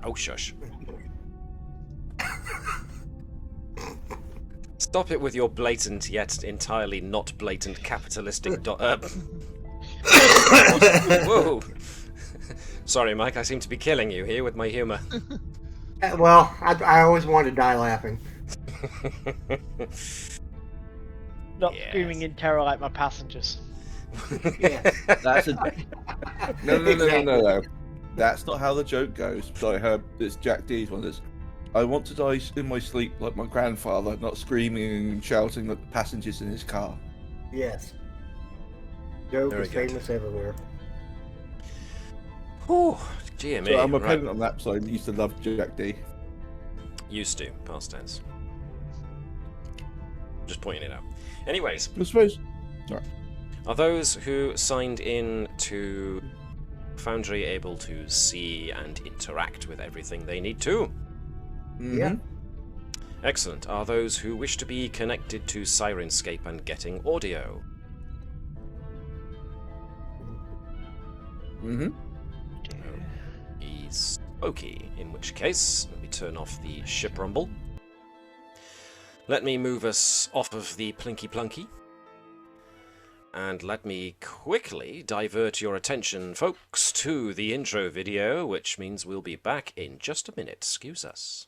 Oh, shush. Stop it with your blatant yet entirely not blatant capitalistic Whoa. Sorry, Mike, I seem to be killing you here with my humour. Well, I always wanted to die laughing. Not screaming in terror like my passengers. Yeah. That's a no. That's not how the joke goes. So I heard this Jack D's one. That's I want to die in my sleep like my grandfather, not screaming and shouting at the passengers in his car. Yes. Joke Very is good. famous everywhere. Oh, dear me. So I'm a right. pedant on that, so I used to love Jack D. Used to, past tense. Just pointing it out. Anyways, I suppose. Sorry. are those who signed in to Foundry able to see and interact with everything they need to? Mm-hmm. Yeah. Excellent. Are those who wish to be connected to Sirenscape and getting audio? Mm-hmm. He's okay, in which case, let me turn off the ship rumble. Let me move us off of the Plinky Plunky. And let me quickly divert your attention, folks, to the intro video, which means we'll be back in just a minute. Excuse us.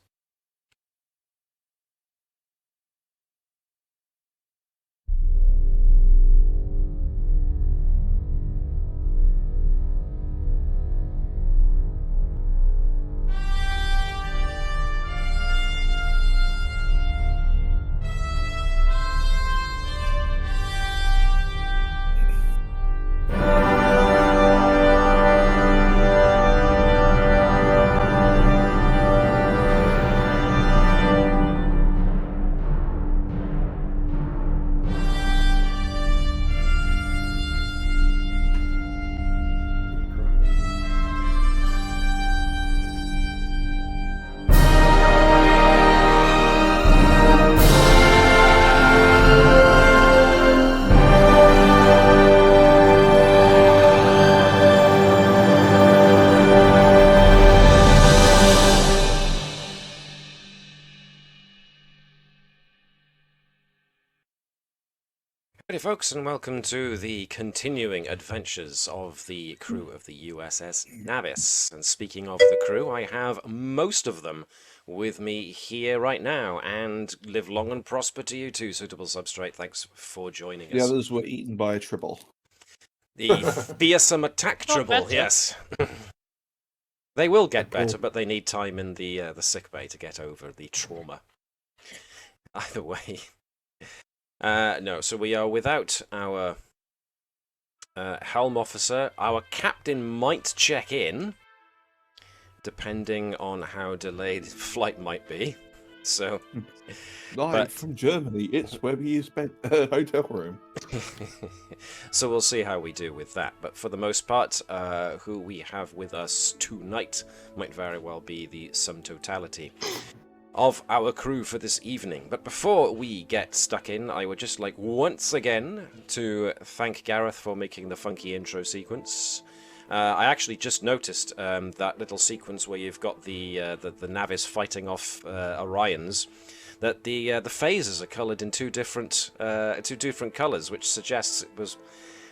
Howdy folks, and welcome to the continuing adventures of the crew of the USS Navis. And speaking of the crew, I have most of them with me here right now, and live long and prosper to you too, Suitable Substrate. Thanks for joining The us. others were eaten by a tribble. The fearsome attack Not trouble, better. yes. They will get better, but they need time in the sick bay to get over the trauma. Either way. No, so we are without our helm officer. Our captain might check in, depending on how delayed flight might be. So, Live from Germany, it's where we use hotel room. so we'll see how we do with that. But for the most part, who we have with us tonight might very well be the sum totality of our crew for this evening. But before we get stuck in, I would just like once again to thank Gareth for making the funky intro sequence. I actually just noticed that little sequence where you've got the Navis fighting off Orions, that the phases are coloured in two different colours, which suggests it was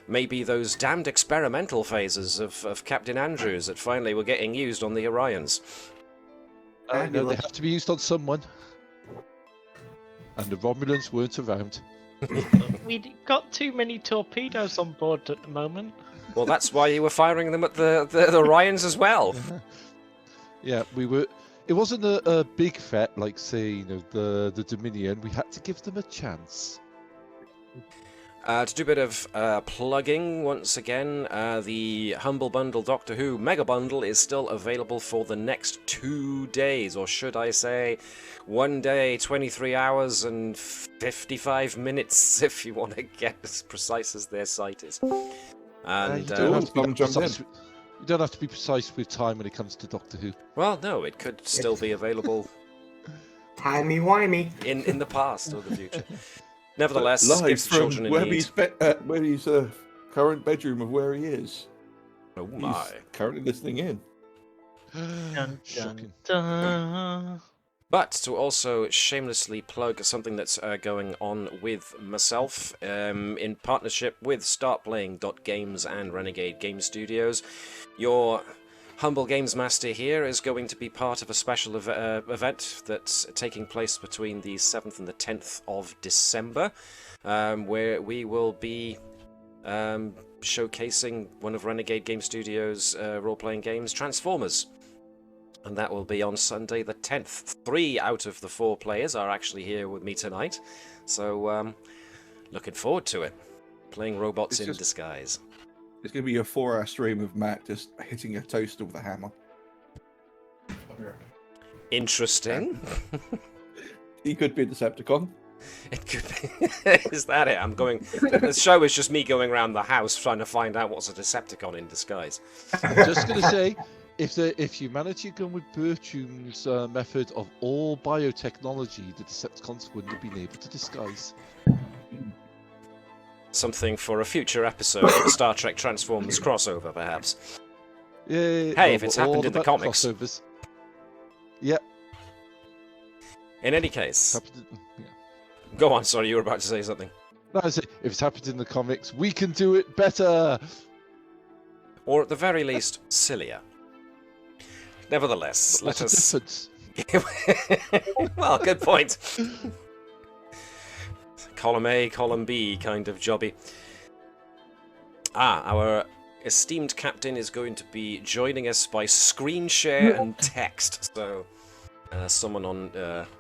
maybe those damned experimental phases of Captain Andrews that finally were getting used on the Orions. No, they have to be used on someone. And the Romulans weren't around. We got too many torpedoes on board at the moment. Well, that's why you were firing them at the Orions as well. Yeah, we were. It wasn't a big threat like, say, the Dominion. We had to give them a chance. To do a bit of plugging once again, the Humble Bundle Doctor Who Mega Bundle is still available for the next 2 days, or should I say 1 day, 23 hours and 55 minutes, if you want to get as precise as their site is. And you don't have to be someone jumped in. precise. You don't have to be precise with time when it comes to Doctor Who. well, no, it could still be available Timey-wimey. in the past or the future. Nevertheless, Live gives from children in need. Webby's current bedroom of where he is. Oh He's my. currently listening in. Dun, Shocking. dun. But to also shamelessly plug something that's going on with myself in partnership with StartPlaying.Games and Renegade Game Studios, your humble games master here is going to be part of a special event that's taking place between the 7th and the 10th of December, where we will be showcasing one of Renegade Game Studios' role-playing games, Transformers. And that will be on Sunday the 10th. 3 out of the 4 players are actually here with me tonight. So, looking forward to it. Playing robots in disguise. It's going to be a 4-hour stream of Matt just hitting a toaster with a hammer. Interesting. He could be a Decepticon. It could be. Is that it? The show is just me going around the house trying to find out what's a Decepticon in disguise. I'm just going to say, if humanity had gone with Bertram's method of all biotechnology, the Decepticons wouldn't have been able to disguise. Something for a future episode of Star Trek Transformers crossover, perhaps. Yeah. Hey, if it's happened in the comics. Crossovers. Yep. In any case. Yeah. Go on, sorry, you were about to say something. No, I say, if it's happened in the comics, we can do it better! Or at the very least, sillier. Nevertheless, let us... Well, good point. Column A, column B kind of jobby. Our esteemed captain is going to be joining us by screen share and text. So, someone on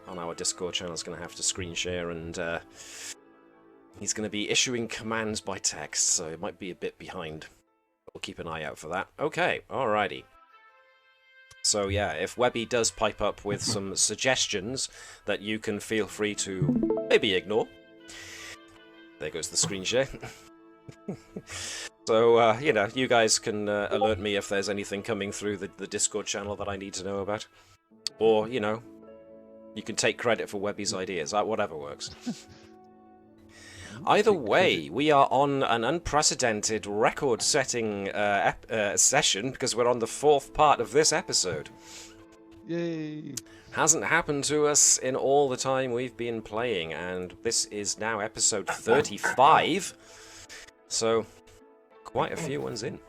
our Discord channel is going to have to screen share, and he's going to be issuing commands by text, so it might be a bit behind. We'll keep an eye out for that. Okay, alrighty. So yeah, if Webby does pipe up with some suggestions that you can feel free to maybe ignore. There goes the screen share. So, you guys can alert me if there's anything coming through the Discord channel that I need to know about. Or, you can take credit for Webby's ideas. Whatever works. Either way, we are on an unprecedented record-setting session because we're on the 4th part of this episode. Yay! Hasn't happened to us in all the time we've been playing, and this is now episode 35. So, quite a few ones in.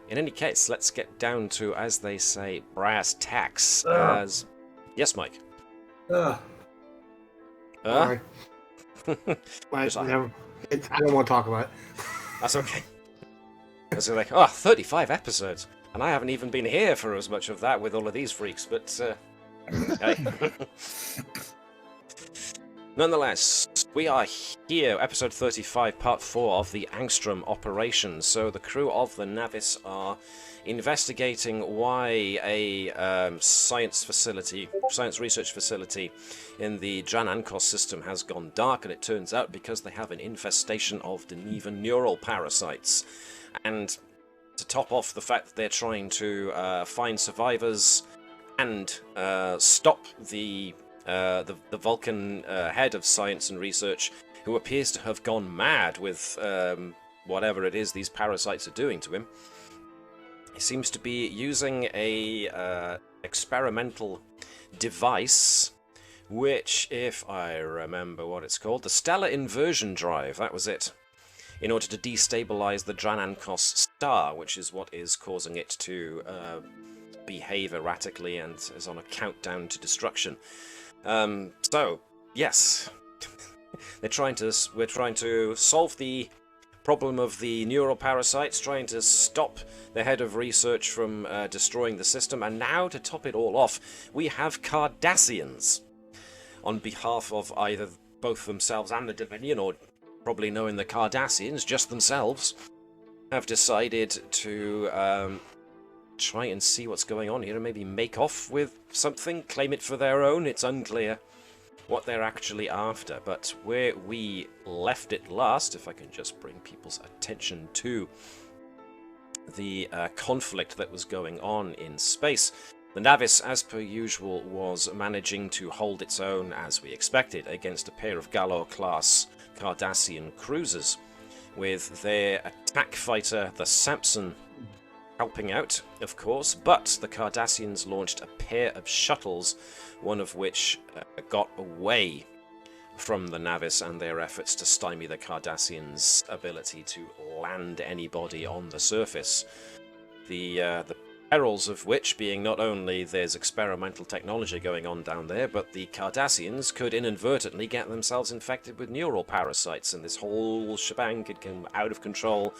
In any case, let's get down to, as they say, brass tacks. Yes, Mike? Sorry. I don't want to talk about it. That's okay. It's like, 35 episodes. And I haven't even been here for as much of that with all of these freaks, but, hey. Nonetheless, we are here, episode 35, part 4 of the Angstrom Operation. So the crew of the Navis are investigating why a science research facility in the Dran-Ankos system has gone dark, and it turns out because they have an infestation of Denevan neural parasites. And to top off the fact that they're trying to find survivors and stop the Vulcan head of science and research, who appears to have gone mad with whatever it is these parasites are doing to him. He seems to be using a experimental device, which, if I remember what it's called, the Stellar Inversion Drive, that was it, in order to destabilize the Dran-Ankos star, which is what is causing it to behave erratically and is on a countdown to destruction. So, yes, we're trying to solve the problem of the neural parasites, trying to stop the head of research from destroying the system, and now, to top it all off, we have Cardassians. On behalf of either both themselves and the Dominion, or probably knowing the Cardassians just themselves, have decided to try and see what's going on here and maybe make off with something, claim it for their own. It's unclear what they're actually after, but where we left it last, if I can just bring people's attention to the conflict that was going on in space, the Navis, as per usual, was managing to hold its own, as we expected, against a pair of Gallo-class Cardassian cruisers, with their attack fighter, the Samson, helping out, of course, but the Cardassians launched a pair of shuttles, one of which got away from the Navis and their efforts to stymie the Cardassians' ability to land anybody on the surface. The perils of which being not only there's experimental technology going on down there, but the Cardassians could inadvertently get themselves infected with neural parasites, and this whole shebang could come out of control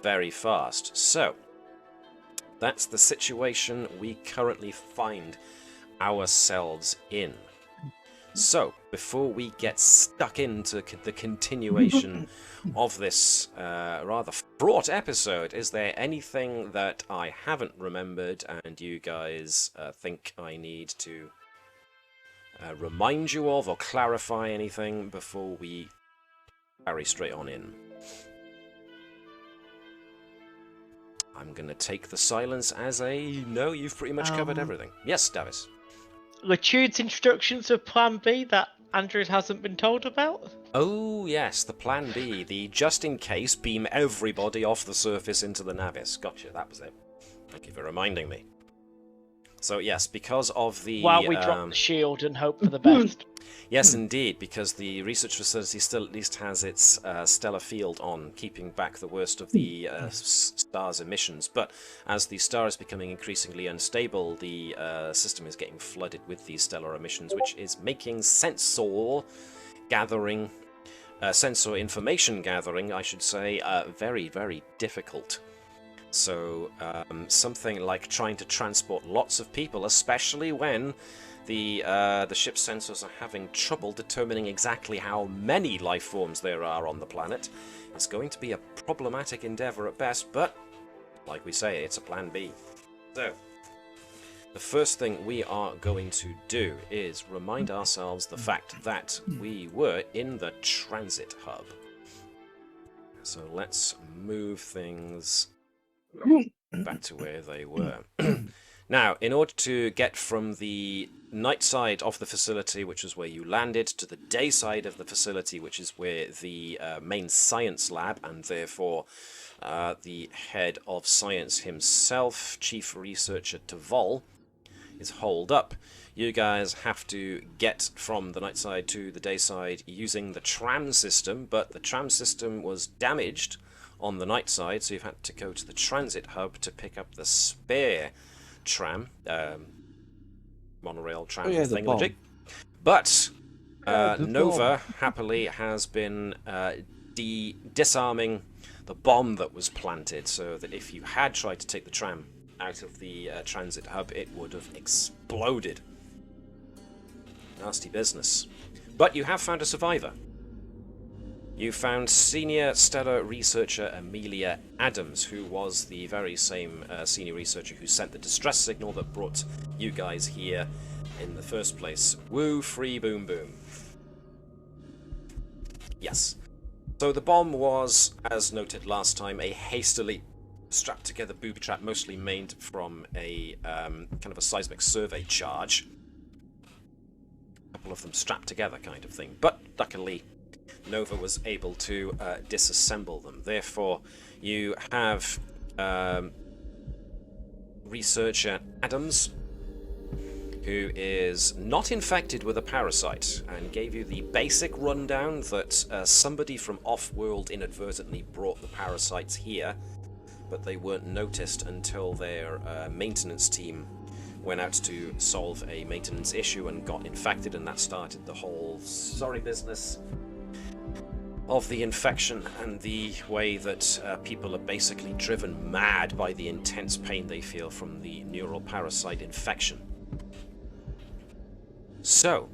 very fast. So, that's the situation we currently find ourselves in. So, before we get stuck into the continuation of this rather fraught episode, is there anything that I haven't remembered and you guys think I need to remind you of or clarify anything before we carry straight on in? I'm going to take the silence as a no, you've pretty much covered everything. Yes, Davis. Latude's instructions of Plan B that Andrew hasn't been told about? Oh, yes, the Plan B. The just in case beam everybody off the surface into the Navis. Gotcha, that was it. Thank you for reminding me. So, yes, because of the... While we drop the shield and hope for the best. Yes, indeed, because the research facility still at least has its stellar field on, keeping back the worst of the star's emissions. But as the star is becoming increasingly unstable, the system is getting flooded with these stellar emissions, which is making sensor information gathering, I should say, very, very difficult. So something like trying to transport lots of people, especially when the ship's sensors are having trouble determining exactly how many life forms there are on the planet, is going to be a problematic endeavor at best, but like we say, it's a Plan B. So, the first thing we are going to do is remind ourselves the fact that we were in the transit hub. So let's move things back to where they were. Now, in order to get from the night side of the facility, which is where you landed, to the day side of the facility, which is where the main science lab, and therefore the head of science himself, Chief Researcher Tavall, is holed up, you guys have to get from the night side to the day side using the tram system, but the tram system was damaged on the night side, so you've had to go to the transit hub to pick up the spare tram, monorail tram thingamajig. But Nova happily has been disarming the bomb that was planted, so that if you had tried to take the tram out of the transit hub, it would have exploded. Nasty business. But you have found a survivor. You found senior stellar researcher Amelia Adams, who was the very same senior researcher who sent the distress signal that brought you guys here in the first place. Woo, free, boom, boom. Yes. So the bomb was, as noted last time, a hastily strapped together booby trap, mostly made from a kind of a seismic survey charge. A couple of them strapped together kind of thing. But luckily, Nova was able to disassemble them. Therefore, you have researcher Adams, who is not infected with a parasite, and gave you the basic rundown that somebody from off-world inadvertently brought the parasites here, but they weren't noticed until their maintenance team went out to solve a maintenance issue and got infected, and that started the whole sorry business of the infection and the way that people are basically driven mad by the intense pain they feel from the neural parasite infection. So,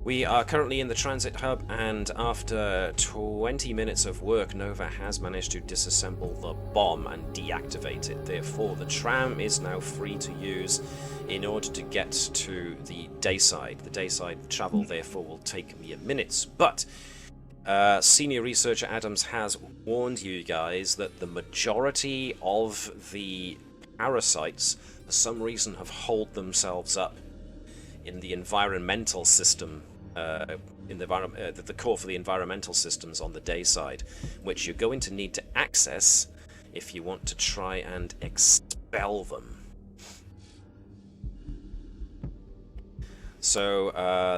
we are currently in the transit hub, and after 20 minutes of work, Nova has managed to disassemble the bomb and deactivate it. Therefore, the tram is now free to use in order to get to the dayside. The dayside travel, therefore, will take mere minutes, but Senior Researcher Adams has warned you guys that the majority of the parasites, for some reason, have holed themselves up in the environmental system, in the core for the environmental systems on the day side, which you're going to need to access if you want to try and expel them. So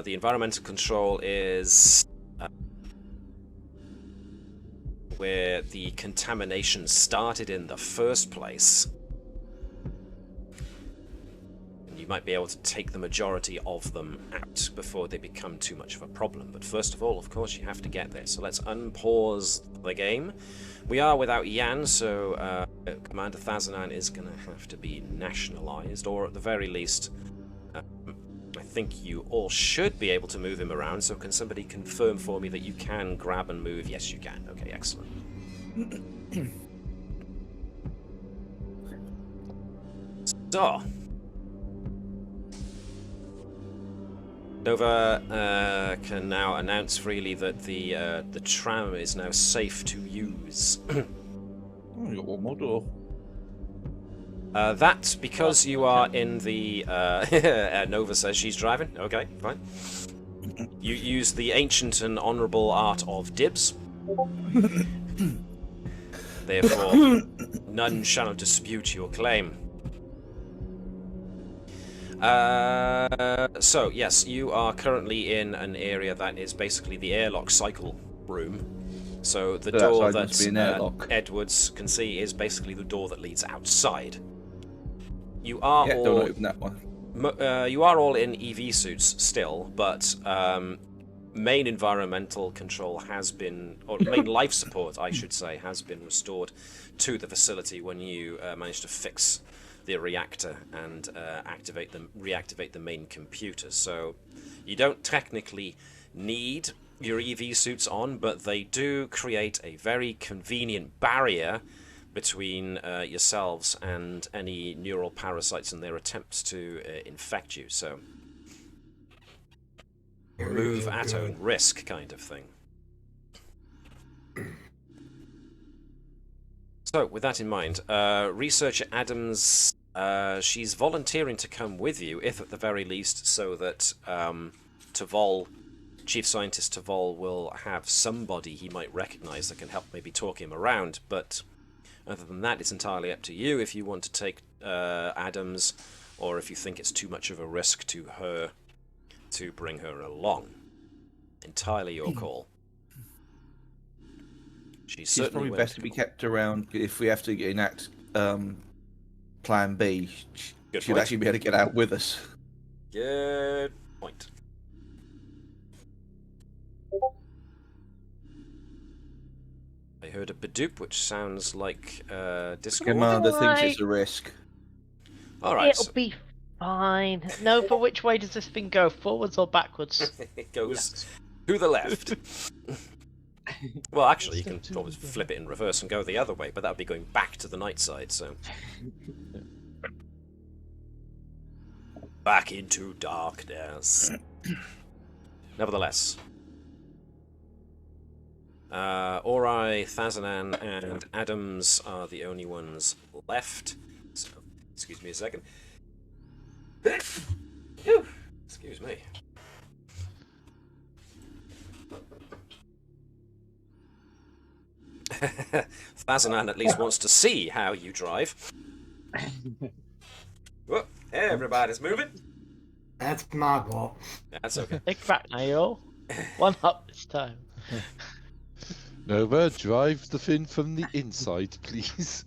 the environmental control is where the contamination started in the first place. And you might be able to take the majority of them out before they become too much of a problem. But first of all, of course, you have to get there. So let's unpause the game. We are without Yan, so Commander Thazanan is going to have to be nationalized, or at the very least, I think you all should be able to move him around. So can somebody confirm for me that you can grab and move? Yes, you can. Okay, excellent. So, Nova can now announce freely that the tram is now safe to use. Oh, you got one more door. That's because you are in the... Nova says she's driving. Okay, fine. You use the ancient and honourable art of dibs. Therefore, none shall dispute your claim. So, yes, you are currently in an area that is basically the airlock cycle room. So the door that Edwards can see is basically the door that leads outside. You are all... don't open that one. You are all in EV suits still, but main environmental control has been, or main life support, I should say, has been restored to the facility when you managed to fix the reactor and reactivate the main computers. So you don't technically need your EV suits on, but they do create a very convenient barrier between yourselves and any neural parasites and their attempts to infect you. So move at own risk kind of thing. So with that in mind, researcher Adams, she's volunteering to come with you, if at the very least, so that Tavall, Chief Scientist Tavall, will have somebody he might recognize that can help maybe talk him around. But other than that, it's entirely up to you if you want to take Adams, or if you think it's too much of a risk to her to bring her along. Entirely your call. She's probably best to be kept around if we have to enact Plan B. She'd actually be able to get out with us. Good point. I heard a badoop, which sounds like Discord. Commander thinks it's a risk. All right. It'll be fine. No, but which way does this thing go? Forwards or backwards? It goes to the left. Well, actually, you can always flip it in reverse and go the other way, but that would be going back to the night side, so... Back into darkness. Nevertheless. Ori, Thazanan, and Adams are the only ones left. So, excuse me a second. Excuse me. Thazanan at least wants to see how you drive. Whoop. Hey, everybody's moving. That's my fault. That's okay. Take back now, y'all. One up this time. Nova, drive the fin from the inside, please.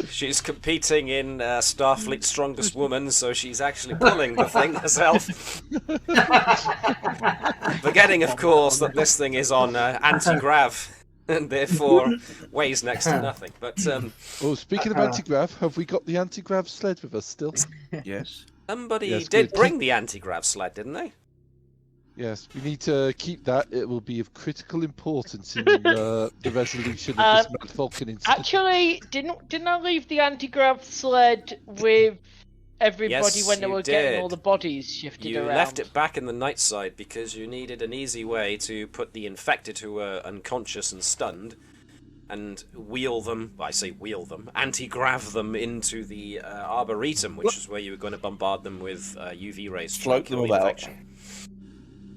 She's competing in Starfleet's Strongest Woman, so she's actually pulling the thing herself. Forgetting, of course, that this thing is on anti-grav, and therefore weighs next to nothing. But Oh, speaking of anti-grav, have we got the anti-grav sled with us still? Yes. somebody Yes, did good. bring the anti-grav sled, didn't they? Yes, we need to keep that. It will be of critical importance in the resolution of this Mad Falcon incident. Actually, didn't I leave the anti-grav sled with everybody Yes, when they you were getting did. all the bodies shifted You around? left it back in the night side because you needed an easy way to put the infected who were unconscious and stunned and wheel them, I say wheel them, anti-grav them into the Arboretum, which is where you were going to bombard them with UV rays to Float kill them the about. infection.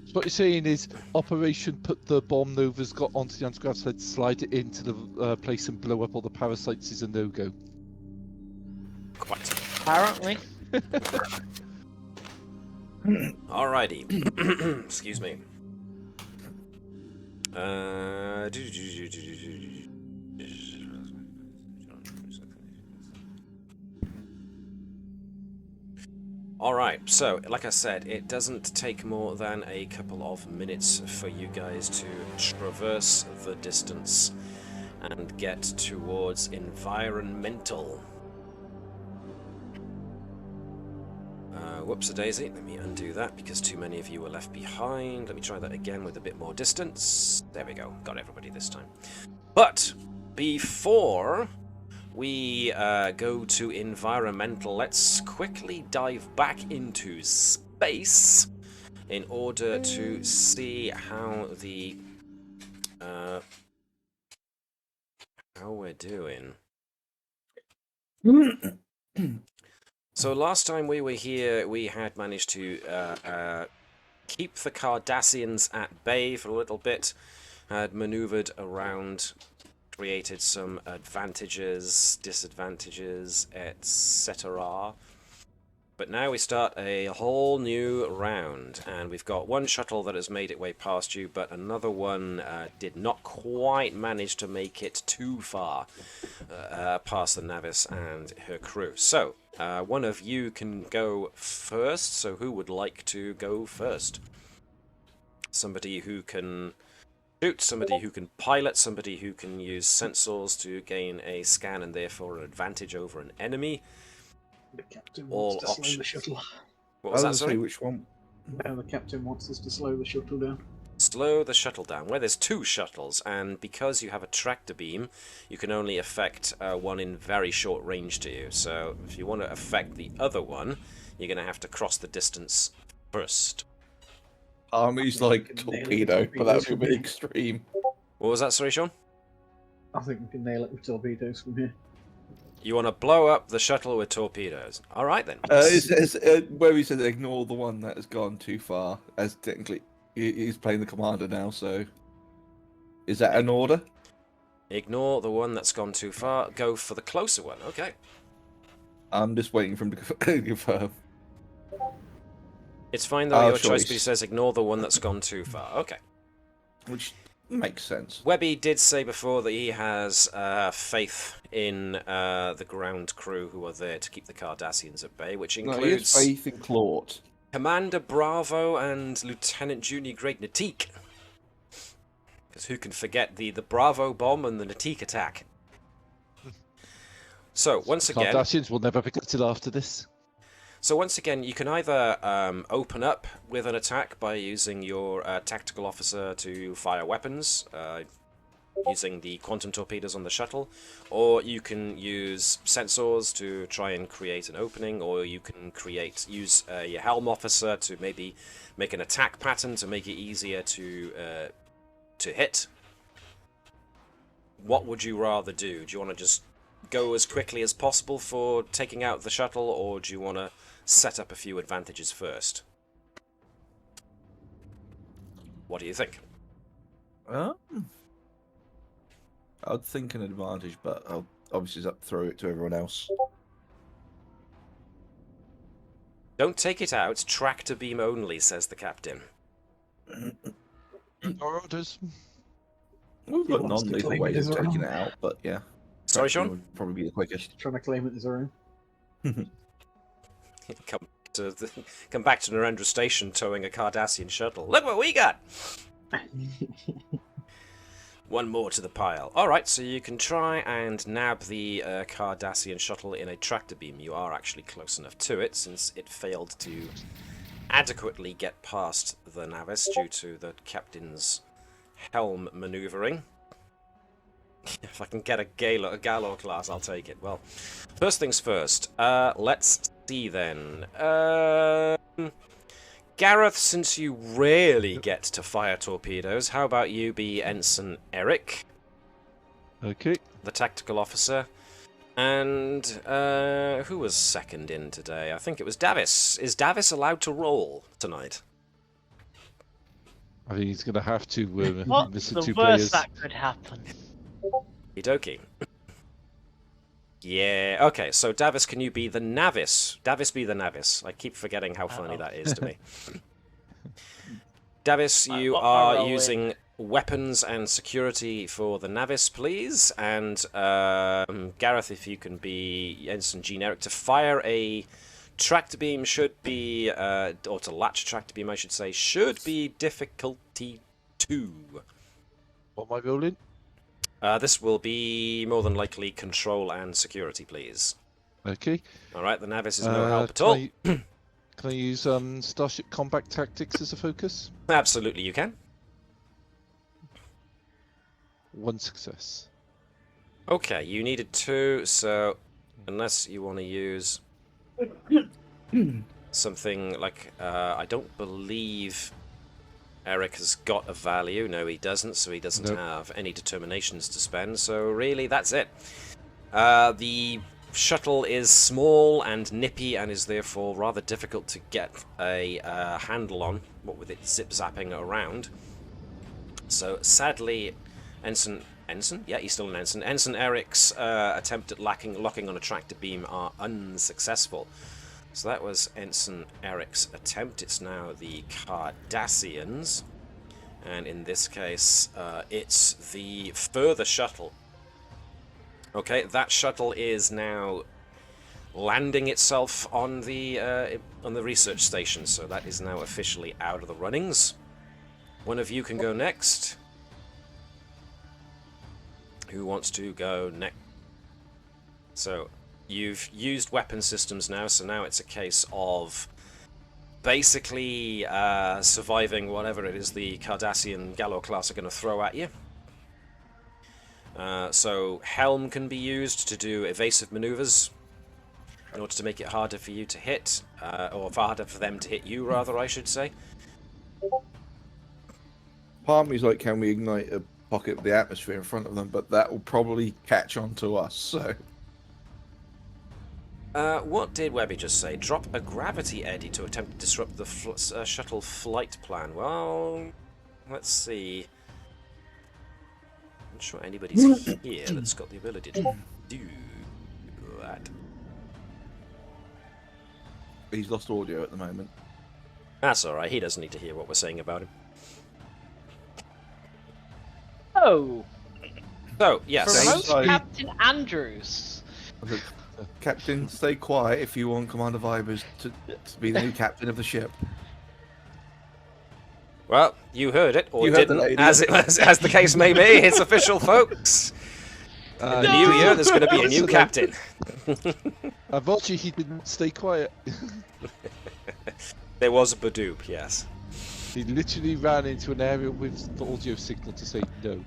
So what you're saying is, Operation put the bomb Nova's got onto the anti-grav's head, slide it into the place and blow up all the parasites is a no-go. Quite. Apparently. Alrighty. Excuse me. Alright, so, like I said, it doesn't take more than a couple of minutes for you guys to traverse the distance and get towards environmental. Whoops-a-daisy, let me undo that because too many of you were left behind. Let me try that again with a bit more distance. There we go, got everybody this time. But, before we go to environmental, let's quickly dive back into space in order to see how the how we're doing. So last time we were here, we had managed to keep the Cardassians at bay for a little bit, had maneuvered around, created some advantages, disadvantages, etc. But now we start a whole new round, and we've got one shuttle that has made its way past you, but another one did not quite manage to make it too far past the Navis and her crew. So, one of you can go first, so who would like to go first? Somebody who can shoot, somebody who can pilot, somebody who can use sensors to gain a scan and therefore an advantage over an enemy. The captain All wants to slow option. the shuttle. What was that, Say sorry? which one? The captain wants us to slow the shuttle down. Slow the shuttle down. Well, there's two shuttles, and because you have a tractor beam, you can only affect one in very short range to you. So if you want to affect the other one, you're going to have to cross the distance first. Army's like torpedo, but that would be a bit extreme. What was that, sorry, Sean? I think we can nail it with torpedoes from here. You want to blow up the shuttle with torpedoes. All right, then. Where he said ignore the one that has gone too far, as technically he's playing the commander now, so... Is that an order? Ignore the one that's gone too far. Go for the closer one. Okay. I'm just waiting for him to confirm. It's fine, though, your choice, choice. but he says ignore the one that's gone too far. Okay. Which makes sense. Webby did say before that he has faith in the ground crew who are there to keep the Cardassians at bay, which No, he has includes faith in Claude. Commander Bravo and Lieutenant Junior Grade Natik. Because who can forget the Bravo bomb and the Natik attack? So, once again... Cardassians will never be gutted after this. So once again, you can either open up with an attack by using your tactical officer to fire weapons, using the quantum torpedoes on the shuttle, or you can use sensors to try and create an opening, or you can use your helm officer to maybe make an attack pattern to make it easier to hit. What would you rather do? Do you want to just go as quickly as possible for taking out the shuttle, or do you want to set up a few advantages first? What do you think? I'd think an advantage, but I'll obviously throw it to everyone else. Don't take it out, tractor beam only, says the captain. Orders. We've got wants to non-lethal claim it ways as of our taking own. it out, but yeah. Sorry, That Sean? would probably be the quickest. Trying to claim it as our own. Come back to Narendra Station towing a Cardassian shuttle. Look what we got! One more to the pile. Alright, so you can try and nab the Cardassian shuttle in a tractor beam. You are actually close enough to it, since it failed to adequately get past the Navis due to the captain's helm maneuvering. If I can get a Gallo class, I'll take it. Well, first things first. Let's see then. Gareth, since you rarely get to fire torpedoes, how about you be Ensign Eric, Okay. the tactical officer? And who was second in today? I think it was Davis. Is Davis allowed to roll tonight? I think he's going to have to What's listen the to worst players. that could happen? Okie. Yeah, okay, so Davis, can you be the Navis? Davis be the Navis. I keep forgetting how funny that is to me. Davis, Right, you what my are role using weapons and security for the Navis, please. And Gareth, if you can be Ensign Generic, to fire a tractor beam should be, or to latch a tractor beam, I should say, should be difficulty 2. What am I rolling? This will be more than likely control and security, please. Okay. Alright, the Navis is no help at all. Can I use Starship Combat Tactics as a focus? Absolutely, you can. 1 success. Okay, you needed 2, so unless you want to use something like, I don't believe Eric has got a value. No, he doesn't, so he doesn't have any determinations to spend, so really, that's it. The shuttle is small and nippy and is therefore rather difficult to get a handle on, what with it zip-zapping around. So, sadly, Ensign? Yeah, he's still an Ensign. Ensign Eric's attempt at locking on a tractor beam are unsuccessful. So that was Ensign Eric's attempt. It's now the Cardassians. And in this case, it's the further shuttle. Okay, that shuttle is now landing itself on the research station. So that is now officially out of the runnings. One of you can go next. Who wants to go next? So, you've used weapon systems now, so now it's a case of basically surviving whatever it is the Cardassian Gallo class are going to throw at you. So, Helm can be used to do evasive maneuvers in order to make it harder for you to hit, or harder for them to hit you, rather, I should say. Part of me's like, can we ignite a pocket of the atmosphere in front of them? But that will probably catch on to us, so... What did Webby just say? Drop a gravity eddy to attempt to disrupt the shuttle flight plan. Well, let's see. I'm not sure anybody's here that's got the ability to do that. He's lost audio at the moment. That's alright, he doesn't need to hear what we're saying about him. Oh, So, yes. promote Captain Andrews. Look, Captain, stay quiet if you want Commander Vibers to be the new captain of the ship. Well, you heard it, or You heard the didn't, lady. as the case may be. It's official, folks. In the new year, there's going to be a new captain. Unfortunately, he didn't stay quiet. There was a Badoop, yes. He literally ran into an area with the audio signal to say no.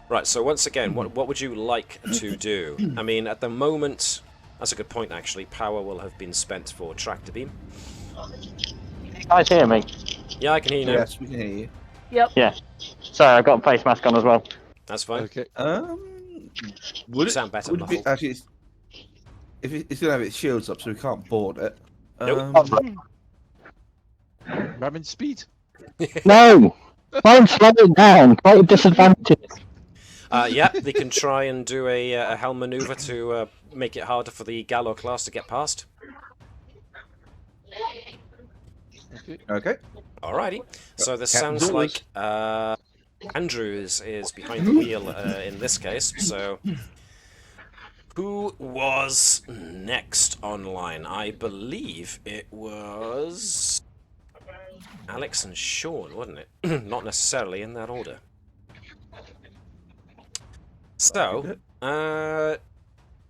Right, so once again, what would you like to do? I mean, at the moment, that's a good point, actually. Power will have been spent for tractor beam. Guys hear me? Yeah, I can hear you now. Yes, we can hear you. Yep. Yeah. Sorry, I've got a face mask on as well. That's fine. Okay. Would You sound better would it be, muffled. actually, it's going to have its shields up, so we can't board it. Nope. Ramming speed. No! Try and slow it down. Quite a disadvantage. Yeah, they can try and do a helm maneuver to make it harder for the Gallo class to get past. Okay. Okay. Alrighty. So this Captain sounds Doors. like Andrews is behind the wheel in this case. So who was next online? I believe it was Alex and Sean, wasn't it? Not necessarily in that order. So,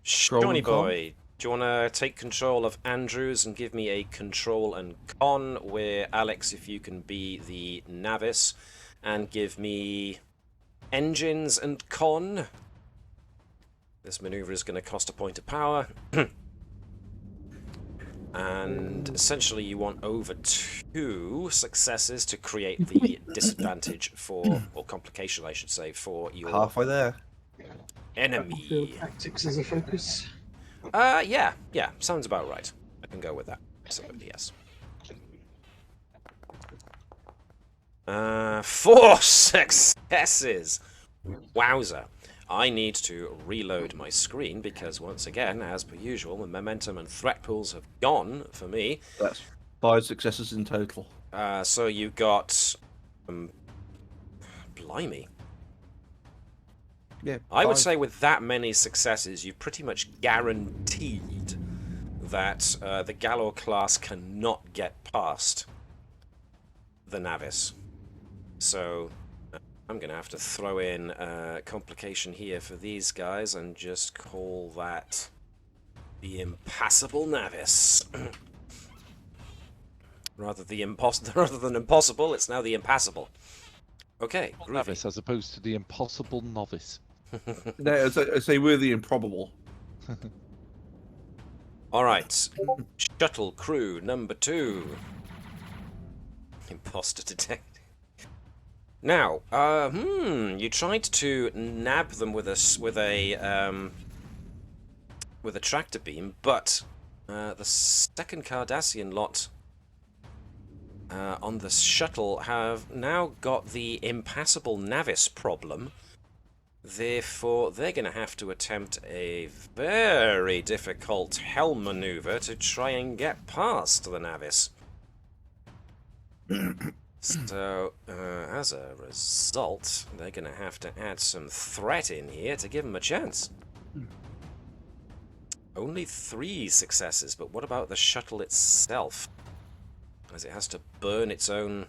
Shawnee and con. boy, do you want to take control of Andrews and give me a control and con, where Alex, if you can be the Navis, and give me engines and con. This maneuver is going to cost a point of power. And essentially you want over 2 successes to create the disadvantage for, or complication I should say, for your Halfway there. enemy. Tactics as a focus. Yeah, sounds about right. I can go with that. Absolutely, yes. 4 successes! Wowzer. I need to reload my screen because, once again, as per usual, the momentum and threat pools have gone for me. That's 5 successes in total. So you got... blimey. Yeah, I would 5. say with that many successes, you've pretty much guaranteed that the Gallo class cannot get past the Navis. So I'm going to have to throw in a complication here for these guys and just call that the impassable Navis. rather than impossible, it's now the impassable. Okay, groovy. Navis as opposed to the impossible novice. No, I say we're the improbable. Alright, shuttle crew number 2. Imposter detected. Now, you tried to nab them with a tractor beam, but the second Cardassian lot on the shuttle have now got the impassable Navis problem. Therefore, they're going to have to attempt a very difficult helm maneuver to try and get past the Navis. So, as a result, they're going to have to add some threat in here to give them a chance. Only 3 successes, but what about the shuttle itself? As it has to burn its own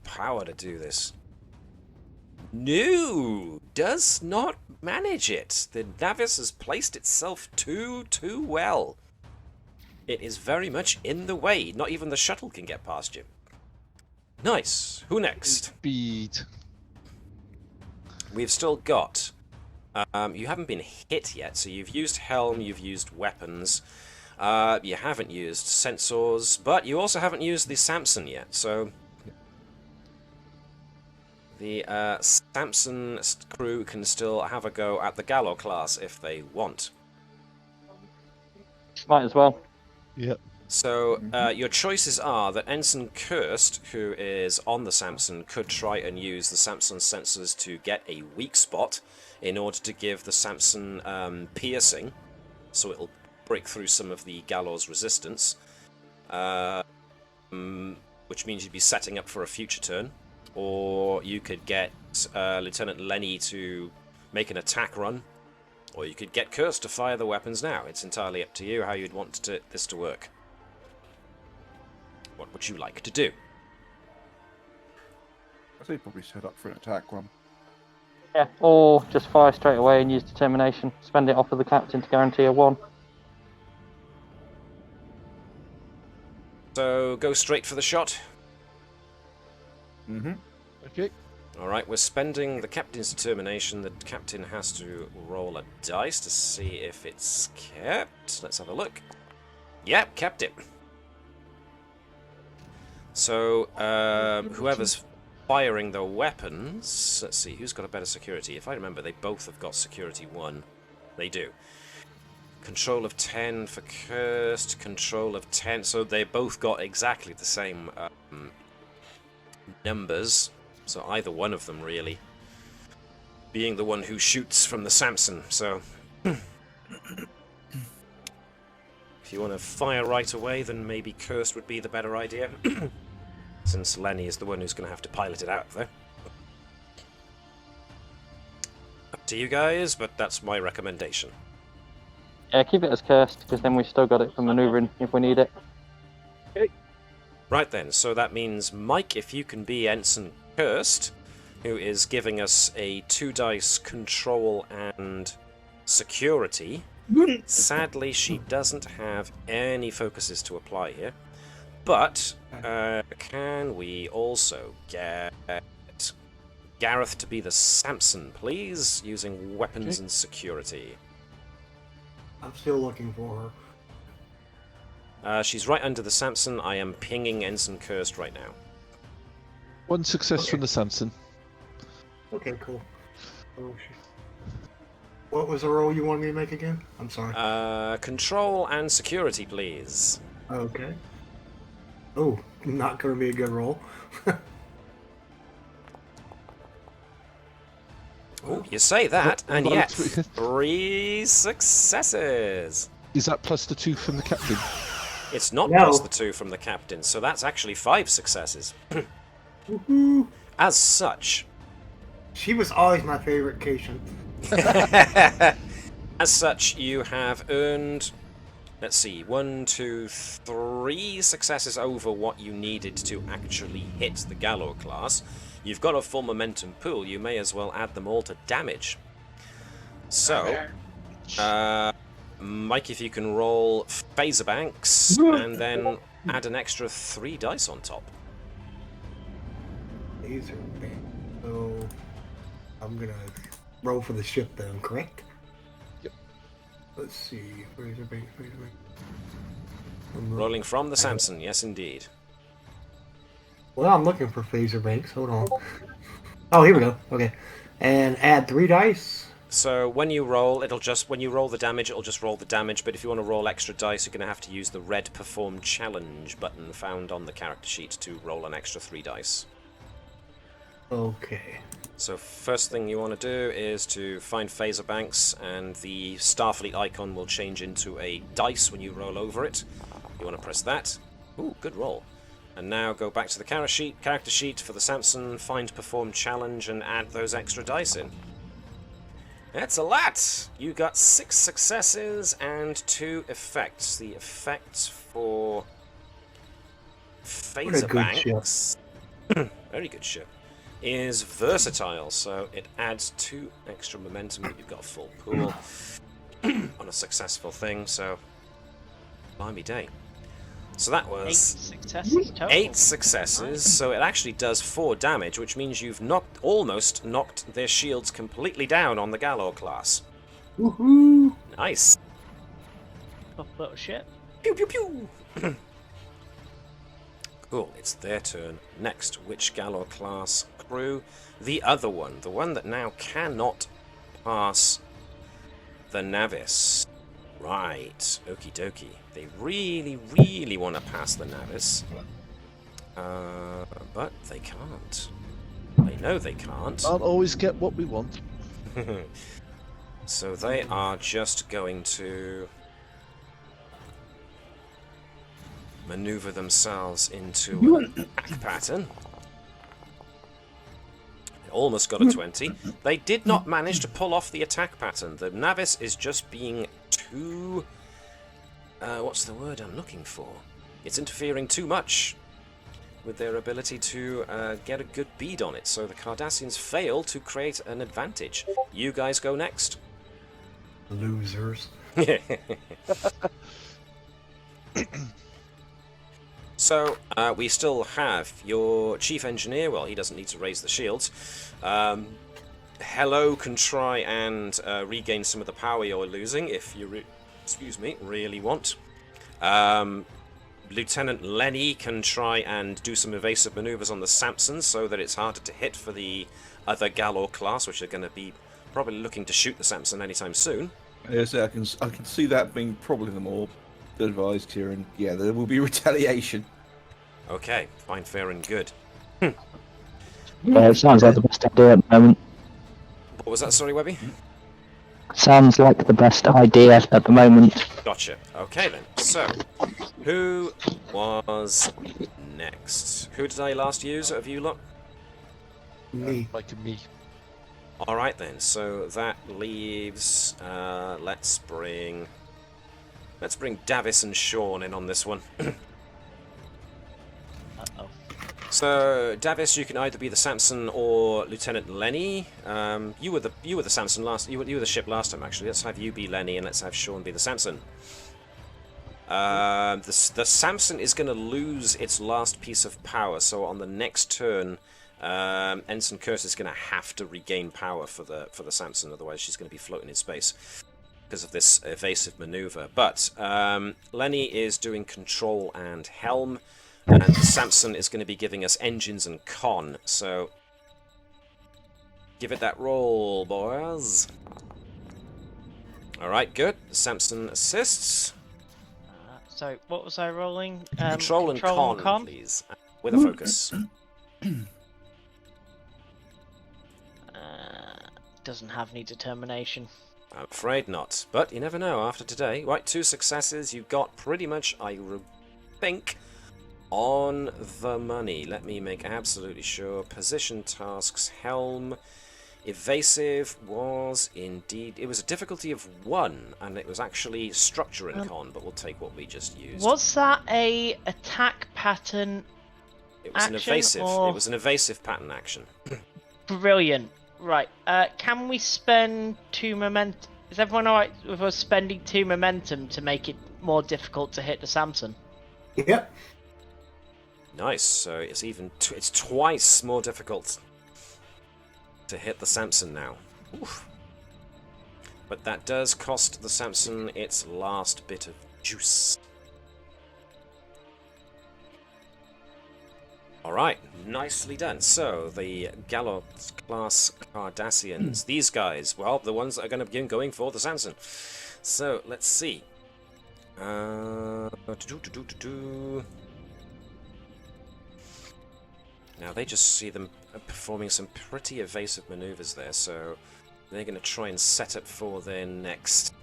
power to do this. No! Does not manage it. The Navis has placed itself too well. It is very much in the way. Not even the shuttle can get past you. Nice. Who next? Speed. We've still got... you haven't been hit yet, so you've used helm, you've used weapons. You haven't used sensors, but you also haven't used the Samson yet, so... The Samson crew can still have a go at the Gallo class if they want. Might as well. Yep. So, your choices are that Ensign Kirst, who is on the Samson, could try and use the Samson sensors to get a weak spot in order to give the Samson piercing, so it'll break through some of the Gallo's resistance, which means you'd be setting up for a future turn. Or you could get Lieutenant Lenny to make an attack run, or you could get Kirst to fire the weapons now. It's entirely up to you how you'd want this to work. What would you like to do? I say probably set up for an attack run. Yeah, or just fire straight away and use determination. Spend it off of the captain to guarantee a 1. So go straight for the shot. Mm-hmm. Okay. Alright, we're spending the captain's determination. The captain has to roll a dice to see if it's kept. Let's have a look. Yep, kept it. So, whoever's firing the weapons... Let's see, who's got a better security? If I remember, they both have got security 1. They do. Control of 10 for Kirst, control of 10. So they both got exactly the same numbers. So either one of them, really, being the one who shoots from the Samson. So if you want to fire right away, then maybe Kirst would be the better idea, since Lenny is the one who's going to have to pilot it out there. Up to you guys, but that's my recommendation. Yeah, keep it as cursed, because then we've still got it for manoeuvring if we need it. Right then, so that means, Mike, if you can be Ensign Kirst, who is giving us a 2-dice control and security. Sadly, she doesn't have any focuses to apply here. But, can we also get Gareth to be the Samson, please, using weapons and security? I'm still looking for her. She's right under the Samson. I am pinging Ensign Kirst right now. 1 success Okay. from the Samson. Okay, cool. Oh, shit. What was the roll you wanted me to make again? I'm sorry. Control and security, please. Okay. Oh, not going to be a good roll. Oh, you say that, and Well, yet 3 successes. Is that plus the 2 from the captain? It's not No. plus the 2 from the captain, so that's actually 5 successes. Woohoo! As such, She was always my favorite Cation. as such, you have earned, let's see, 1, 2, 3 successes over what you needed to actually hit the Gallo class. You've got a full momentum pool, you may as well add them all to damage. So, Mike, if you can roll phaser banks, and then add an extra 3 dice on top. These are big. So I'm gonna roll for the ship then, correct? Yep. Let's see. Razor bank. Rolling from the Samson, yes indeed. Well, I'm looking for phaser banks. Hold on. Oh, here we go. Okay. And add 3 dice. So when you roll, when you roll the damage, it'll just roll the damage, but if you want to roll extra dice, you're going to have to use the red Perform Challenge button found on the character sheet to roll an extra 3 dice. Okay. So first thing you want to do is to find phaser banks, and the Starfleet icon will change into a dice when you roll over it. You want to press that. Ooh, good roll. And now go back to the character sheet for the Samson, find Perform Challenge, and add those extra dice in. That's a lot! You got 6 successes and 2 effects. The effects for phaser banks, very good ship, is versatile, so it adds 2 extra momentum. You've got a full pool on a successful thing, so blimey day. So that 8 was successes total. 8 successes, so it actually does 4 damage, which means you've almost knocked their shields completely down on the Gallo class. Woohoo! Nice. Tough little ship. Pew pew pew. Cool, it's their turn. Next, which Gallo class crew? The other one, the one that now cannot pass the Navis. Right, okie dokie. They really, really want to pass the Navis. But they can't. They know they can't. Can't always get what we want. So they are just going to maneuver themselves into an attack pattern. They almost got a 20. They did not manage to pull off the attack pattern. The Navis is just being too... what's the word I'm looking for? It's interfering too much with their ability to get a good bead on it, so the Cardassians fail to create an advantage. You guys go next. Losers. So, we still have your chief engineer. Well, he doesn't need to raise the shields. Hello can try and regain some of the power you're losing if you, really want. Lieutenant Lenny can try and do some evasive maneuvers on the Samson so that it's harder to hit for the other Gallo class, which are going to be probably looking to shoot the Samson anytime soon. Yes, I can see that being probably the more advised here, and yeah, there will be retaliation. Okay, fine, fair and good. Yeah, it sounds like the best idea at the moment. What was that, sorry, Webby? Sounds like the best idea at the moment. Gotcha. Okay then. So, who was next? Who did I last use of you lot? Me. Like me. Alright then, so that leaves... let's bring Davis and Sean in on this one. Uh-oh. So, Davis, you can either be the Samson or Lieutenant Lenny. You were the Samson last. You were the ship last time, actually. Let's have you be Lenny, and let's have Sean be the Samson. The Samson is going to lose its last piece of power, so on the next turn, Ensign Curtis is going to have to regain power for the Samson. Otherwise, she's going to be floating in space because of this evasive maneuver. But Lenny is doing control and helm. And the Samson is going to be giving us engines and con, so give it that roll, boys. Alright, good. The Samson assists. So, what was I rolling? Control and con, please, with a focus. Doesn't have any determination. I'm afraid not, but you never know after today. Right, 2 successes. You got pretty much, I think, on the money. Let me make absolutely sure. Position tasks, helm, evasive was indeed... It was a difficulty of 1, and it was actually structure and con, but we'll take what we just used. Was that a attack pattern It was action, an evasive. or... It was an evasive pattern action. Brilliant. Right, can we spend 2 momentum? Is everyone alright with us spending 2 momentum to make it more difficult to hit the Samson? Yep. Nice. So it's even it's twice more difficult to hit the Samson now. Oof. But that does cost the Samson its last bit of juice. Alright, nicely done. So, the Gallo-class Cardassians, these guys, well, the ones that are going to begin going for the Samson. So, let's see. Now, they just see them performing some pretty evasive maneuvers there, so they're going to try and set up for their next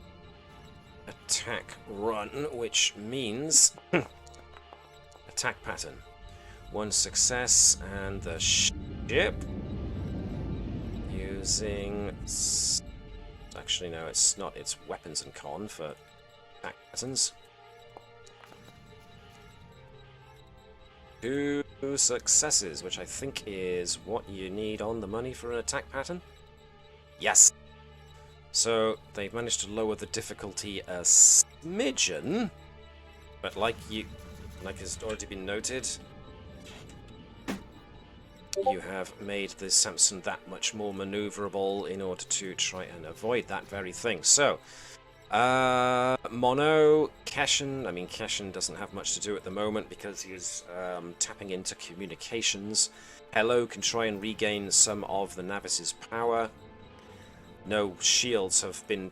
attack run, which means attack pattern. 1 success, and the ship using... Actually, no, it's not. It's weapons and con for attack patterns. 2 successes, which I think is what you need on the money for an attack pattern. Yes! So, they've managed to lower the difficulty a smidgen, but like has already been noted, you have made the Samson that much more maneuverable in order to try and avoid that very thing. So, Mono, Keshen doesn't have much to do at the moment because he's tapping into communications. Hello can try and regain some of the Navis's power. No shields have been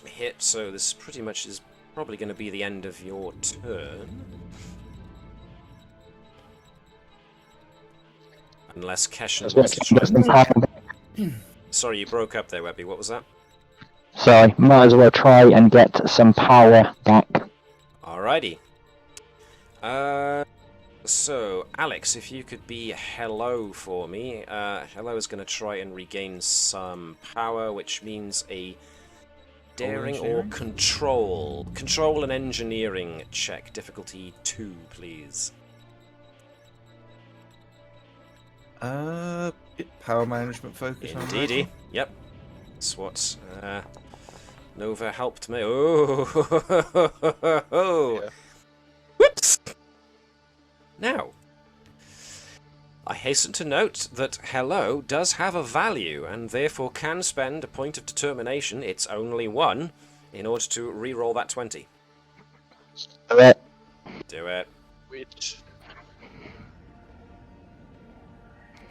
hit, so this pretty much is probably going to be the end of your turn. Unless Keshen wants to try. Sorry, you broke up there, Webby. What was that? Sorry, might as well try and get some power back. Alrighty. So, Alex, if you could be Hello for me. Hello is going to try and regain some power, which means a daring or control. Control and engineering check. Difficulty 2, please. Power management focus. Indeedy. Yep. That's what Nova helped me. Oh. Yeah. Whoops. Now, I hasten to note that Hello does have a value and therefore can spend a point of determination, it's only 1, in order to re-roll that 20. Do it. Do it. Which?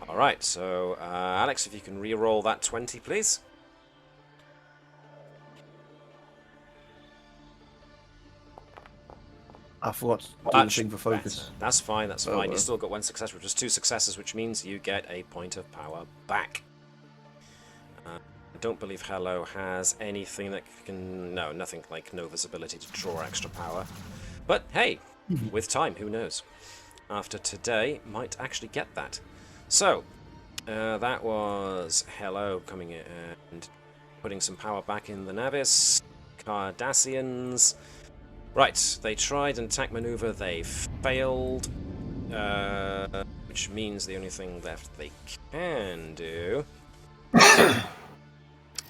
Alright, so Alex, if you can re-roll that 20, please. I forgot to do the thing for focus. Better. That's fine, that's Oh, fine. well. You still got 1 success, which was 2 successes, which means you get a point of power back. I don't believe Hello has anything that can... No, nothing like Nova's ability to draw extra power. But hey, with time, who knows? After today, might actually get that. So, that was Hello coming in and putting some power back in the Navis. Cardassians... Right, they tried an attack maneuver, they failed, which means the only thing left they can do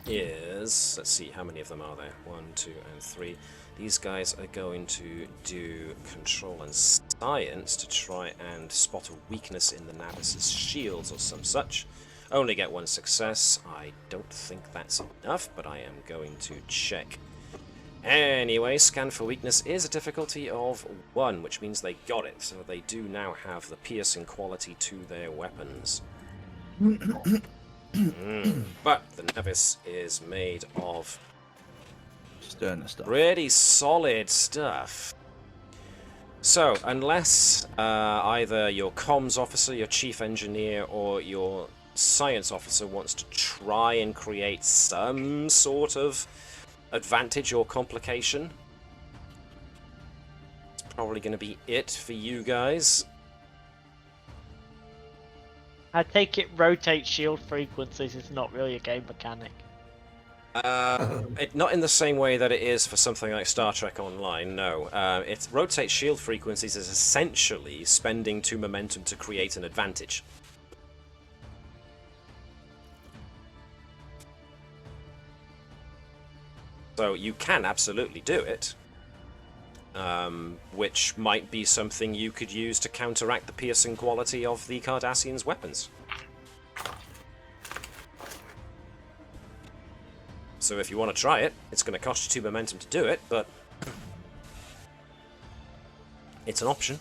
is, let's see, how many of them are there? 1, 2, and 3. These guys are going to do control and science to try and spot a weakness in the Navis's shields or some such. Only get 1 success. I don't think that's enough, but I am going to check. Anyway, scan for weakness is a difficulty of 1, which means they got it, so they do now have the piercing quality to their weapons. But the Navis is made of Sterner stuff. pretty solid stuff. So, unless either your comms officer, your chief engineer, or your science officer wants to try and create some sort of advantage or complication, it's probably going to be it for you guys. I take it rotate shield frequencies is not really a game mechanic. Not in the same way that it is for something like Star Trek Online, no. It rotate shield frequencies is essentially spending 2 momentum to create an advantage. So you can absolutely do it, which might be something you could use to counteract the piercing quality of the Cardassians' weapons. So if you want to try it, it's going to cost you 2 momentum to do it, but it's an option.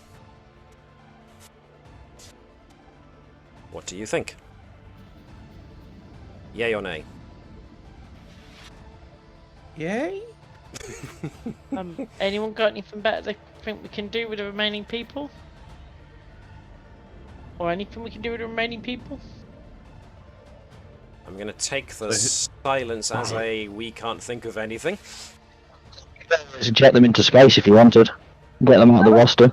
What do you think? Yay or nay? Yay? Anyone got anything better they think we can do with the remaining people? Or anything we can do with the remaining people? I'm going to take the silence as a we can't think of anything. Jet them into space if you wanted. Get them out of the roster.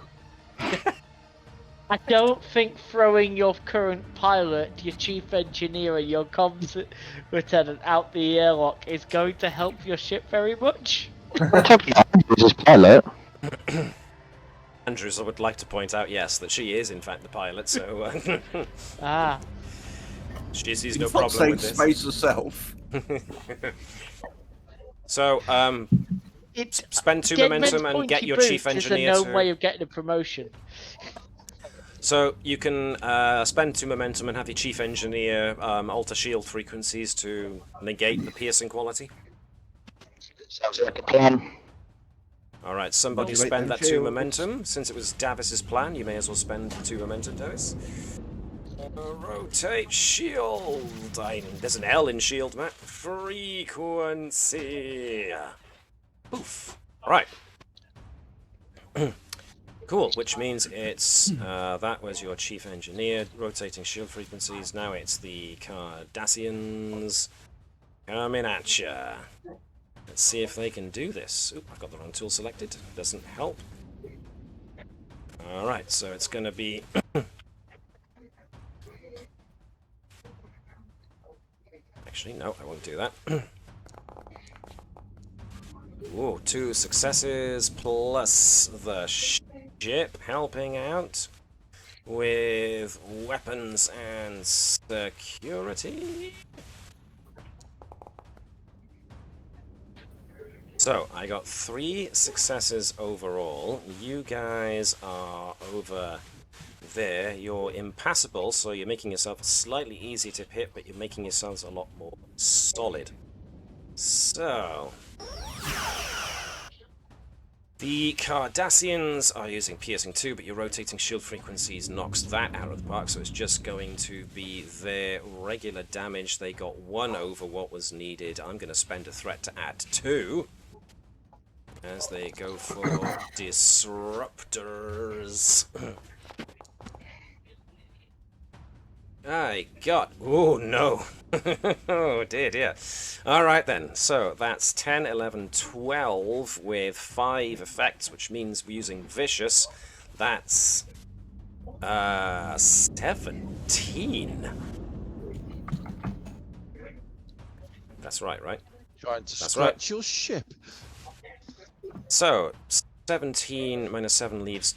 I don't think throwing your current pilot, your chief engineer, and your comms lieutenant out the airlock is going to help your ship very much. His pilot. Andrews, I would like to point out, yes, that she is in fact the pilot, so Ah. she sees no You've not problem with saved this. space herself. So, spend 2 momentum and get your chief engineer There's no way to... of getting a promotion. So, you can spend 2 momentum and have your chief engineer alter shield frequencies to negate the piercing quality. Sounds like a plan. Alright, somebody Motivate spend them that 2 shields. momentum. Since it was Davis's plan, you may as well spend 2 momentum, Davis. Rotate shield. There's an L in shield, Matt. Frequency. Poof. Alright. Cool, which means it's that was your chief engineer rotating shield frequencies. Now it's the Cardassians coming at ya. Let's see if they can do this. Oop, I've got the wrong tool selected. Doesn't help. Alright, so it's going to be... Actually, no, I won't do that. Ooh, 2 successes plus the ship helping out with weapons and security. So, I got 3 successes overall. You guys are over there. You're impassable, so you're making yourself slightly easier to hit, but you're making yourselves a lot more solid. So... the Cardassians are using piercing 2, but your rotating shield frequencies knocks that out of the park, so it's just going to be their regular damage. They got 1 over what was needed. I'm going to spend a threat to add 2. As they go for disruptors. I got... oh, no. Oh, dear, dear. Alright then, so that's 10, 11, 12 with 5 effects, which means we're using Vicious. That's... 17. That's right? Trying to That's scratch your ship. So, 17 minus 7 leaves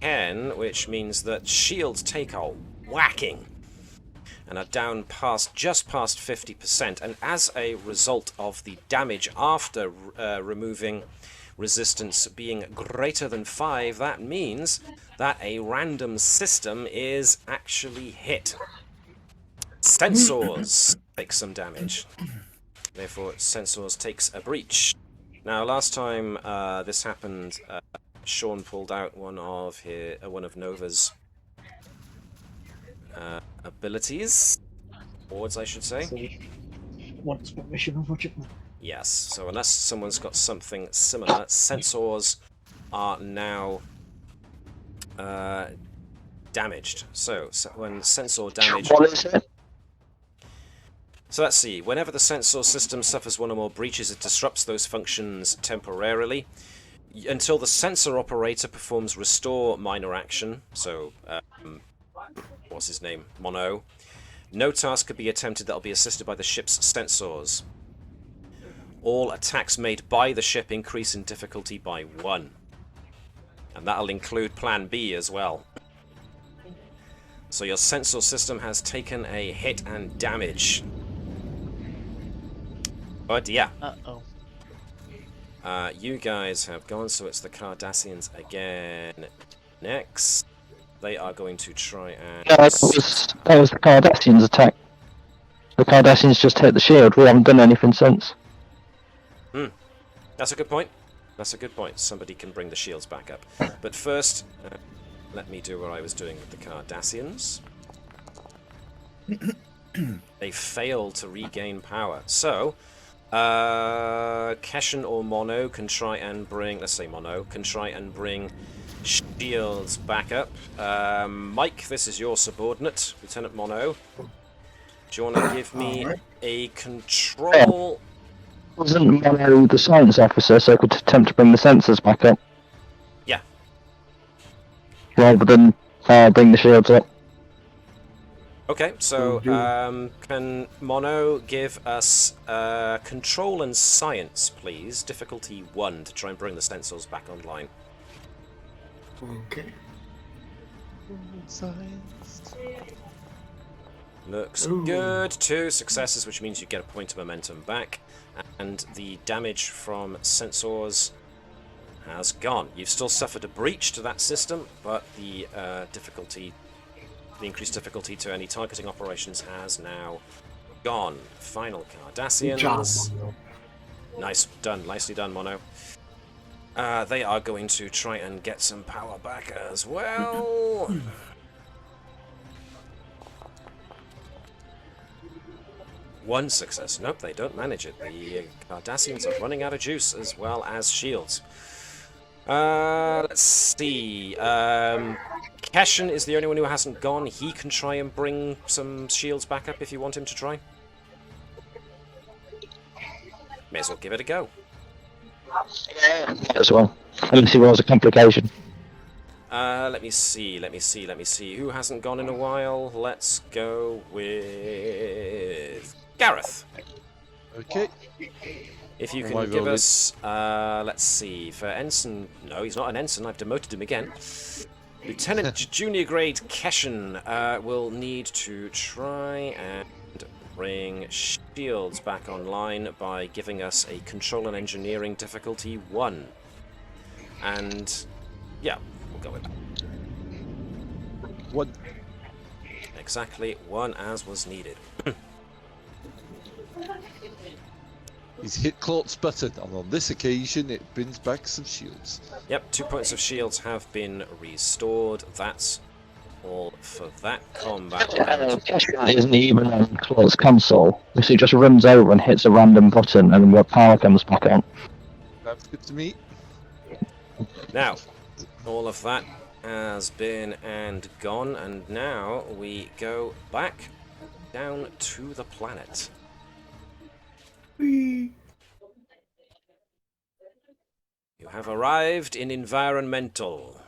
10, which means that shields take a whacking and are down just past 50%. And as a result of the damage after removing resistance being greater than 5, that means that a random system is actually hit. Sensors take some damage. Therefore, Sensors takes a breach. Now, last time this happened, Sean pulled out one of Nova's abilities, boards, I should say. So, once per mission or budget. Yes. So unless someone's got something similar, Sensors are now damaged. So when sensor damage... What is it? So let's see. Whenever the sensor system suffers one or more breaches, it disrupts those functions temporarily until the sensor operator performs restore minor action. So, what's his name? Mono. No task could be attempted that will be assisted by the ship's sensors. All attacks made by the ship increase in difficulty by 1. And that'll include Plan B as well. So your sensor system has taken a hit and damage. But yeah. Uh-oh. You guys have gone, so it's the Cardassians again. Next, they are going to try and... No, that was the Cardassians' attack. The Cardassians just hit the shield. We haven't done anything since. That's a good point. That's a good point. Somebody can bring the shields back up. But first, let me do what I was doing with the Cardassians. They failed to regain power. So, Keshen or Mono can try and bring... Let's say Mono can try and bring shields back up. Mike, this is your subordinate, Lieutenant Mono. Do you want to give me a control... Wasn't Mono the science officer, so I could attempt to bring the sensors back up? Yeah. Rather than bring the shields up. Okay, so can Mono give us control and science, please? Difficulty 1 to try and bring the sensors back online. Okay. Science. Looks good. 2 successes, which means you get a point of momentum back. And the damage from sensors has gone. You've still suffered a breach to that system, but the increased difficulty to any targeting operations has now gone. Final Cardassians. Nicely done, Mono. They are going to try and get some power back as well. One success. Nope, they don't manage it. The Cardassians are running out of juice as well as shields. Let's see. Keshen is the only one who hasn't gone. He can try and bring some shields back up if you want him to try. May as well give it a go. As well. Unless it was a complication. Let me see. Who hasn't gone in a while? Let's go with Gareth. Okay. If you Am can I give rolling? us, let's see, for Ensign, no, he's not an Ensign, I've demoted him again. Lieutenant Junior Grade Keshen will need to try and bring shields back online by giving us a control and engineering difficulty 1. And, yeah, we'll go with that. 1. Exactly 1 as was needed. He's hit Clawt's button, and on this occasion it brings back some shields. Yep, 2 points of shields have been restored. That's all for that combat round. Keshen isn't even on Clawt's console. He just runs over and hits a random button, and the power comes back on. That's good to me. Now, all of that has been and gone, and now we go back down to the planet. You have arrived in environmental.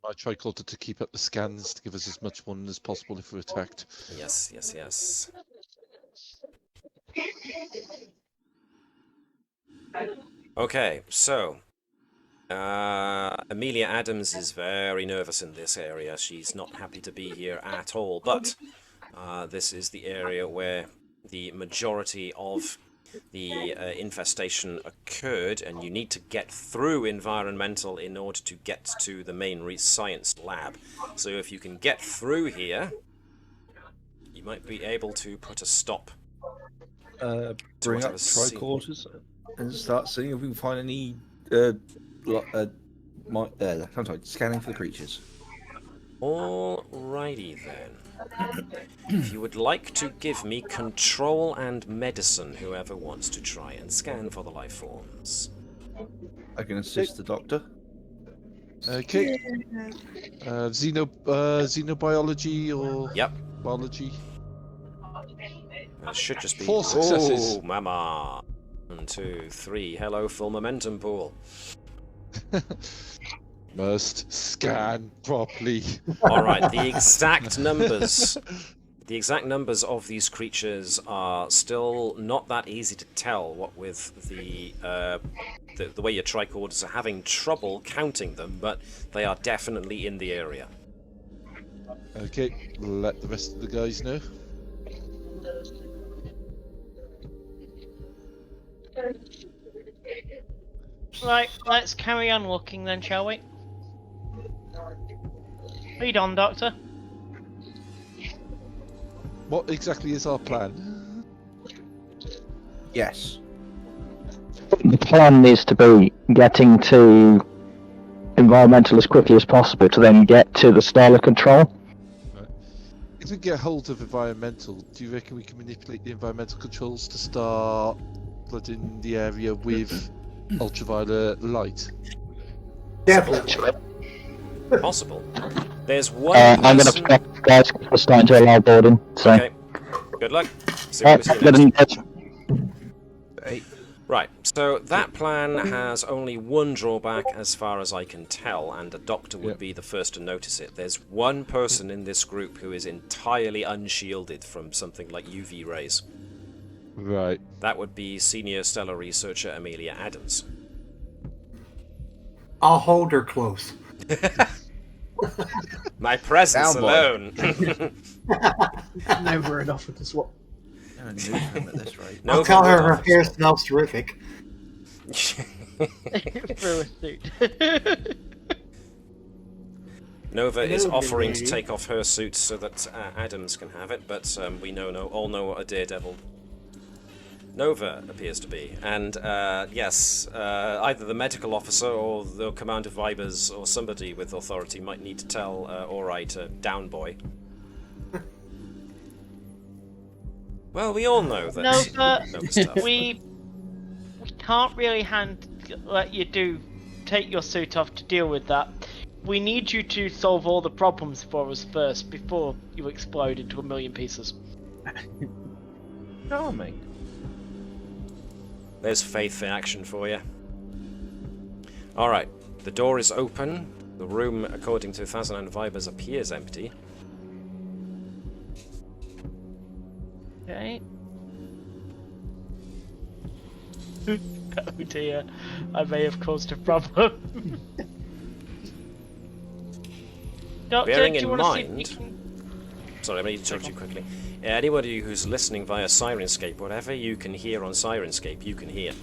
I try Clawt to keep up the scans to give us as much one as possible if we're attacked. Yes, yes, yes. Okay, so Amelia Adams is very nervous in this area. She's not happy to be here at all, but this is the area where the majority of the infestation occurred, and you need to get through environmental in order to get to the main science lab. So if you can get through here, you might be able to put a stop. Bring up whatever scene. tricorders and start seeing if we can find any scanning for the creatures. Alrighty then. If you would like to give me control and medicine, whoever wants to try and scan for the life forms. I can assist the doctor. Okay. Xenobiology or Yep. biology? That should just be... 4 successes. Oh, mama. 1, 2, 3. Hello, full momentum pool. Must scan properly. Alright, the exact numbers... The exact numbers of these creatures are still not that easy to tell, what with the way your tricorders are having trouble counting them, but they are definitely in the area. Okay, let the rest of the guys know. Right, let's carry on looking then, shall we? Lead on, Doctor. What exactly is our plan? Yes. The plan needs to be getting to environmental as quickly as possible to then get to the Starler control. Right. If we get hold of environmental, do you reckon we can manipulate the environmental controls to start flooding the area with ultraviolet light? Definitely. Possible. There's one I'm going to person... protect guys for starting to allow boarding. So. Okay. Good luck. See what we see Good next. Hey. Right, so that plan has only one drawback as far as I can tell, and a doctor would be the first to notice it. There's one person in this group who is entirely unshielded from something like UV rays. Right. That would be senior stellar researcher Amelia Adams. I'll hold her close. My presence Down, boy. alone. Never enough with this one. At this rate. I'll tell her her hair smells terrific. Through a suit. Nova is Hello, offering to lady. take off her suit so that Adams can have it, but we all know what a daredevil Nova appears to be. And yes, either the medical officer or the commander of Vibers or somebody with authority might need to tell Ori to down boy. Well, we all know that. Nova, stuff. we can't really let you take your suit off to deal with that. We need you to solve all the problems for us first before you explode into a million pieces. Charming. There's faith in action for you. Alright, the door is open. The room, according to 1000 Vibers, appears empty. Okay. Oh dear, I may have caused a problem. Doctor, Bearing do you in want to see if we mind- can... Sorry, I need to interrupt you quickly. Anybody who's listening via Sirenscape, whatever you can hear on Sirenscape, you can hear.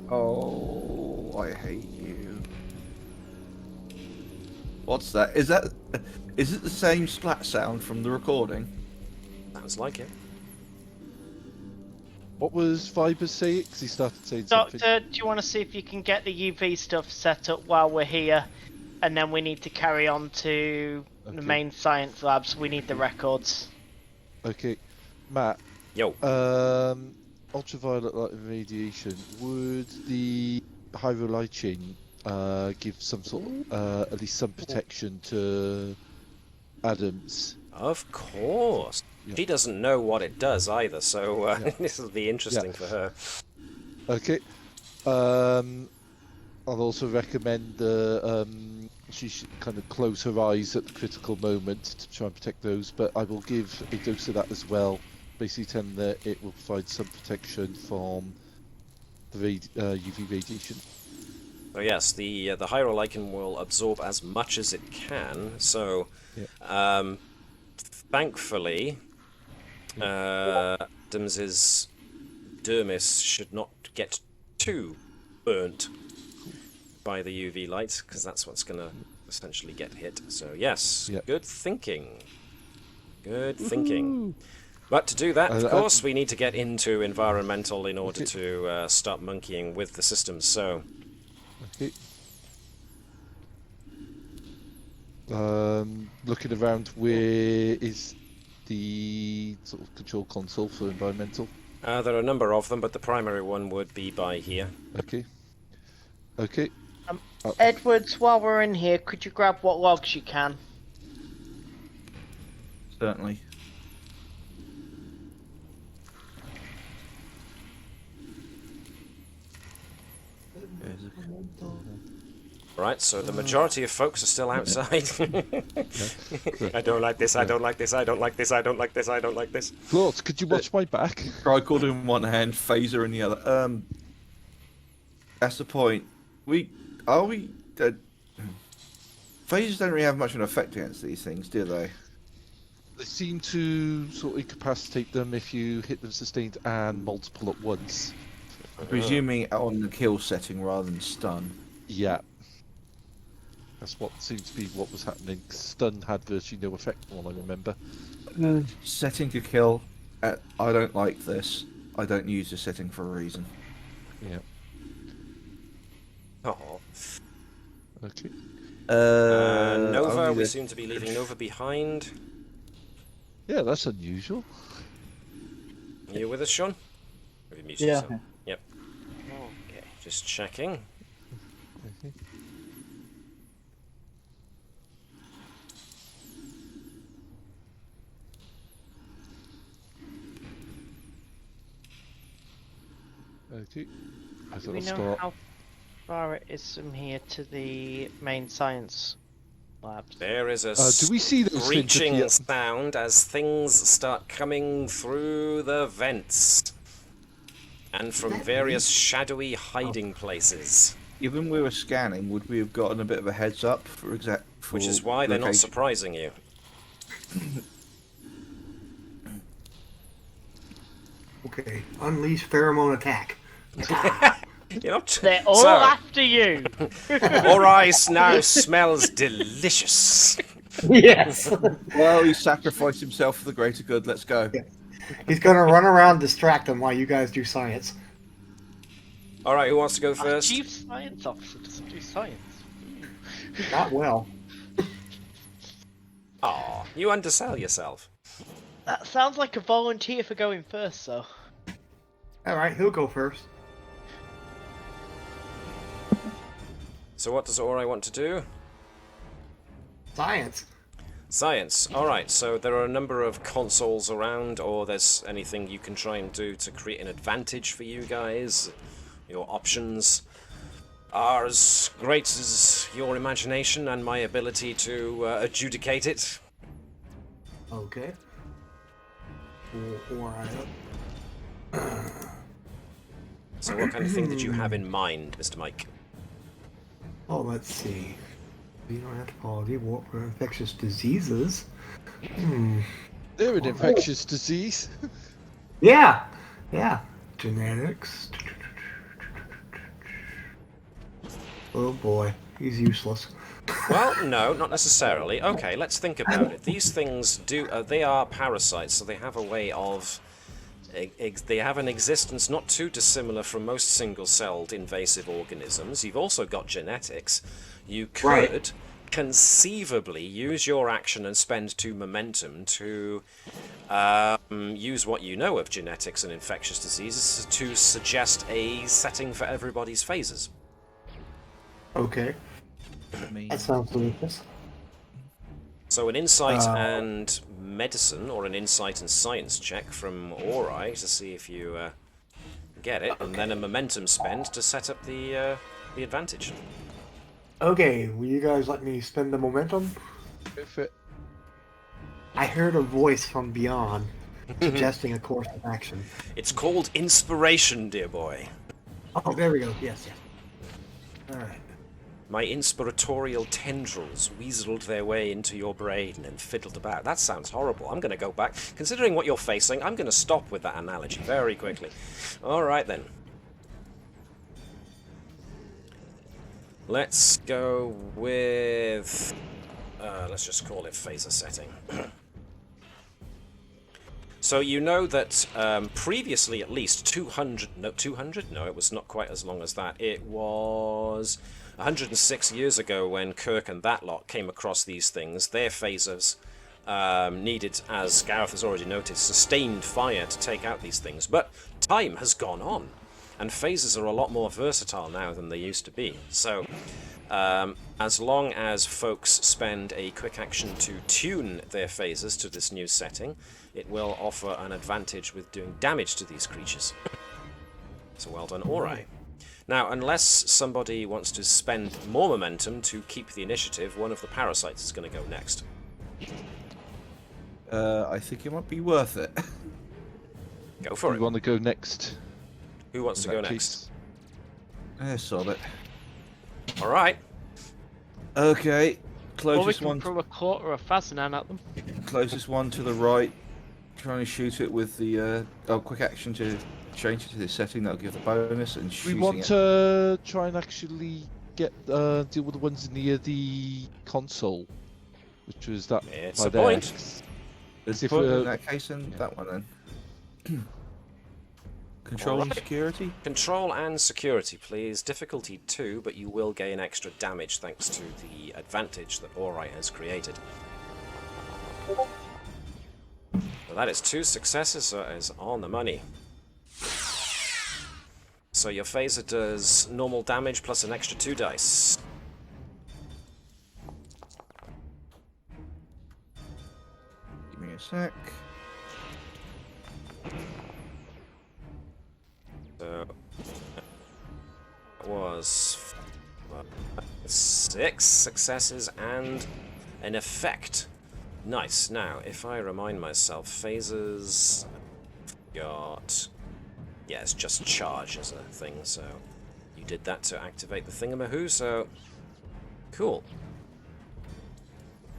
Oh, I hate you. What's that? Is it the same splat sound from the recording? Sounds like it. What was Vibers saying? Because he started saying something. Doctor, do you want to see if you can get the UV stuff set up while we're here? And then we need to carry on to the main science labs. We need the records. Okay, Matt. Yo. Ultraviolet light and radiation. Would the Hyro light chain give some sort of, at least some protection to Adams? Of course. Yeah. She doesn't know what it does either, so this will be interesting for her. Okay. I'll also recommend she should kind of close her eyes at the critical moment to try and protect those, but I will give a dose of that as well, basically telling that it will provide some protection from the UV radiation. So yes, the Hierolycan will absorb as much as it can, so thankfully Adams's dermis should not get too burnt by the UV light, because that's what's going to essentially get hit. So yes, good thinking. Good thinking. But to do that, of course, we need to get into environmental in order to start monkeying with the systems, so... Okay. Looking around, where is the sort of control console for environmental? There are a number of them, but the primary one would be by here. Okay. Okay. Edwards, while we're in here, could you grab what logs you can? Certainly. Right, so the majority of folks are still outside. I don't like this, I don't like this, I don't like this, I don't like this, I don't like this. Claude, could you watch my back? Tricorder in one hand, phaser in the other. That's the point. Phasers don't really have much of an effect against these things, do they? They seem to sort of incapacitate them if you hit them sustained and multiple at once. Presuming on the kill setting rather than stun. Yeah. That's what seems to be what was happening. Stun had virtually no effect on what I remember. Setting to kill. I don't like this. I don't use the setting for a reason. Yeah. Oh. Okay. Nova, we seem to be leaving Nova behind. Yeah, that's unusual. Are you with us, Sean? Have you muted Yeah. yourself? Yep. Okay, just checking. Okay. Okay. I Do thought we I'll know start. how far it is from here to the main science labs? There is a Do we see those things screeching appear? sound as things start coming through the vents. And from various shadowy hiding places. Given we were scanning, would we have gotten a bit of a heads up for Which is why they're not location? surprising you. Okay, unleash pheromone attack. You're not... They're all So, after you! Orice now smells delicious. Yes. Well, he sacrificed himself for the greater good. Let's go. He's gonna run around, distract them while you guys do science. Alright, who wants to go Our first? chief science officer doesn't do science. Not well. Aw, you undersell yourself. That sounds like a volunteer for going first, though. Alright, who'll go first? So what does Ori want to do? Science. Science. Alright, so there are a number of consoles around, or there's anything you can try and do to create an advantage for you guys. Your options are as great as your imagination and my ability to adjudicate it. Okay. Alright. So what kind of thing did you have in mind, Mr. Mike? Oh, let's see. You don't have to follow the warp for infectious diseases. They're an infectious disease. Yeah. Yeah. Genetics. Oh boy, he's useless. Well, no, not necessarily. Okay, let's think about it. These things they are parasites, so they have a way of... they have an existence not too dissimilar from most single-celled invasive organisms. You've also got genetics. You could conceivably use your action and spend 2 momentum to use what you know of genetics and infectious diseases to suggest a setting for everybody's phases. Okay. That sounds delicious. So an insight and medicine, or an insight and science check from Ori to see if you get it, and then a momentum spend to set up the advantage. Okay, will you guys let me spend the momentum? If it... I heard a voice from beyond suggesting a course of action. It's called inspiration, dear boy. Oh, there we go. Yes, yes. Alright. My inspiratorial tendrils weaseled their way into your brain and fiddled about. That sounds horrible. I'm going to go back. Considering what you're facing, I'm going to stop with that analogy very quickly. All right, then. Let's go with... let's just call it phaser setting. So you know that previously at least 200... No, 200? No, it was not quite as long as that. It was... 106 years ago when Kirk and that lot came across these things, their phasers needed, as Gareth has already noticed, sustained fire to take out these things. But time has gone on, and phasers are a lot more versatile now than they used to be. So, as long as folks spend a quick action to tune their phasers to this new setting, it will offer an advantage with doing damage to these creatures. So well done, Ori. Now, unless somebody wants to spend more momentum to keep the initiative, one of the parasites is going to go next. I think it might be worth it. Go for it. You want to go next? Who wants to In go that next? case? Sod it. All right. Okay, Or we closest can one. throw a quarter of Fazinan at them. Closest one to the right. Trying to shoot it with the quick action to change it to this setting. That'll give the bonus and We shooting want it. to try and actually get deal with the ones near the console, which was that It's by a there. point. Let's if put we're- in that case, and that one then. Control and Alright. security. Control and security, please. Difficulty 2, but you will gain extra damage thanks to the advantage that Ori has created. So that is 2 successes, so it is on the money. So your phaser does normal damage plus an extra 2 dice. Give me a sec. So that was 6 successes and an effect. Nice. Now, if I remind myself, phasers got... Yeah, it's just charge as a thing, so you did that to activate the thingamahoo, so cool.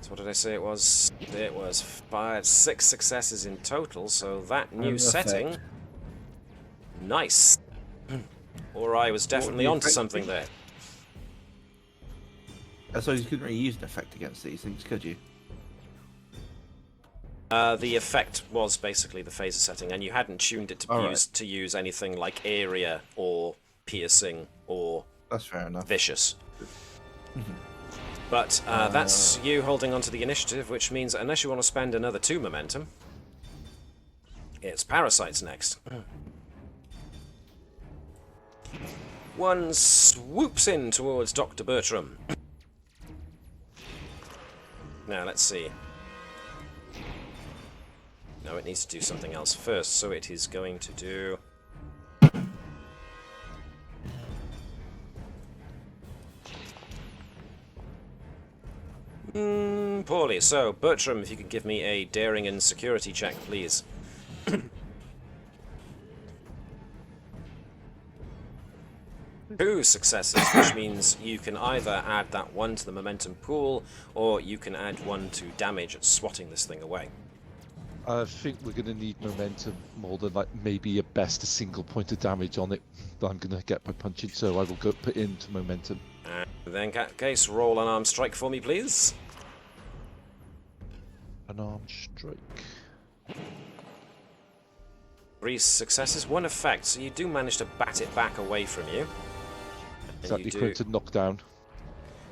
So what did I say it was? It was 6 successes in total, so that new And setting... effect. Nice. Or I was definitely the onto effect something be? there. I suppose you couldn't really use an effect against these things, could you? The effect was basically the phaser setting, and you hadn't tuned it to Alright. use anything like area or piercing or That's fair enough. vicious. But that's you holding onto the initiative, which means unless you want to spend another 2 momentum, it's parasites next. One swoops in towards Dr. Bertram. Now, let's see. No, it needs to do something else first, so it is going to do... poorly. So, Bertram, if you could give me a daring and security check, please. 2 successes, which means you can either add that 1 to the momentum pool, or you can add 1 to damage at swatting this thing away. I think we're going to need momentum more than like maybe at best a single point of damage on it that I'm going to get by punching, so I will go put into momentum. And then, in that case, roll an arm strike for me, please. An arm strike. 3 successes, 1 effect, so you do manage to bat it back away from you. Is And that you the do... equivalent to knockdown?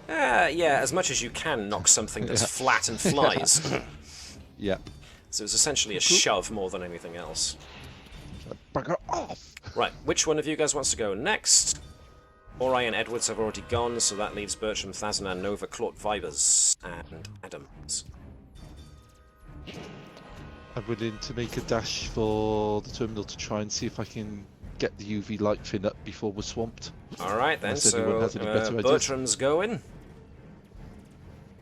Yeah, as much as you can knock something that's Yeah. flat and flies. Yeah. So it's essentially a shove more than anything else. Bugger off! Right, which one of you guys wants to go next? Ori and Edwards have already gone, so that leaves Bertram, Thazanan, Nova, Claude, Vibers, and Adams. I'm willing to make a dash for the terminal to try and see if I can get the UV light fin up before we're swamped. Alright then, Unless anyone so has any better ideas. Bertram's going.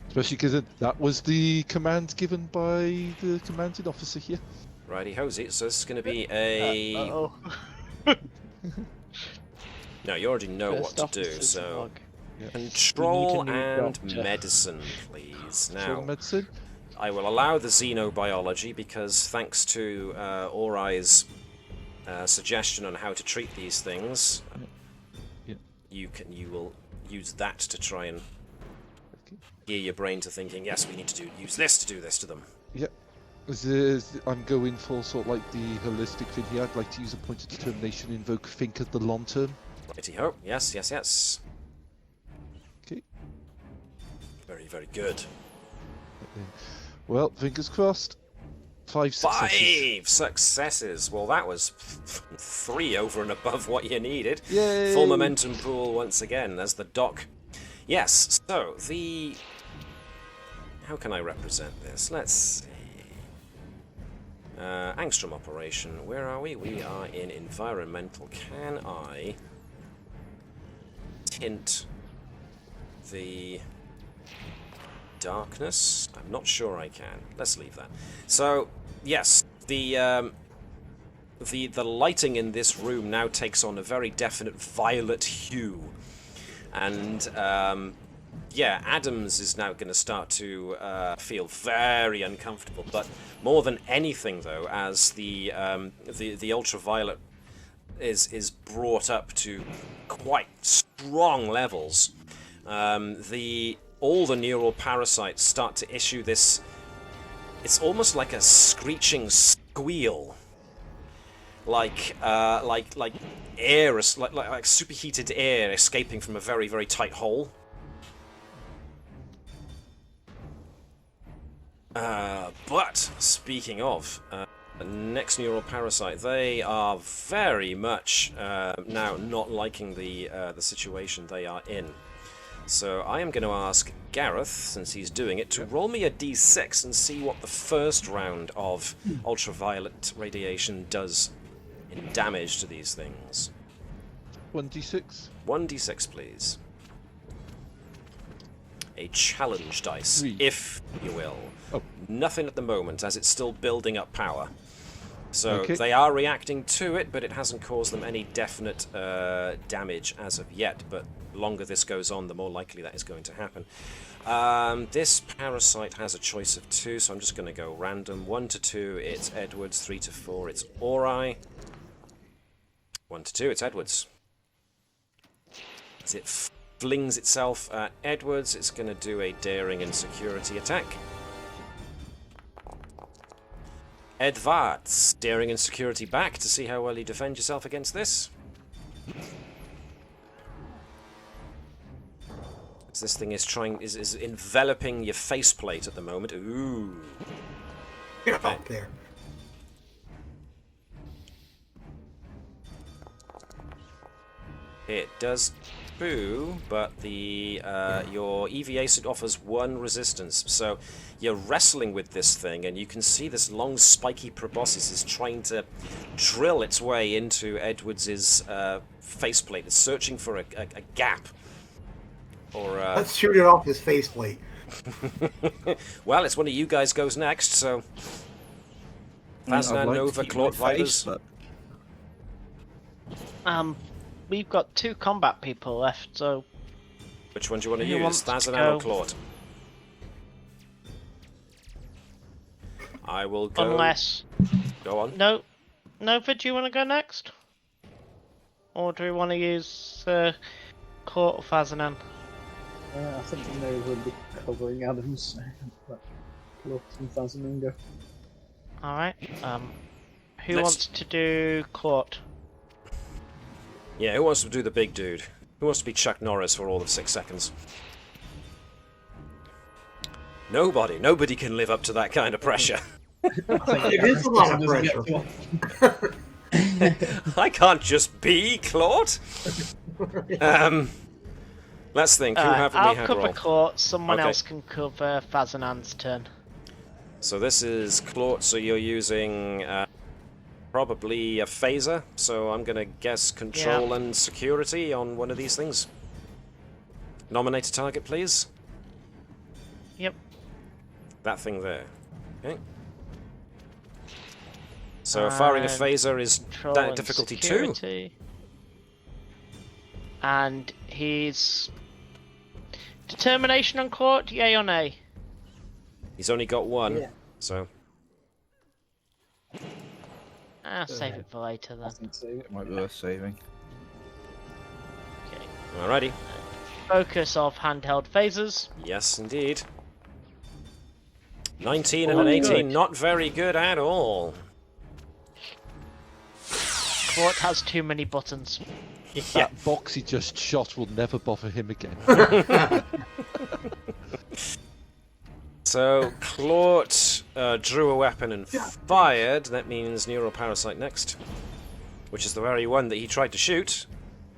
Especially because that was the command given by the commanding officer here. Righty hosey, so this is going to be a... Uh-oh. No, you already know First what to do, officer's so... log. Control We need a new and doctor. medicine, please. Control Now, medicine. I will allow the xenobiology because thanks to Ori's suggestion on how to treat these things, Yeah. you will use that to try and Okay. gear your brain to thinking, yes, we need to use this to do this to them. Yeah. I'm going for sort of like the holistic thing here. I'd like to use a point of determination, invoke think at the long term. Righty ho. Yes, yes, yes. Okay. Very, very good. Well, fingers crossed. 5 successes. 5 successes. Well, that was 3 over and above what you needed. Yay! Full momentum pool once again. There's the dock. Yes, so the... How can I represent this? Let's see. Angstrom Operation. Where are we? We are in environmental. Can I tint the darkness? I'm not sure I can. Let's leave that. So, yes, the lighting in this room now takes on a very definite violet hue. And, yeah, Adams is now going to start to feel very uncomfortable. But more than anything, though, as the ultraviolet is brought up to quite strong levels, all the neural parasites start to issue this. It's almost like a screeching squeal, like air, like superheated air escaping from a very, very tight hole. But speaking of the next neural parasite, they are very much now not liking the situation they are in. So I am going to ask Gareth, since he's doing it, to roll me a d6 and see what the first round of ultraviolet radiation does in damage to these things. 1d6. 1d6, please. A challenge dice, 3. if you will. Oh. Nothing at the moment, as it's still building up power. So Okay. they are reacting to it, but it hasn't caused them any definite damage as of yet. But the longer this goes on, the more likely that is going to happen. This parasite has a choice of 2, so I'm just going to go random. 1 to 2, it's Edwards. 3 to 4, it's Ori. 1 to 2, it's Edwards. As it flings itself at Edwards, it's going to do a daring and security attack. Edwards, daring and security back to see how well you defend yourself against this. As this thing is enveloping your faceplate at the moment. Ooh. Get up there. It does boo, but the your EVA suit offers 1 resistance. So you're wrestling with this thing, and you can see this long, spiky proboscis is trying to drill its way into Edwards's faceplate. It's searching for a gap. Or Let's shoot it off his faceplate. well, it's one of you guys goes next, so Faznan, Nova, Claude, Vipers. We've got 2 combat people left, so Which one do you want to Who use, wants to Faznan or go? Claude? I will go. unless Go on. Nova, do you want to go next, or do we want to use Court or Fazanan? I think Nova will be covering Adams. But Look, some thousand go. All right. Who Let's- wants to do Court? Yeah, who wants to do the big dude? Who wants to be Chuck Norris for all of 6 seconds? Nobody. Nobody can live up to that kind of pressure. It is a lot of pressure. I can't just be Claude. Let's think. Who haven't we I'll had cover roll? Court. Someone Okay. else can cover Fazanan's turn. So this is Claude, so you're using probably a phaser, so I'm going to guess control and security on one of these things. Nominate a target, please. Yep. That thing there. Okay. So firing a And phaser is Control that and difficulty 2. security. And he's... Determination on Court, yay or nay? He's only got 1, Yeah. so... I'll save it for later I then. think so. It might be worth saving. Okay. Alrighty. Focus of handheld phasers. Yes, indeed. 19 and an Oh, 18, good. not very good at all. Court has too many buttons. Yeah. That box he just shot will never bother him again. So, Claude drew a weapon and fired. That means Neural Parasite next. Which is the very one that he tried to shoot.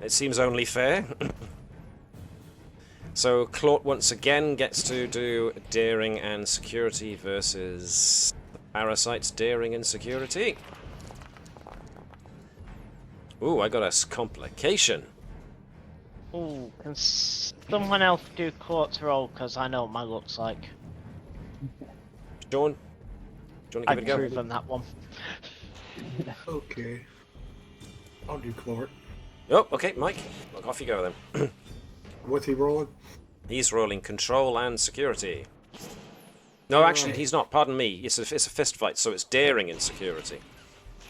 It seems only fair. So, Claude once again gets to do Daring and Security versus the Parasite's Daring and Security. Ooh, I got a complication. Ooh, can someone else do Claude's roll? Because I know what mine looks like. Sean? Do you want to I've give it a go? proven that one. Okay. I'll do Clark. Oh, okay, Mike. Look, off you go then. What's he rolling? He's rolling Control and Security. No, actually, Right. he's not. Pardon me. It's a fist fight, so it's Daring and Security.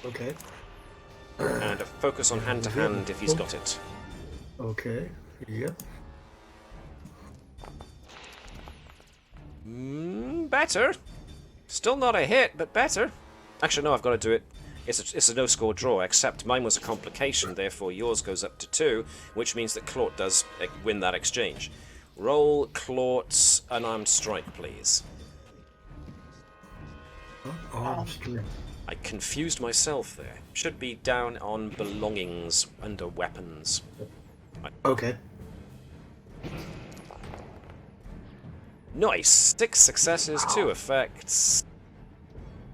Okay. And a focus on hand-to-hand if he's got it. Okay. Yep. Better. Still not a hit, but better. Actually, no, I've got to do it. It's a no-score draw, except mine was a complication, therefore yours goes up to 2, which means that Claude does win that exchange. Roll Claude's unarmed strike, please. Arm strength. I confused myself there. Should be down on belongings under weapons. Okay. Nice! 6 successes, 2 effects.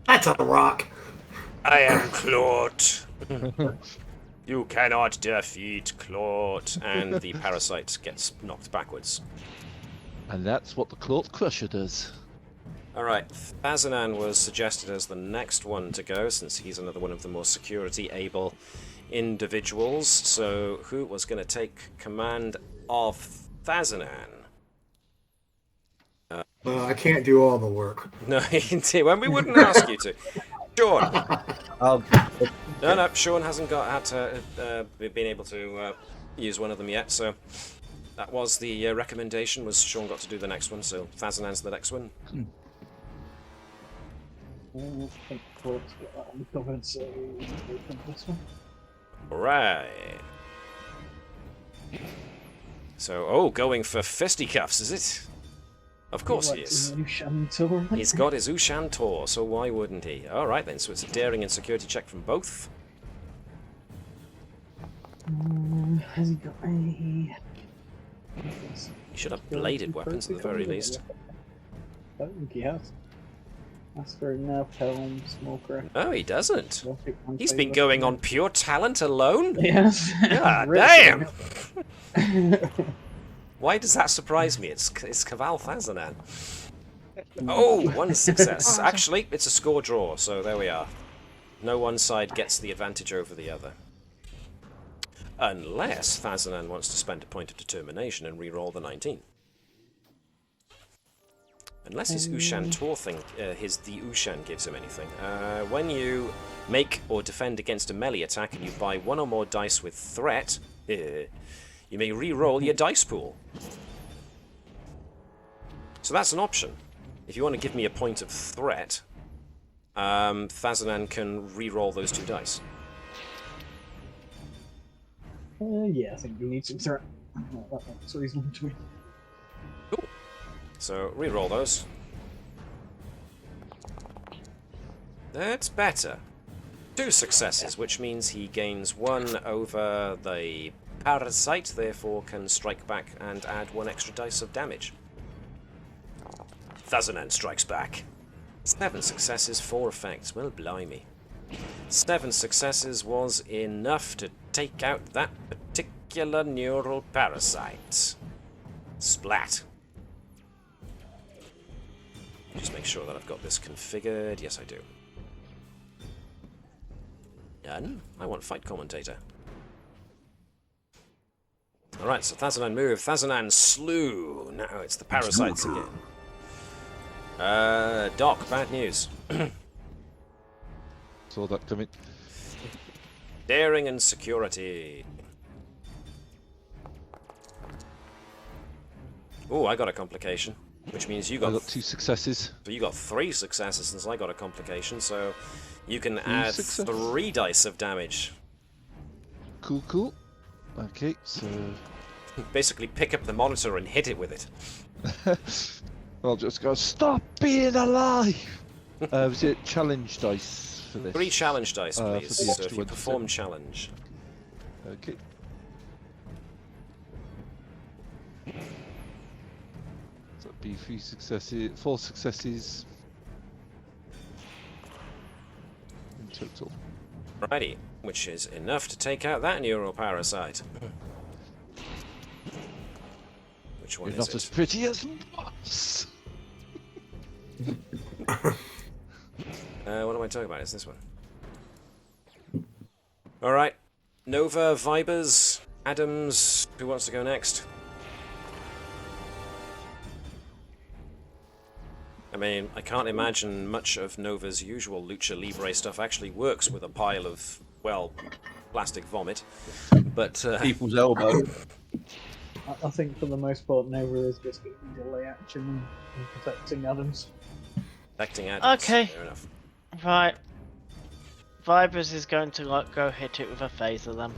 That's a rock. I am Claude. You cannot defeat Claude. And the parasite gets knocked backwards. And that's what the Claw Crusher does. Alright, Fazanan was suggested as the next one to go, since he's another one of the more security-able individuals. So, who was going to take command of Fazanan? I can't do all the work. No, when we wouldn't ask you to. Sean! No, Sean hasn't been able to use one of them yet, so that was the recommendation, was Sean got to do the next one, so Fazanan's the next one. I think Claude's got that on the covered, so we'll open this one. Right. So, going for fisticuffs, is it? Of course he is. He's got his Ushan Tor, so why wouldn't he? Alright then, so it's a daring and security check from both. Has he got any... He should have bladed weapons at the very least. I don't think he has. That's for now, Helm, Smoker. Oh, he doesn't. He's been going on pure talent alone? Yes. God damn! Why does that surprise me? It's Kaval Fazanan. Oh, 1 success. Actually, it's a score draw, so there we are. No one side gets the advantage over the other. Unless Fazanan wants to spend a point of determination and re-roll the 19. Unless his Ushan Tor thing, the Ushan gives him anything. When you make or defend against a melee attack and you buy 1 or more dice with threat, you may re-roll your dice pool. So that's an option. If you want to give me a point of threat, Fazanan can re-roll those 2 dice. Yeah, I think we need some threat. That's reasonable to me. Cool. So, re-roll those. That's better. 2 successes, which means he gains 1 over the parasite, therefore can strike back and add 1 extra dice of damage. Fazanan strikes back. 7 successes, 4 effects. Well, blimey. 7 successes was enough to take out that particular neural parasite. Splat. Just make sure that I've got this configured. Yes, I do. Done. I want fight commentator. Alright, so Fazanan moved. Fazanan slew. Now it's the parasites again. Doc, bad news. Saw that coming. Daring and security. Oh, I got a complication. Which means you I got... got 2 successes. So you got 3 successes since I got a complication, so you can add success. 3 dice of damage. Cool, cool. Okay, so... Basically pick up the monitor and hit it with it. I'll just go, stop being alive! Was it challenge dice for this? 3 challenge dice, For the please. So extra if you ones, perform challenge. Okay. So that'd be 4 successes in total. Righty, which is enough to take out that neuroparasite. Which one You're is not as it? pretty as Moss! What am I talking about? It's this one. Alright. Nova, Vibers, Adams, who wants to go next? I mean, I can't imagine much of Nova's usual Lucha Libre stuff actually works with a pile of, well, plastic vomit. But, People's elbow. I think for the most part, Nova is just getting delay action and protecting Adams. protecting Adams. Okay. Fair enough. Right. Vibers is going to like go hit it with a phaser then.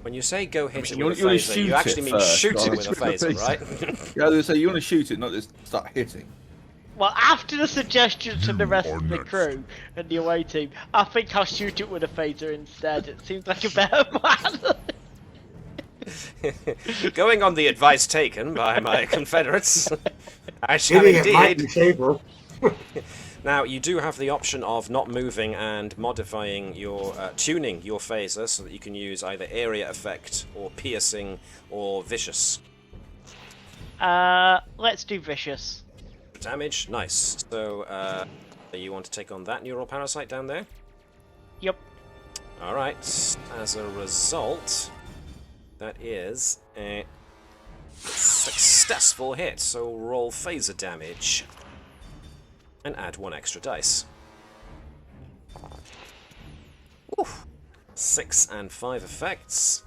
When you say go hit it you with a wanna phaser, shoot you actually it mean first, shoot it rather with a than with a phaser, phaser. right? Yeah, I was gonna say you want to shoot it, not just start hitting. Well, after the suggestion to the rest of the crew and the away team, I think I'll shoot it with a phaser instead. It seems like a better plan. Going on the advice taken by my Confederates, I shall Hitting it might be indeed. safer. Now, you do have the option of not moving and modifying your, tuning your phaser so that you can use either area effect or piercing or vicious. Let's do vicious. Damage, nice. So, you want to take on that neural parasite down there? Yep. Alright, as a result, that is a successful hit, so roll phaser damage and add 1 extra dice. Oof. 6 and 5 effects.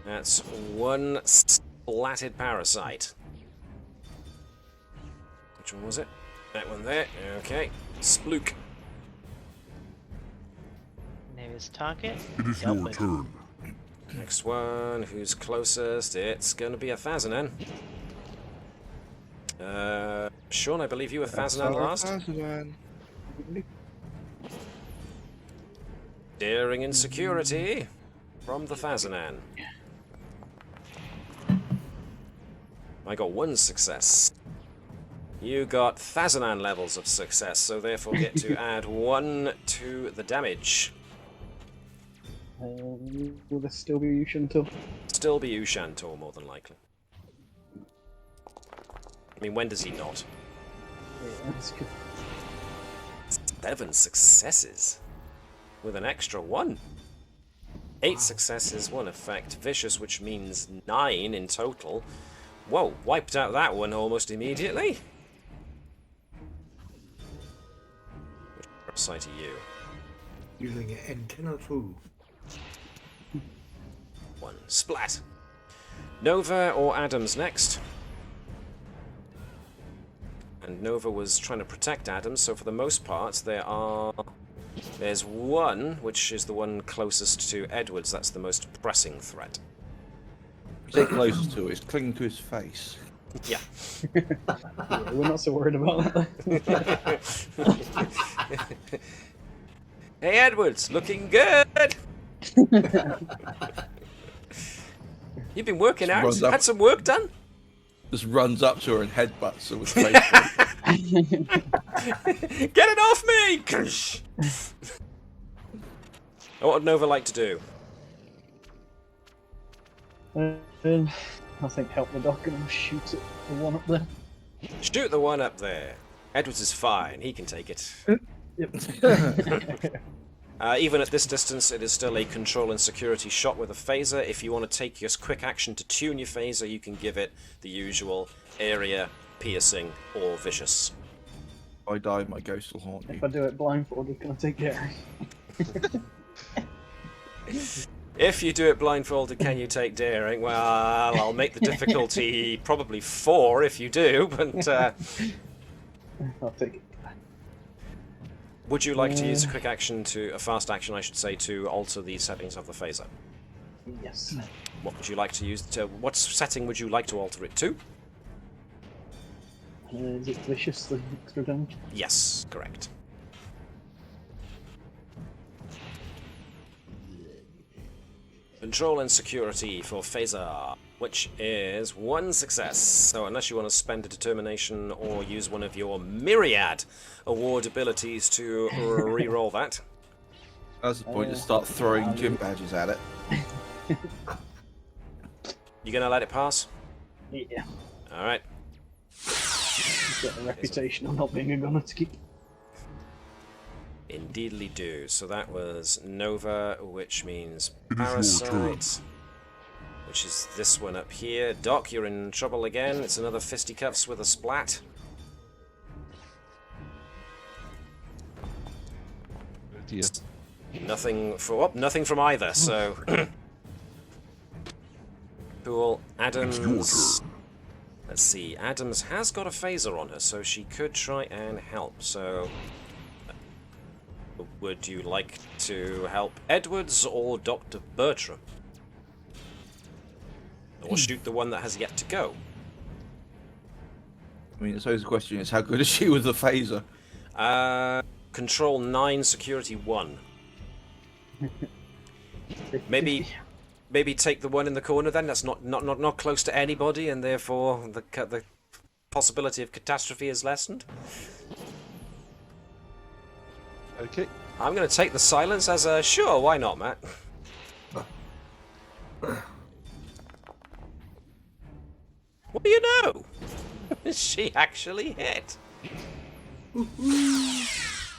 That's 1 splatted parasite. Which one was it? That one there. Okay. Splook. Nearest target. It is Dealt your with. turn. Next one. Who's closest? It's going to be a Thazanan. Sean, I believe you were Thazanan last. Daring and security from the Thazanan. I got 1 success. You got Thazanan levels of success, so therefore get to add 1 to the damage. Will this still be Ushanto? Still be Ushantor, more than likely. I mean, when does he not? Yeah, that's good. 7 successes with an extra 1. 8 successes, 1 effect. Vicious, which means 9 in total. Whoa, wiped out that one almost immediately. Which parasite are you? Using an antenna foo. 1 splat. Nova or Adams next? And Nova was trying to protect Adams, so for the most part there's 1, which is the one closest to Edwards. That's the most pressing threat. Stay closest to it. It's clinging to his face. Yeah. Yeah, we're not so worried about that. Hey Edwards, looking good! You've been working out? runs up. Had some work done? Just runs up to her and headbutts her with face. Get it off me! What would Nova like to do? I think help the doc and shoot it, the one up there. Shoot the one up there. Edwards is fine, he can take it. Yep. Even at this distance, it is still a control and security shot with a phaser. If you want to take your quick action to tune your phaser, you can give it the usual area, piercing, or vicious. I die, my ghost will haunt If you. I do it blindfolded, can I take Gary? If you do it blindfolded, can you take daring? Well, I'll make the difficulty probably 4 if you do, but I'll take it. would you like to use a quick action a fast action, I should say, to alter the settings of the phaser? Yes. What would you like to use what setting would you like to alter it to? Is it vicious, the extra damage? Yes, correct. Control and security for Phaser, which is 1 success. So unless you want to spend a determination or use one of your myriad award abilities to re-roll that. That's the point to start throwing gym badges at it. You gonna let it pass? Yeah. Alright. He's got a reputation of not being a gunner to keep. Indeedly do. So that was Nova, which means Parasite, which is this one up here. Doc, you're in trouble again. It's another fisticuffs with a splat. Oh dear. Nothing from either. So cool. Adams. Let's see. Adams has got a phaser on her, so she could try and help. So. Would you like to help Edwards or Dr. Bertram? Or shoot the one that has yet to go? I mean, I suppose the question is, how good is she with the phaser? Control 9, security 1. Maybe take the one in the corner then. That's not close to anybody, and therefore the possibility of catastrophe is lessened. Okay. I'm going to take the silence as a sure. Why not, Matt? What do you know? She actually hit.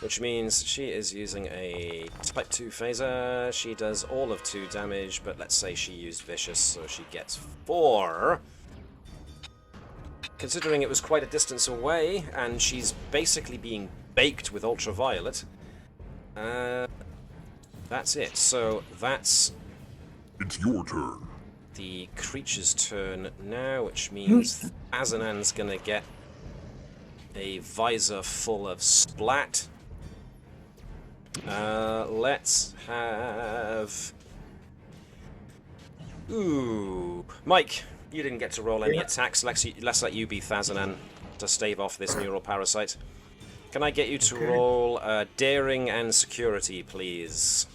Which means she is using a Type 2 phaser. She does all of 2 damage, but let's say she used Vicious, so she gets 4. Considering it was quite a distance away, and she's basically being baked with ultraviolet, that's it. So that's... It's your turn. The creature's turn now, which means Azanan's gonna get a visor full of splat. Let's have... Ooh. Mike, you didn't get to roll any attacks. Let's let you be Thazanan to stave off this neural parasite. Can I get you to roll daring and security, please?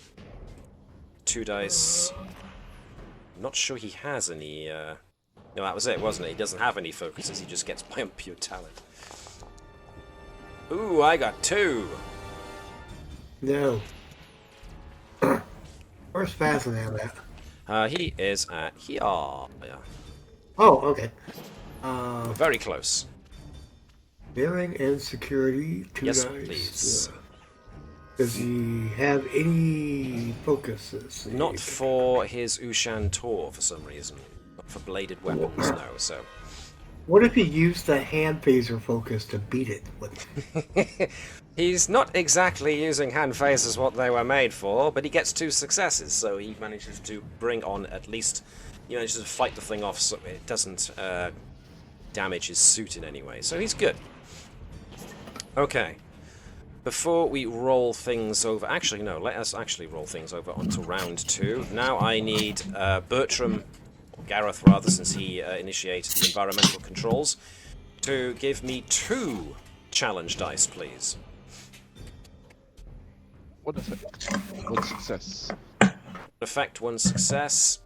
2 dice. I'm not sure he has any... No, that was it, wasn't it? He doesn't have any focuses, he just gets by on pure talent. Ooh, I got 2! No. Where's Fazan at? He is at here. Oh, okay. Very close. Daring and security, 2 Yes, dice. please. Does he have any focuses? Not for his Ushan Tor for some reason. Not for bladed weapons, no, so... What if he used the hand phaser focus to beat it with? He's not exactly using hand phasers what they were made for, but he gets 2 successes, so he manages to bring on at least... He manages to fight the thing off so it doesn't damage his suit in any way, so he's good. Okay. Before we roll things over... Actually, no, let us actually roll things over onto round 2. Now I need Bertram, or Gareth rather, since he initiated the environmental controls, to give me 2 challenge dice, please. 1 effect. 1 success. Effect, 1 success.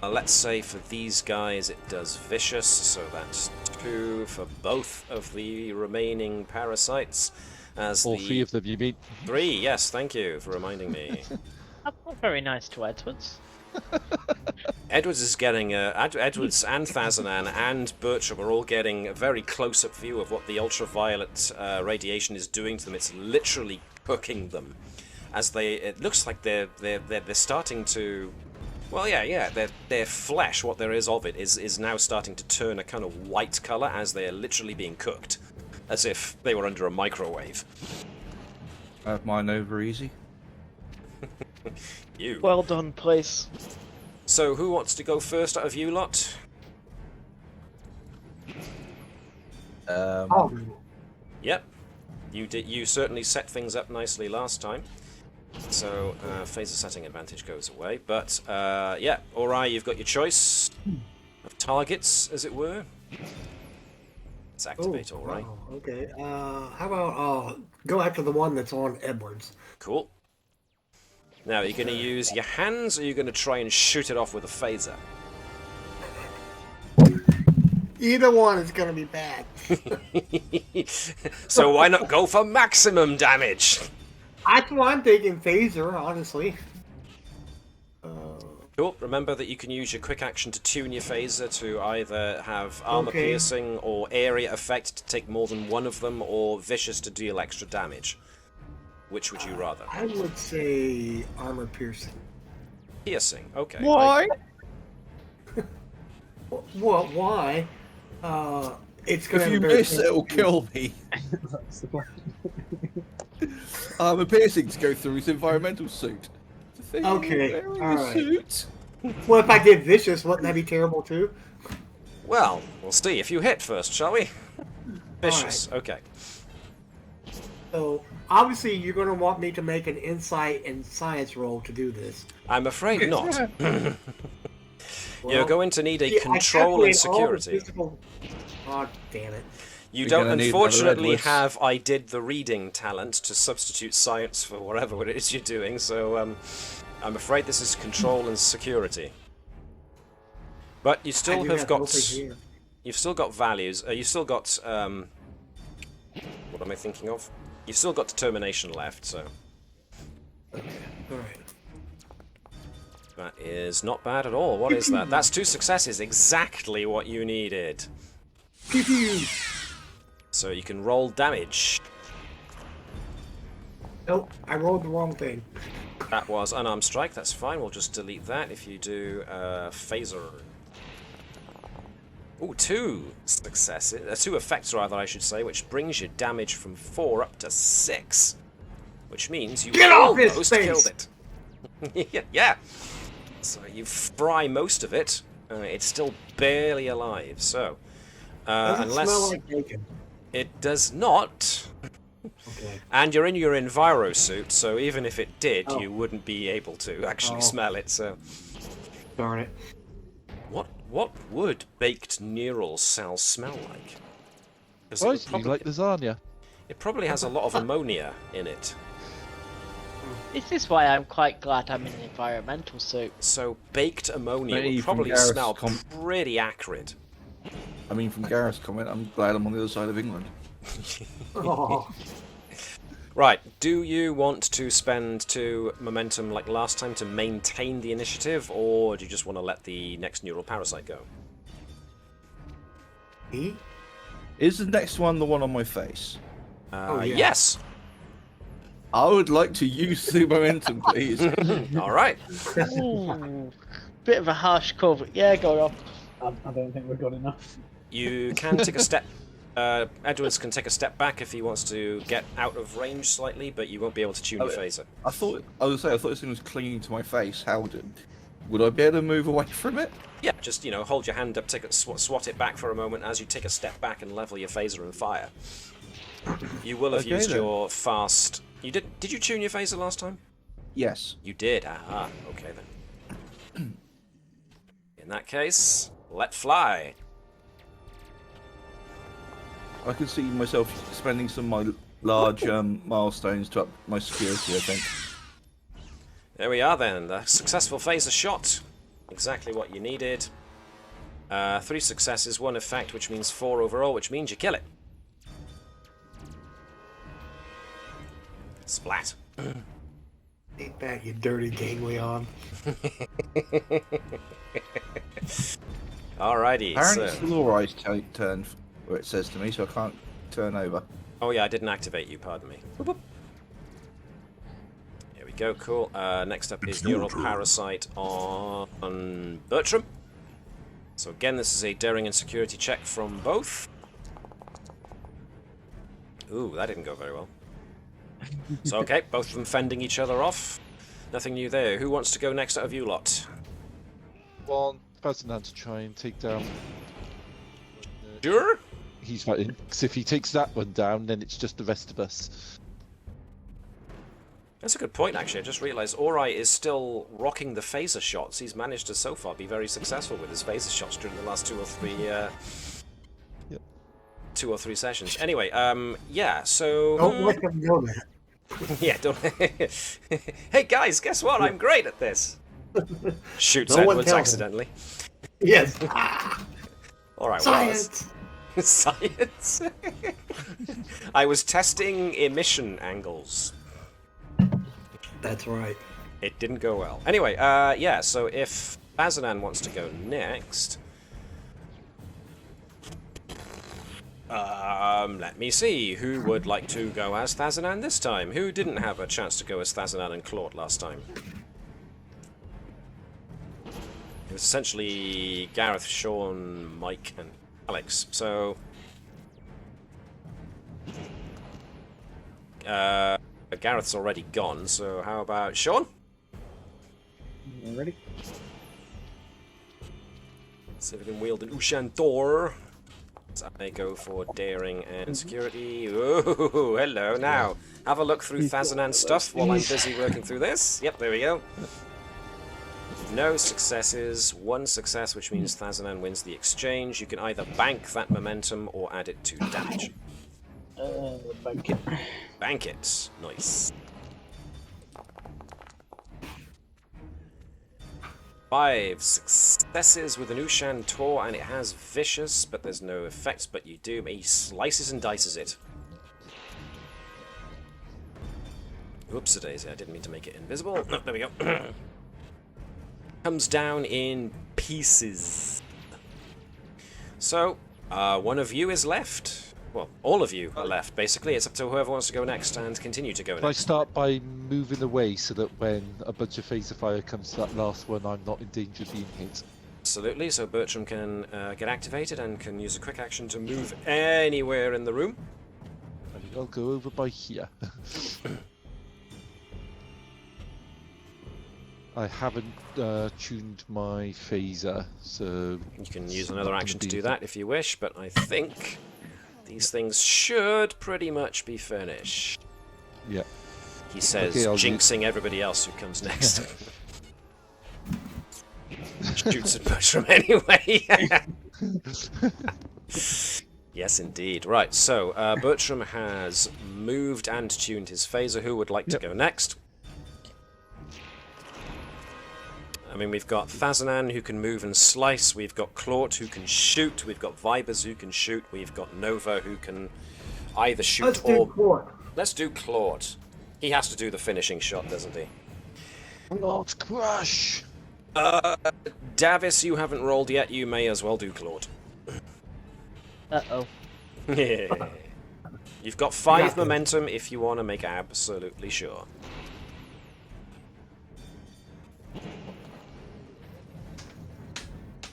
Let's say for these guys it does vicious, so that's 2 for both of the remaining parasites. As All 3 of them, you mean? 3, yes, thank you for reminding me. That's not very nice to Edwards. Edwards is getting Edwards and Thazanan and Bertram are all getting a very close-up view of what the ultraviolet radiation is doing to them. It's literally cooking them, as it looks like they're starting to. Well, yeah, their flesh, what there is of it, is now starting to turn a kind of white color as they're literally being cooked, as if they were under a microwave. I have mine over easy. You. Well done, place. So, who wants to go first out of you lot? Yep. You did. You certainly set things up nicely last time. So, phaser setting advantage goes away. But, yeah, Ori, you've got your choice of targets, as it were. Let's activate, all right. Wow, okay. How about go after the one that's on Edwards? Cool. Now, are you going to use your hands, or are you going to try and shoot it off with a phaser? Either one is going to be bad. So why not go for maximum damage? That's why I'm thinking phaser, honestly. Cool. Remember that you can use your quick action to tune your phaser to either have armor piercing or area effect to take more than one of them, or vicious to deal extra damage. Which would you rather? I would say armor piercing. Piercing. Okay. Why? Well, why? It's gonna. If you miss, it'll kill me. That's the plan. Armor piercing to go through his environmental suit. Okay, Wearing all the right. suit. Well, if I did vicious, wouldn't that be terrible too? Well, we'll see if you hit first, shall we? Vicious. Okay. So obviously, you're gonna want me to make an insight and science roll to do this. I'm afraid not. You're Well, going to need a yeah, I control and calculate all the security. physical- Oh, damn it. You You're don't gonna need another unfortunately Edwards. have I did the reading talent to substitute science for whatever it is you're doing, so I'm afraid this is control and security. But you I still do have got open here. you've still got values. You've still got what am I thinking of? You've still got determination left, so All right. that is not bad at all. What is that? That's 2 successes, exactly what you needed. So you can roll damage. Nope, I rolled the wrong thing. That was unarmed strike, that's fine, we'll just delete that if you do phaser. Ooh, 2 successes, 2 effects rather I should say, which brings your damage from 4 up to 6. Which means you Get off his almost face! killed it. Yeah. So you fry most of it, it's still barely alive, so... Doesn't unless smell like bacon. it does not... Okay. And you're in your enviro suit, so even if it did, Oh. you wouldn't be able to actually Oh. smell it. So, Darn it. what would baked neural cells smell like? 'Cause Surprisingly, like lasagna. it probably has a lot of ammonia in it. This is why I'm quite glad I'm in an environmental suit. So baked ammonia Maybe would from probably Gareth's smell pretty acrid. I mean, from Gareth's comment, I'm glad I'm on the other side of England. Oh, Right, do you want to spend 2 momentum like last time to maintain the initiative, or do you just want to let the next neural parasite go? me? Is the next one the one on my face? Yeah. Yes! I would like to use the momentum, please. Alright. Ooh, bit of a harsh cover. Yeah, go on. I don't think we've got enough. You can take a step. Edwards can take a step back if he wants to get out of range slightly, but you won't be able to tune your phaser. I thought this thing was clinging to my face. How would I be able to move away from it? Yeah, just hold your hand up, take it, swat it back for a moment as you take a step back and level your phaser and fire. You will have Okay, used then. your fast. You did you tune your phaser last time? Yes. You did. Aha. Okay then. In that case, let fly. I can see myself spending some of my large milestones to up my security, I think. There we are then. The successful phaser shot. Exactly what you needed. 3 successes, 1 effect, which means 4 overall, which means you kill it. Splat. Ain't that you dirty gangway on? Alrighty, Apparently it's so... the Laurai's turn, where it says to me, so I can't turn over. Oh yeah, I didn't activate you, pardon me. Boop, boop. Here we go, cool. Next up is It's your Neural turn. Parasite on Bertram. So again, this is a daring and security check from both. Ooh, that didn't go very well. So okay, both of them fending each other off. Nothing new there. Who wants to go next out of you lot? One Ferdinand to try and take down. Sure? He's fighting. Because if he takes that one down, then it's just the rest of us. That's a good point, actually. I just realised Ori is still rocking the phaser shots. He's managed to, so far, be very successful with his phaser shots during the last 2 or 3 2 or 3 sessions. Anyway, yeah, so... Don't let them know that. Yeah, don't... Hey guys, guess what? I'm great at this! Shoots No one Edwards tell him. accidentally. Yes. Alright, Science. Science! I was testing emission angles. That's right. It didn't go well. Anyway, yeah, so if Bazanan wants to go next... let me see. Who would like to go as Thazanan this time? Who didn't have a chance to go as Thazanan and Claude last time? It was essentially Gareth, Sean, Mike, and Alex. So... Gareth's already gone, so how about Sean? Ready? See if we can wield an Ushan Thor. So I go for daring and security. Ooh, hello. Now, have a look through Thazanan's stuff while I'm busy working through this. Yep, there we go. No successes. 1 success, which means Thazanan wins the exchange. You can either bank that momentum or add it to damage. Bank it. Bank it. Nice. 5 successes with an Ushan Tor, and it has Vicious, but there's no effects, but you do. He slices and dices it. Oops-a-daisy, I didn't mean to make it invisible. Oh, there we go. Comes down in pieces. So, one of you is left. Well, all of you are left, basically. It's up to whoever wants to go next and continue to go Can I next. start by moving away so that when a bunch of phaser fire comes to that last one, I'm not in danger of being hit? Absolutely, so Bertram can get activated and can use a quick action to move anywhere in the room. I'll go over by here. I haven't tuned my phaser, so... You can use another action to do that if you wish, but I think these things should pretty much be finished. Yeah. He says, Okay, jinxing everybody else who comes next. Shoots at Bertram anyway. Yes, indeed. Right, so Bertram has moved and tuned his phaser. Who would like to go next? I mean, we've got Thazanan who can move and slice, we've got Claude who can shoot, we've got Vibers who can shoot, we've got Nova who can either shoot Let's or... do Claude. Let's do Claude. He has to do the finishing shot, doesn't he? Lord Crush! Davis, you haven't rolled yet, you may as well do Claude. Uh-oh. Yeah. You've got 5 momentum if you want to make absolutely sure.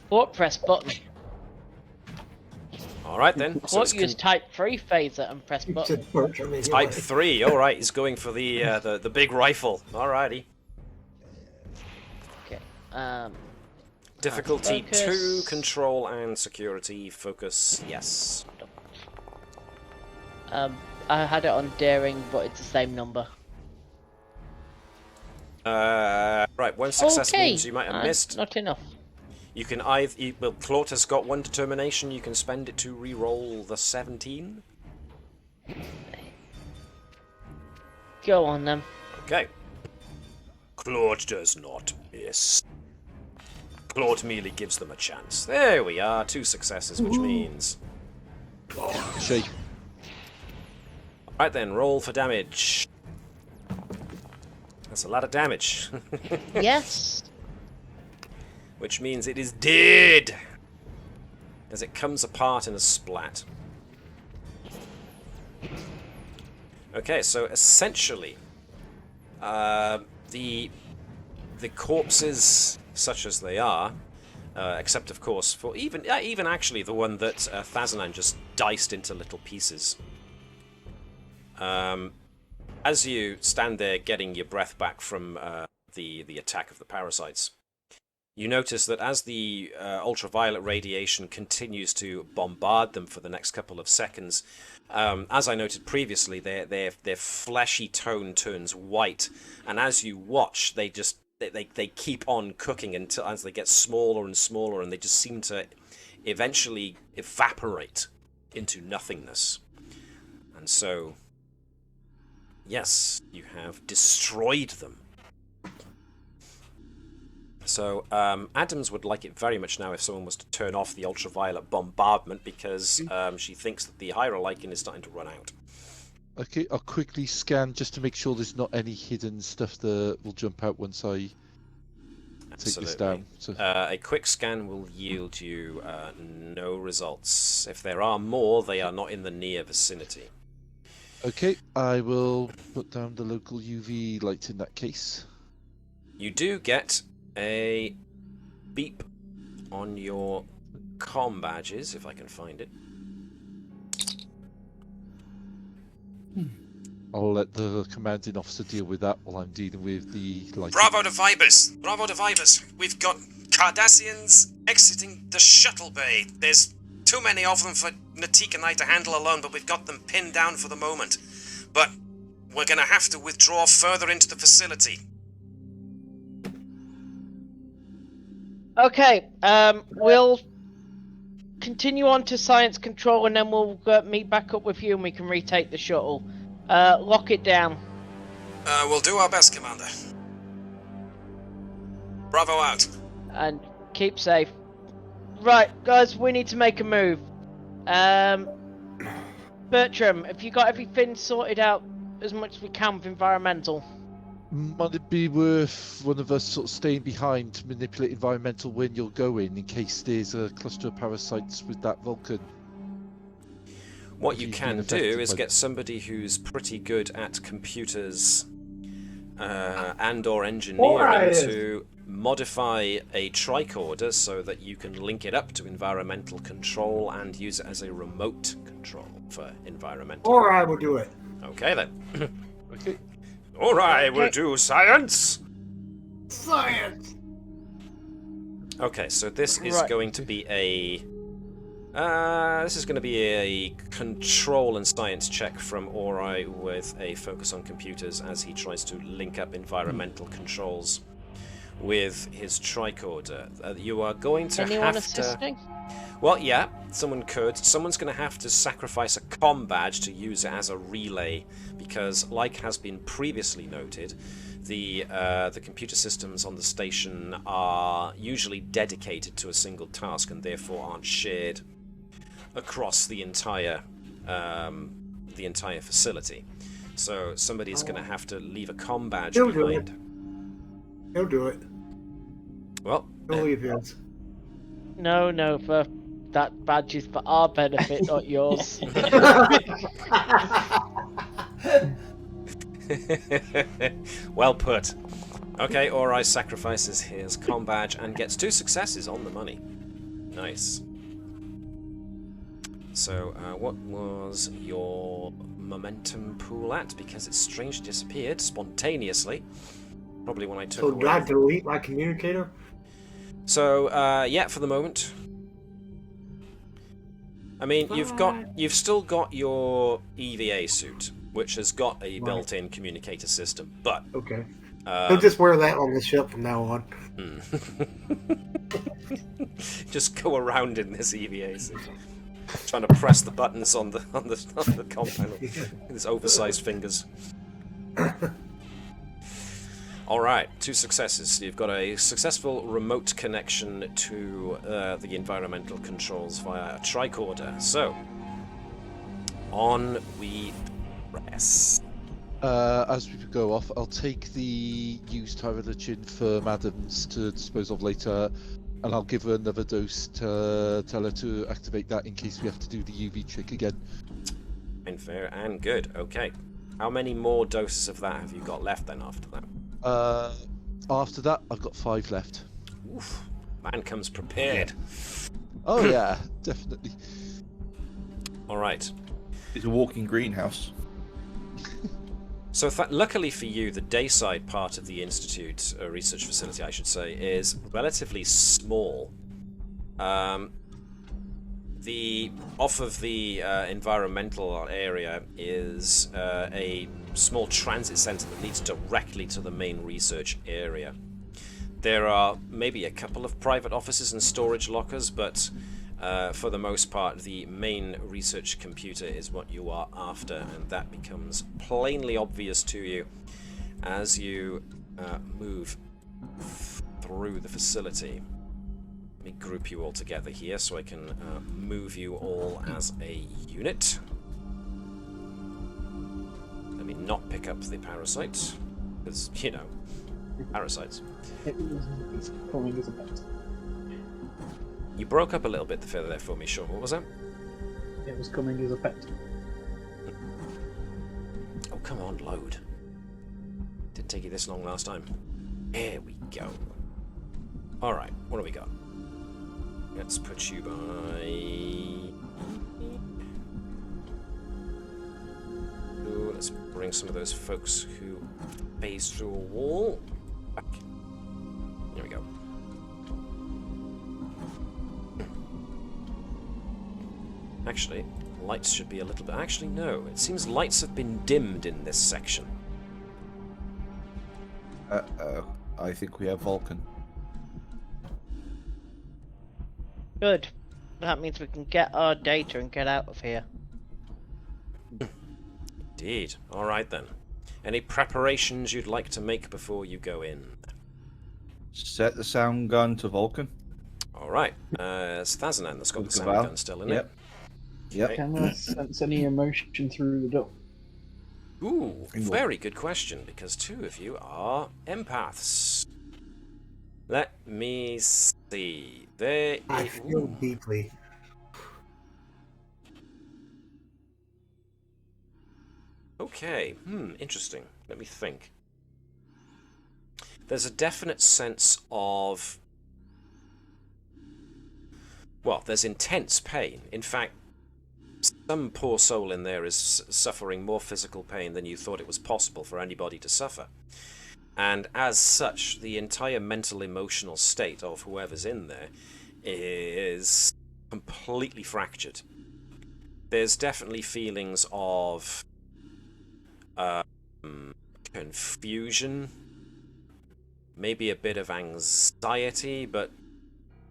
What press button? Alright then. So What use type 3 phaser and press button? Said Bertram anyway. Type 3, alright, he's going for the big rifle. Alrighty. Okay. Difficulty focus. 2, control and security, focus, yes. I had it on daring, but it's the same number. Right, 1 success Okay. means you might have missed. Not enough. You can either... Well, Claude has got 1 determination, you can spend it to re-roll the 17. Go on then. Okay. Claude does not miss. Claude merely gives them a chance. There we are, 2 successes, which means... Shake. Right then, roll for damage. That's a lot of damage. Yes. Which means it is dead! As it comes apart in a splat. Okay, so essentially, the corpses, such as they are, except of course for even actually the one that Thazanan just diced into little pieces. As you stand there getting your breath back from the attack of the parasites, you notice that as the ultraviolet radiation continues to bombard them for the next couple of seconds, as I noted previously, their fleshy tone turns white, and as you watch, they keep on cooking until as they get smaller and smaller, and they just seem to eventually evaporate into nothingness. And so, yes, you have destroyed them. So, Adams would like it very much now if someone was to turn off the ultraviolet bombardment, because she thinks that the Hierolican is starting to run out. Okay, I'll quickly scan just to make sure there's not any hidden stuff that will jump out once I take this down. So... a quick scan will yield you no results. If there are more, they are not in the near vicinity. Okay, I will put down the local UV light in that case. You do get a beep on your comm badges, if I can find it. I'll let the commanding officer deal with that while I'm dealing with the light. Bravo to Vibers! Bravo to Vibers! We've got Cardassians exiting the shuttle bay. There's too many of them for Natik and I to handle alone, but we've got them pinned down for the moment. But we're going to have to withdraw further into the facility. Okay, we'll continue on to science control, and then we'll meet back up with you and we can retake the shuttle. Lock it down. We'll do our best, Commander. Bravo out. And keep safe. Right, guys, we need to make a move. Bertram, have you got everything sorted out as much as we can with environmental? Might it be worth one of us sort of staying behind to manipulate environmental when you're going in case there's a cluster of parasites with that Vulcan? What you can do is get somebody who's pretty good at computers and/or engineering to modify a tricorder so that you can link it up to environmental control and use it as a remote control for environmental. Alright, we'll do it. Okay then. Okay. Alright, we'll do science! Science! Okay, so this is going to be a... control and science check from Ori with a focus on computers as he tries to link up environmental controls with his tricorder. You are going to Anyone assisting? Well, yeah, someone could. Someone's going to have to sacrifice a comm badge to use it as a relay, because, like has been previously noted, the computer systems on the station are usually dedicated to a single task and therefore aren't shared across the entire facility. So somebody's going to have to leave a comm badge behind. He'll do it. Well, He'll leave his. No, that badge is for our benefit, not yours. Well put. Okay, Ori sacrifices his comm badge and gets 2 successes on the money. Nice. So, what was your momentum pool at? Because it's strangely disappeared spontaneously. Probably when I took So, did I delete my communicator? So, yeah, for the moment. I mean, you've still got your EVA suit, which has got a built-in communicator system, but... Okay. He'll just wear that on the ship from now on. Just go around in this EVA suit, trying to press the buttons on the comm panel with his oversized fingers. Alright, 2 successes. You've got a successful remote connection to the environmental controls via a tricorder. So, on we press. As we go off, I'll take the used Tyrolichin for Madams to dispose of later, and I'll give her another dose to tell her to activate that in case we have to do the UV trick again. Fanfare and good. Okay. How many more doses of that have you got left then after that? After that, I've got 5 left. Oof. Man comes prepared. Oh yeah, definitely. Alright. It's a walking greenhouse. So luckily for you, the dayside part of the Institute, research facility I should say, is relatively small. Off of the environmental area is a small transit centre that leads directly to the main research area. There are maybe a couple of private offices and storage lockers, but For the most part, the main research computer is what you are after, and that becomes plainly obvious to you as you move through the facility. Let me group you all together here so I can move you all as a unit. Let me not pick up the parasites, because, you know, parasites. It's coming as a pet. You broke up a little bit further there for me, Sean. What was that? It was coming as a pet. Oh, come on, load. Didn't take you this long last time. There we go. Alright, what do we got? Let's put you by... Ooh, let's bring some of those folks who phase through a wall back. There we go. Actually, lights should be a little bit... Actually, no. It seems lights have been dimmed in this section. Uh-oh. I think we have Vulcan. Good. That means we can get our data and get out of here. Indeed. Alright then. Any preparations you'd like to make before you go in? Set the sound gun to Vulcan. Alright. It's Thazanan that's got the sound Val. gun still in Yep. it. Yep. Can I sense any emotion through the door? Ooh, very good question, because two of you are empaths. Let me see. There I is... feel deeply. Okay, interesting. Let me think. There's a definite sense of... Well, there's intense pain. In fact, some poor soul in there is suffering more physical pain than you thought it was possible for anybody to suffer. And as such, the entire mental emotional state of whoever's in there is completely fractured. There's definitely feelings of confusion, maybe a bit of anxiety, but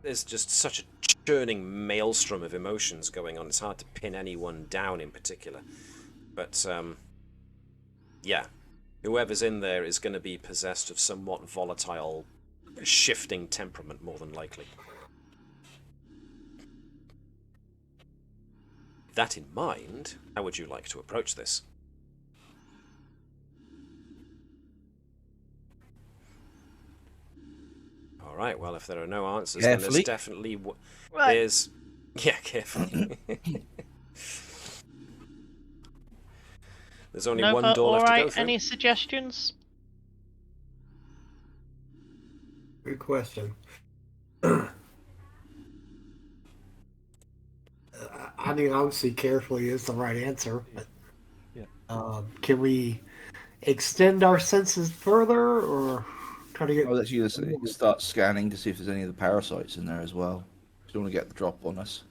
there's just such a churning maelstrom of emotions going on. It's hard to pin anyone down in particular. But, yeah. Whoever's in there is going to be possessed of somewhat volatile, shifting temperament, more than likely. With that in mind, how would you like to approach this? Alright, well, if there are no answers, then there's definitely... Right. There's... Yeah, carefully. There's only one door left to go through. Any suggestions? Good question. I mean, obviously, carefully is the right answer. But, can we extend our senses further, or try to get? I'll let you just start scanning to see if there's any of the parasites in there as well. You don't want to get the drop on us.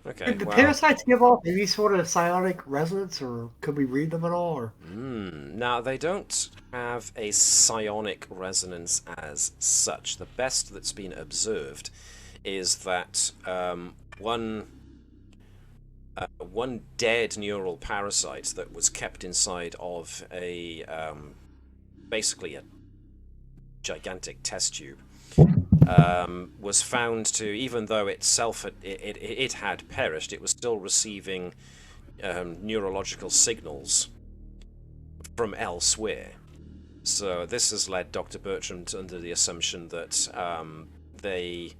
Okay, Did the well... parasites give off any sort of psionic resonance, or could we read them at all? Or? Now, they don't have a psionic resonance as such. The best that's been observed is that one dead neural parasite that was kept inside of a basically a gigantic test tube was found to, even though itself it had perished, it was still receiving neurological signals from elsewhere. So this has led Dr. Bertram under the assumption that they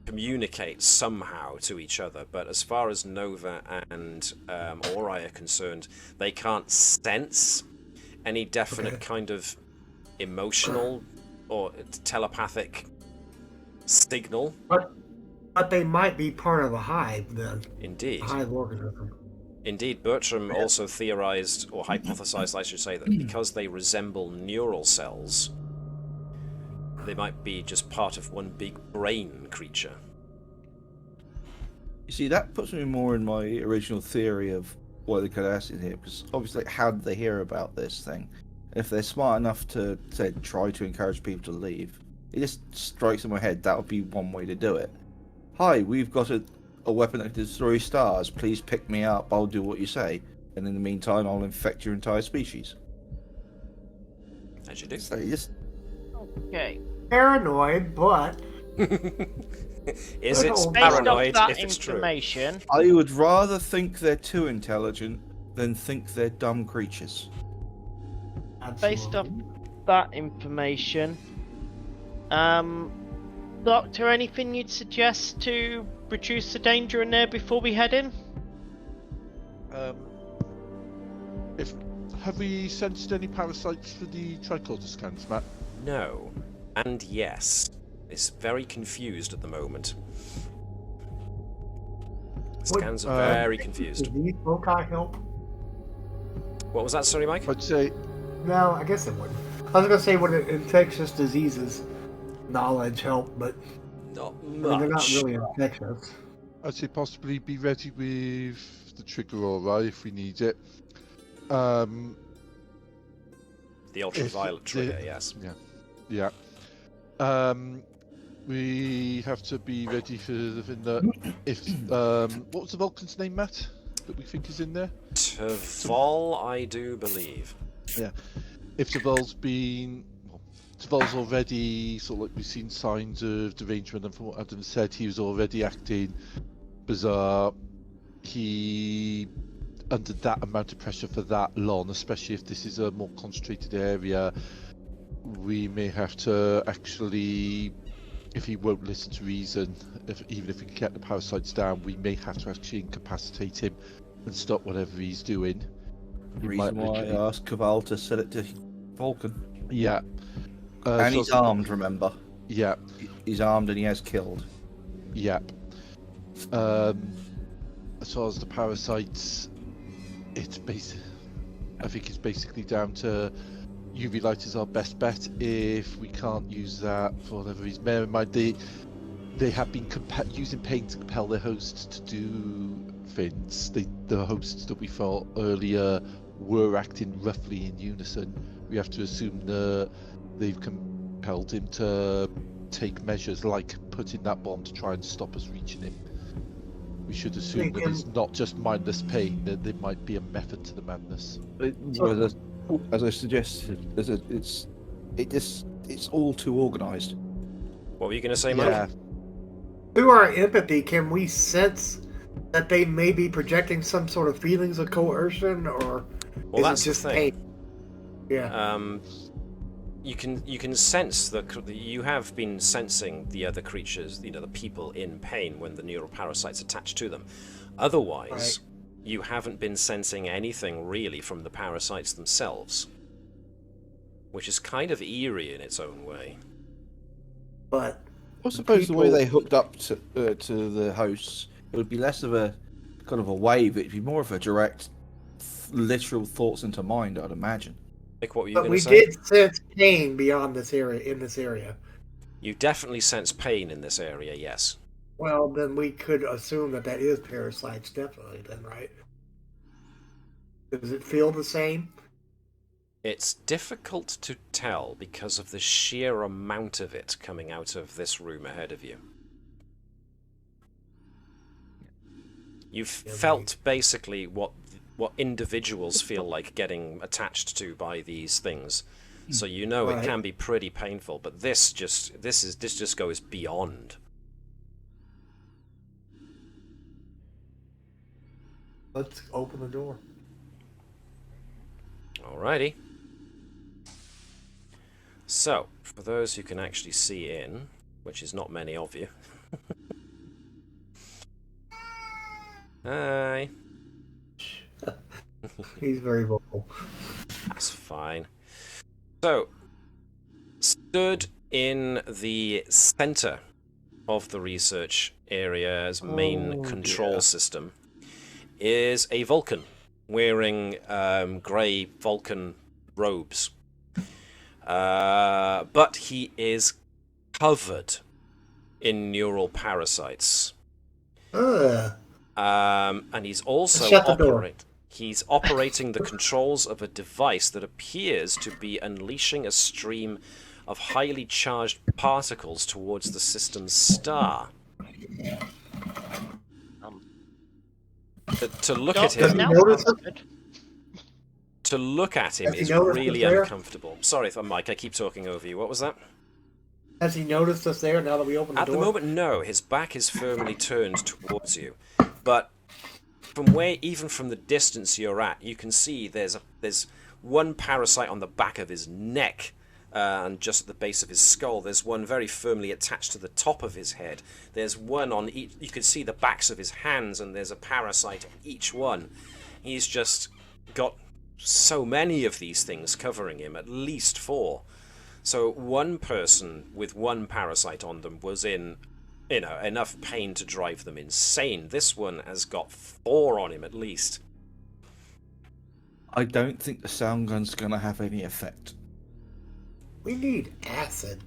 communicate somehow to each other, but as far as Nova and Ori are concerned, they can't sense any definite kind of emotional or telepathic signal. But they might be part of a hive then. Indeed. A hive organism. Indeed, Bertram also theorized, or hypothesized, I should say, that because they resemble neural cells, they might be just part of one big brain creature. You see, that puts me more in my original theory of why the Cardassians here, because obviously, how did they hear about this thing? If they're smart enough to, say, try to encourage people to leave, it just strikes in my head that would be one way to do it. Hi, we've got a weapon that can destroy stars. Please pick me up. I'll do what you say. And in the meantime, I'll infect your entire species. As you do. So you just... Okay. Paranoid, but Is it Based paranoid off that if it's true? information, I would rather think they're too intelligent than think they're dumb creatures. based off absolutely. that information, Doctor, anything you'd suggest to reduce the danger in there before we head in? Have we sensed any parasites for the tricorder scans, Matt? No. And yes. It's very confused at the moment. The scans are very confused. Does these foci help? What was that, sorry, Mike? I'd say No, I guess it wouldn't. I was gonna say would infectious diseases knowledge help, but Not I mean, they're not much. really infectious. I'd say possibly be ready with the trigger aura if we need it. The ultraviolet trigger, yes. Yeah. We have to be ready for the thing that if what was the Vulcan's name, Matt? That we think is in there? Tval, I do believe. Yeah. If Tval's already sort of like we've seen signs of derangement, and from what Adam said, he was already acting bizarre. He under that amount of pressure for that long, especially if this is a more concentrated area, we may have to actually, if he won't listen to reason, even if we can get the parasites down, we may have to actually incapacitate him and stop whatever he's doing. He Reason might why I literally- asked Cabal to sell it to Vulcan. Yeah. And so- he's armed, remember? Yeah. He's armed and he has killed. Yep. As far as the parasites, it's I think it's basically down to UV light is our best bet. If we can't use that for whatever reason, bear in mind they have been using pain to compel their hosts to do things. The hosts that we fought earlier were acting roughly in unison. We have to assume that they've compelled him to take measures like putting that bomb to try and stop us reaching him. We should assume that it's not just mindless pain, that there might be a method to the madness. As I suggested, it's all too organised. What were you going to say, Mike? Yeah, Through our empathy, can we sense that they may be projecting some sort of feelings of coercion, or Well, is that's it the just thing. pain? Yeah. You can sense you have been sensing the other creatures, the people in pain when the neural parasites attach to them. Otherwise, you haven't been sensing anything really from the parasites themselves, which is kind of eerie in its own way. But I suppose the way people- they hooked up to the hosts, it would be less of a kind of a wave. It'd be more of a direct, literal thoughts into mind, I'd imagine. Like, what were you but going we to say? did sense pain beyond this area. In this area, You definitely sense pain in this area, yes. well, then we could assume that is parasites, definitely. Then, right? Does it feel the same? It's difficult to tell because of the sheer amount of it coming out of this room ahead of you. You've felt basically what individuals feel like getting attached to by these things, so you know it can be pretty painful. But this just goes beyond. Let's open the door. Alrighty. So, for those who can actually see in, which is not many of you. Hi. He's very vocal. That's fine. So, stood in the center of the research area's main control system is a Vulcan wearing grey Vulcan robes. But he is covered in neural parasites. And he's also He's operating the controls of a device that appears to be unleashing a stream of highly charged particles towards the system's star. To look Doc, at him, now notice sounds it? good. to look at him Has he is noticed really us there? uncomfortable. Sorry, Mike, I keep talking over you. What was that? Has he noticed us there now that we opened the At door? the moment, no. His back is firmly turned towards you, but even from the distance you're at, you can see there's one parasite on the back of his neck, and just at the base of his skull. There's one very firmly attached to the top of his head. There's one on each. You can see the backs of his hands, and there's a parasite on each one. He's just got so many of these things covering him, at least 4. So one person with one parasite on them was in, enough pain to drive them insane. This one has got 4 on him at least. I don't think the sound gun's going to have any effect. We need acid.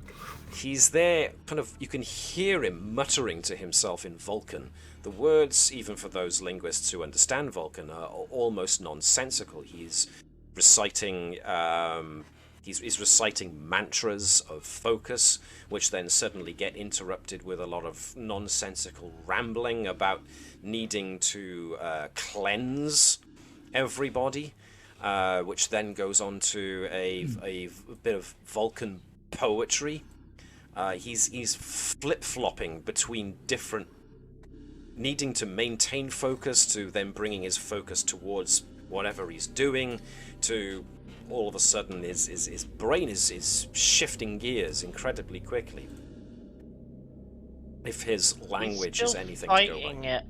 He's there, you can hear him muttering to himself in Vulcan. The words, even for those linguists who understand Vulcan, are almost nonsensical. He's reciting mantras of focus, which then suddenly get interrupted with a lot of nonsensical rambling about needing to cleanse everybody, which then goes on to a bit of Vulcan poetry. He's flip-flopping between different, needing to maintain focus, to then bringing his focus towards whatever he's doing, to all of a sudden his brain is shifting gears incredibly quickly. If his language is anything to go by. It.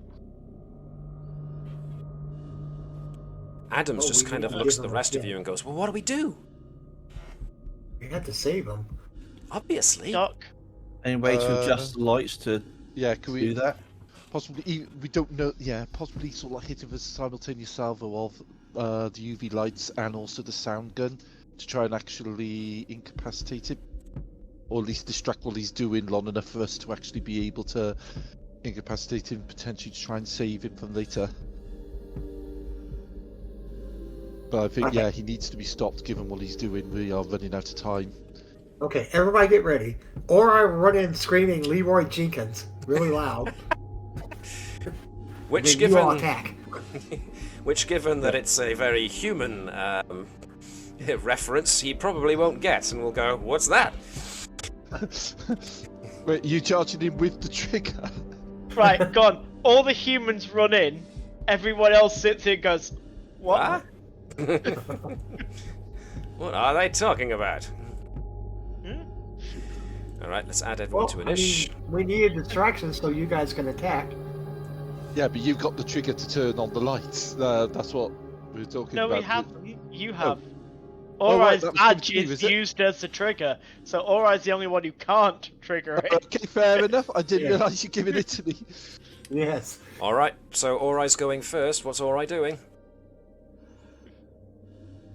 Adams just kind of looks at the rest of you and goes, well, what do we do? We had to save him. Obviously. Doc, Any way to adjust the lights to Can we do that? Possibly, we don't know. Yeah, possibly sort of like hit him with a simultaneous salvo of the UV lights and also the sound gun to try and actually incapacitate him, or at least distract what he's doing long enough for us to actually be able to incapacitate him, potentially to try and save him from later. But I think, he needs to be stopped given what he's doing. We are running out of time. Okay, everybody get ready. Or I run in screaming Leroy Jenkins really loud. Which you all attack. Which, given that it's a very human reference, he probably won't get, and will go, what's that? Wait, you charging him with the trigger? right, gone. All the humans run in. Everyone else sits here and goes, what? What are they talking about? Alright, let's add everyone to an ish. We need a distraction so you guys can attack. Yeah, but you've got the trigger to turn on the lights. That's what we were talking about. No, we haven't. You have. Oh, Ori's right, badge is used as a trigger, so Ori's the only one who can't trigger it. Okay, fair enough. I didn't realise you're giving it to me. Yes. Alright, so Ori's going first. What's Ori doing?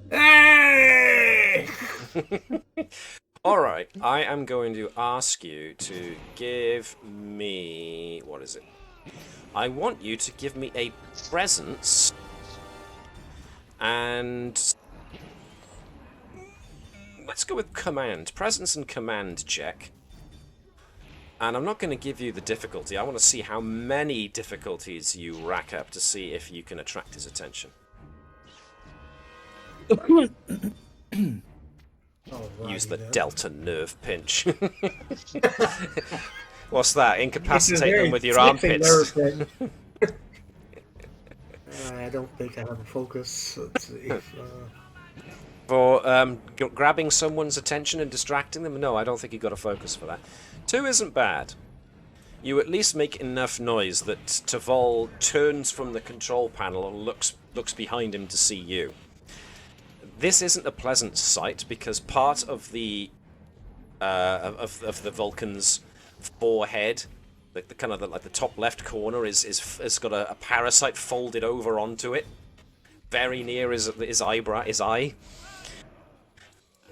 Hey! Alright, I am going to ask you to give me... What is it? I want you to give me a presence and... Let's go with command. Presence and command check. And I'm not going to give you the difficulty. I want to see how many difficulties you rack up to see if you can attract his attention. Use the delta nerve pinch. What's that? Incapacitate them with your armpits. I don't think I have a focus. Let's see. For grabbing someone's attention and distracting them? No, I don't think you got a focus for that. 2 isn't bad. You at least make enough noise that Tavall turns from the control panel and looks behind him to see you. This isn't a pleasant sight because part of the Vulcan's forehead, the kind of like the top left corner, has got a parasite folded over onto it, very near his eyebrow, his eye.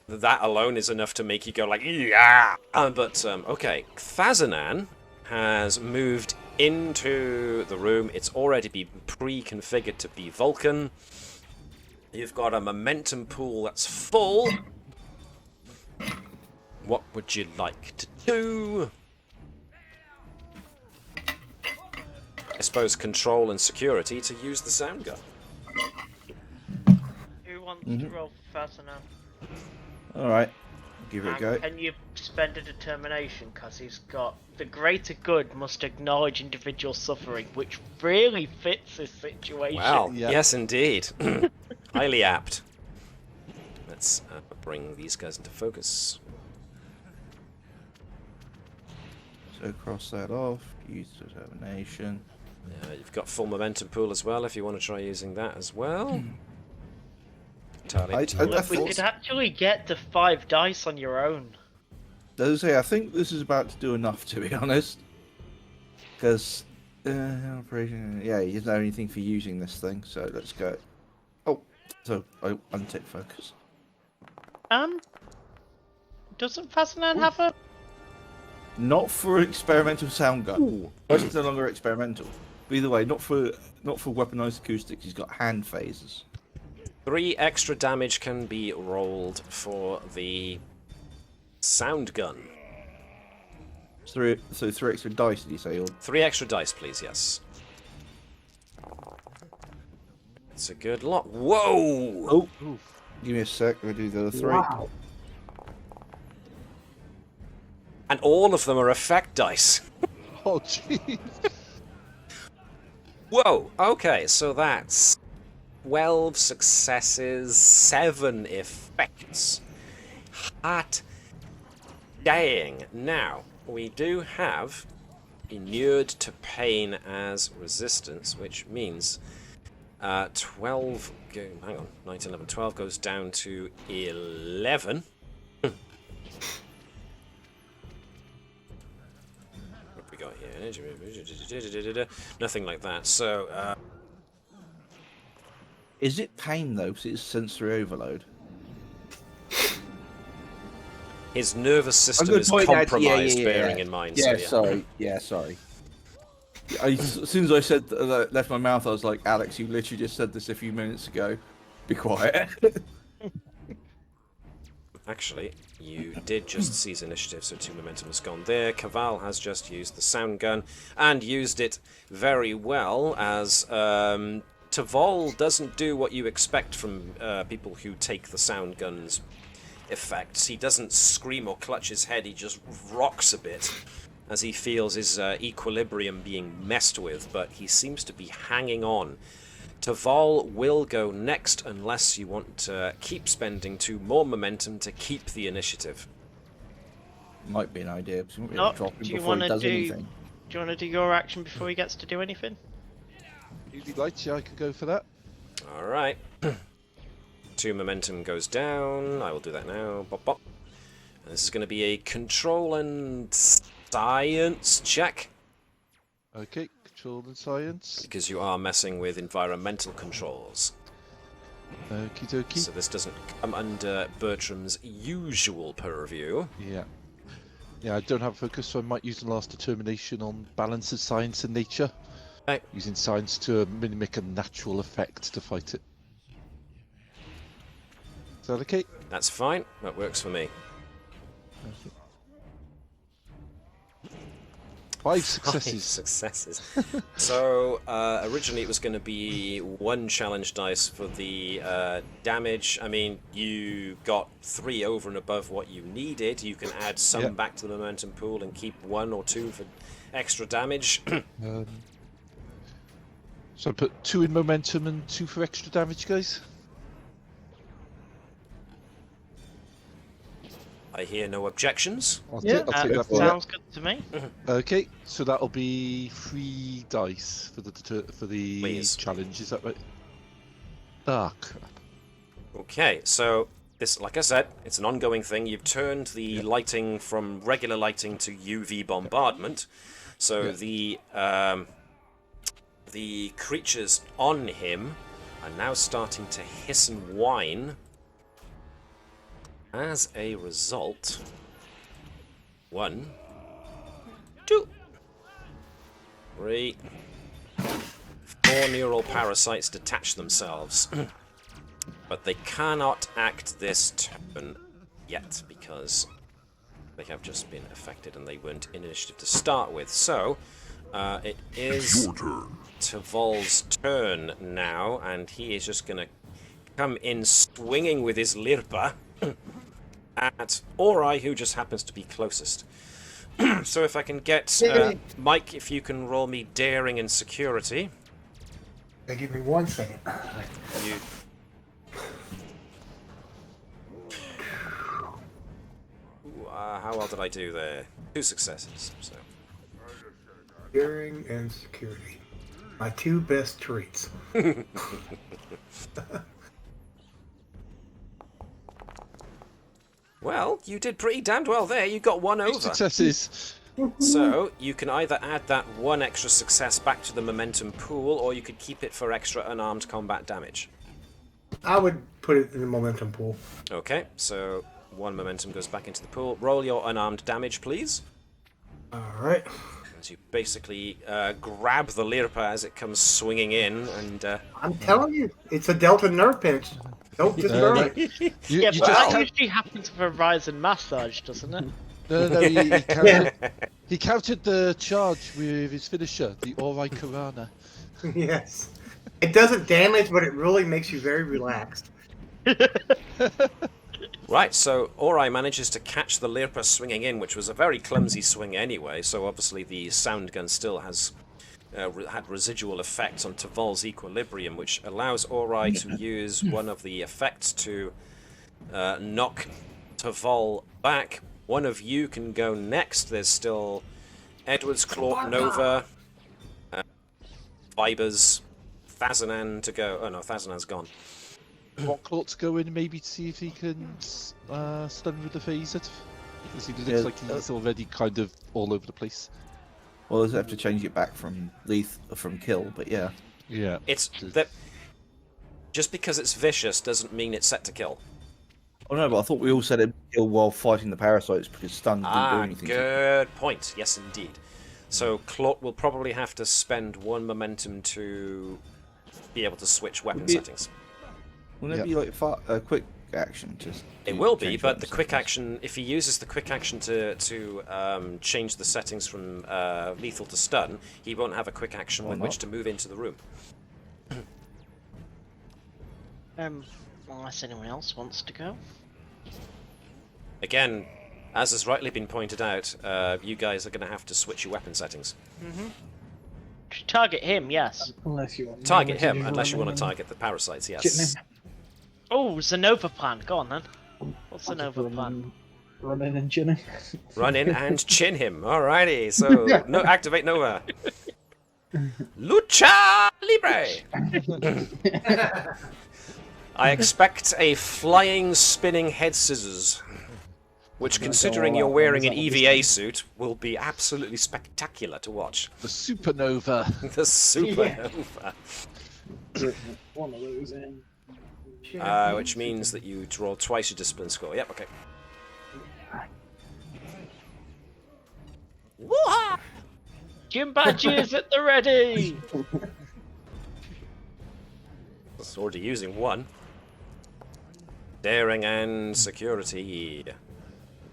That alone is enough to make you go like, yeah. But okay, Thazanan has moved into the room. It's already been pre-configured to be Vulcan. You've got a momentum pool that's full. What would you like to do? suppose, control and security to use the sound gun. Who wants to roll for Fazanam? Alright, give it a go. Can you spend a determination? Because he's got the greater good must acknowledge individual suffering, which really fits this situation. Wow, Yeah. yes indeed. Highly apt. Let's bring these guys into focus. So cross that off, use determination. You've got full momentum pool as well if you want to try using that as well. We could actually get to 5 dice on your own. I think this is about to do enough, to be honest. Because, operation, yeah, you don't have anything for using this thing, so let's go. Oh, so I untick focus. Doesn't Fasanan have a... Not for experimental sound gun. It's no longer experimental. But either way, not for weaponized acoustics. He's got hand phasers. 3 extra damage can be rolled for the sound gun. So 3 extra dice, did you say? Or... 3 extra dice, please, yes. It's a good lot. Whoa! Oh, give me a sec. I'll do the other 3. Wow. And all of them are effect dice. Oh, jeez. Whoa! Okay, so that's 12 successes, 7 effects. Hot dang. Now, we do have inured to pain as resistance, which means 12... hang on, 19, 11, 12 goes down to 11. What have we got here? Nothing like that. So, Is it pain, though, because it's sensory overload? his nervous system is compromised, bearing in mind. Yeah, so, sorry. As soon as I said that left my mouth, I was like, Alex, you literally just said this a few minutes ago. Be quiet. Actually, you did just seize initiative, so 2 momentum has gone there. Caval has just used the sound gun, and used it very well, as Tavall doesn't do what you expect from people who take the sound gun's effects. He doesn't scream or clutch his head, he just rocks a bit as he feels his equilibrium being messed with, but he seems to be hanging on. Tavall will go next unless you want to keep spending 2 more momentum to keep the initiative. Might be an idea, because we won't be No, able to drop him do you before he wanna does do- anything. Do you want to do your action before he gets to do anything? If you'd like to, I could go for that. Alright. 2 momentum goes down. I will do that now. Bop, bop. And this is going to be a control and science check, Okay, control and science. because you are messing with environmental controls. Okie dokie. So this doesn't come under Bertram's usual purview. Yeah. Yeah, I don't have focus, so I might use the last determination on balance of science and nature. Okay. Using science to mimic a natural effect to fight it. Is that okay? That's fine. That works for me. 5 successes. Successes. So, originally it was going to be 1 challenge dice for the damage. I mean, you got 3 over and above what you needed. You can add some back to the momentum pool and keep 1 or 2 for extra damage. So I put 2 in momentum and 2 for extra damage, guys. I hear no objections. I'll Yeah, take that for Sounds good to me. Okay, so that'll be 3 dice for the Please. challenge. Is that right? Ah, crap. Okay, so this, like I said, it's an ongoing thing. You've turned the lighting from regular lighting to UV bombardment. So the creatures on him are now starting to hiss and whine. As a result, 1, 2, 3, 4 neural parasites detach themselves. But they cannot act this turn yet, because they have just been affected and they weren't in initiative to start with. So, It It's is your turn. Tvol's turn now, and he is just going to come in swinging with his lirpa at Ori, who just happens to be closest. So if I can get Mike, if you can roll me daring and security. Give me 1 second. You. How well did I do there? 2 successes. So. Daring and security. My 2 best traits. Well, you did pretty damned well there. You got 1 over. Successes. So you can either add that 1 extra success back to the momentum pool, or you could keep it for extra unarmed combat damage. I would put it in the momentum pool. Okay, so 1 momentum goes back into the pool. Roll your unarmed damage, please. Alright. As you basically grab the Lirpa as it comes swinging in, and... I'm telling you, it's a Delta nerve pinch. Don't disturb it. Yeah, but that usually happens with a rise and massage, doesn't it? No, he countered the charge with his finisher, the Ori Karana. Yes. It doesn't damage, but it really makes you very relaxed. Right, so Ori manages to catch the Lirpa swinging in, which was a very clumsy swing anyway, so obviously the sound gun still has had residual effects on Tvol's equilibrium, which allows Ori to use one of the effects to knock Tvol back. One of you can go next. There's still Edwards, Claude, Nova, Vibers, Thazanan to go. Oh no, Thazanan's gone. Want Claude to go in maybe to see if he can stun with the phaser? Because he looks like he's already kind of all over the place. Well, I'll have to change it back from kill, but yeah. Yeah. It's that just because it's vicious doesn't mean it's set to kill. Oh no, but I thought we all said it kill while fighting the parasites because stun didn't do anything. Good point. Yes, indeed. So Claude will probably have to spend 1 momentum to be able to switch weapon settings. Wouldn't it be like a quick action? It will be, but the quick action, if he uses the quick action to change the settings from lethal to stun, he won't have a quick action with which to move into the room. Unless anyone else wants to go. Again, as has rightly been pointed out, you guys are going to have to switch your weapon settings. Target him, yes. Unless you want Target him, unless you want to target the parasites, yes. Oh, Zenova plan. Go on then. What's Zenova plan? Run in and chin him. Run in and chin him. Alrighty, so no, activate Nova. Lucha Libre! I expect a flying, spinning head scissors, which, considering you're wearing an EVA suit, will be absolutely spectacular to watch. The supernova. The supernova. One of those in. Which means that you draw twice your discipline score. Yep, okay. Woo-ha! Gym badges at the ready! It's already using 1. Daring and security.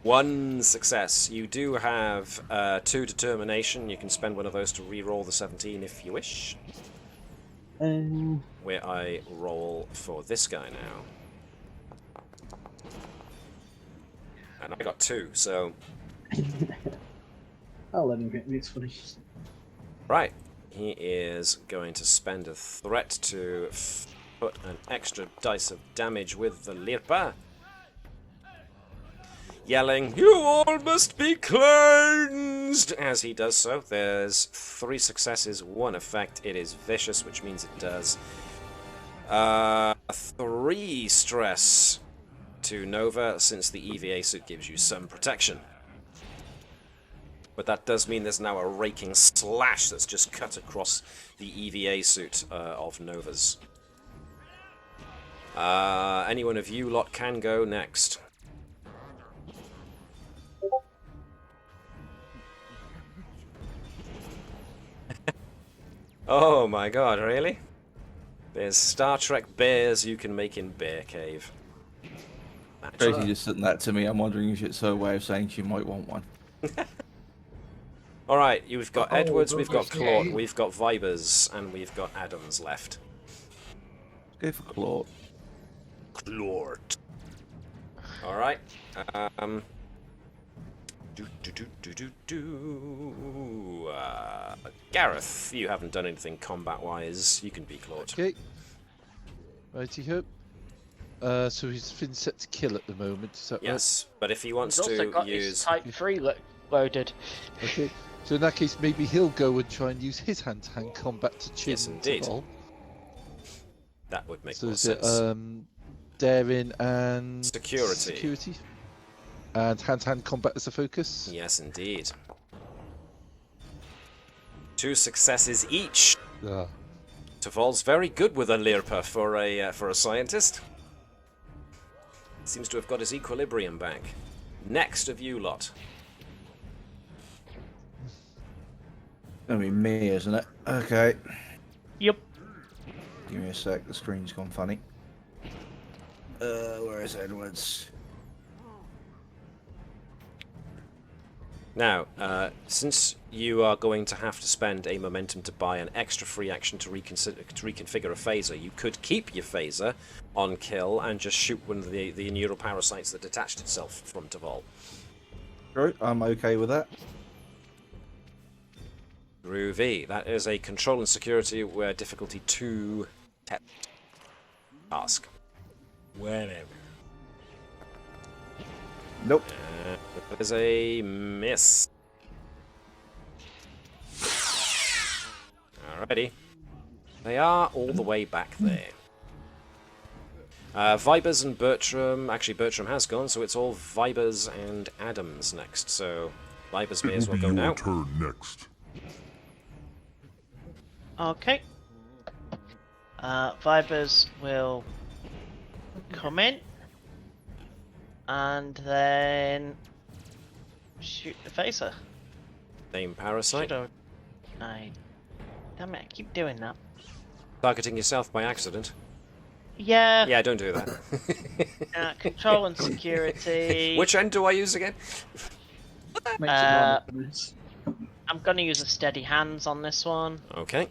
1 success. You do have 2 determination. You can spend one of those to re-roll the 17 if you wish. Where I roll for this guy now. And I got 2, so... I'll let him get me, it's funny. Right. He is going to spend a threat to put an extra dice of damage with the Lirpa. Yelling, "You all must be cleansed!" As he does so, there's 3 successes, 1 effect. It is vicious, which means it does 3 stress to Nova, since the EVA suit gives you some protection. But that does mean there's now a raking slash that's just cut across the EVA suit of Nova's. Any one of you lot can go next. Oh my god, really? There's Star Trek bears you can make in Bear Cave. Tracy just sent that to me. I'm wondering if it's her way of saying she might want one. All right, you've got Edwards, we've got okay. Claude, we've got Vibers, and we've got Adams left. Go for Claude. Claude. All right. Gareth, you haven't done anything combat-wise. You can be Claude. Okay. Righty-ho. So he's been set to kill at the moment, is that Yes, but if he wants He's also to got his use... Type 3 loaded. right? Okay. So in that case, maybe he'll go and try and use his hand-to-hand combat to chin Yes, indeed. Tavol. That would make So more is it sense. daring and Security. And hand-to-hand combat as a focus? Yes, indeed. 2 successes each. Ah. Tavol's very good with a Lirpa for a scientist. Seems to have got his equilibrium back. Next of you lot. Gonna be me, isn't it? Okay. Yep. Give me a sec, the screen's gone funny. Where is Edwards? Now, since you are going to have to spend a momentum to buy an extra free action to reconfigure a phaser, you could keep your phaser on kill and just shoot one of the neural parasites that detached itself from Tavol. Right, I'm okay with that. Groovy. That is a control and security where difficulty 2 task. Whenever. Nope. That is a miss. Alrighty. They are all the way back there. Vibers and Bertram. Actually, Bertram has gone, so it's all Vibers and Adams next. So Vibers may as well go now. Turn next. Okay. Vibers will come in and then shoot the phaser. Same parasite. Damn it, I keep doing that. Targeting yourself by accident. Yeah. Yeah, don't do that. Control and security. Which end do I use again? Makes it rather nice. I'm gonna use a steady hands on this one. Okay.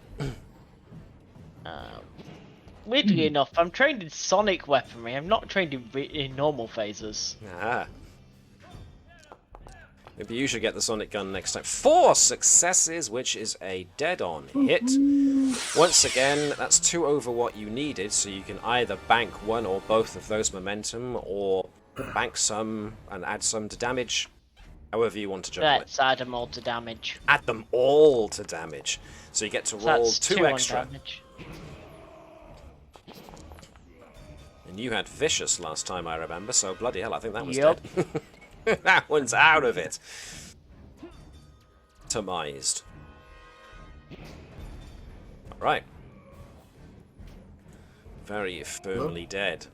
Weirdly enough, I'm trained in sonic weaponry. I'm not trained in normal phasers. Ah. Maybe you should get the sonic gun next time. 4 successes, which is a dead-on hit. Once again, that's 2 over what you needed, so you can either bank 1 or both of those momentum, or bank some and add some to damage. However you want to juggle it. Let's add them all to damage. Add them all to damage. So you get to So roll that's 2 on extra. damage. And you had Vicious last time, I remember, so bloody hell, I think that was Yup. dead. That one's out of it. Tomized. Alright. Very firmly dead.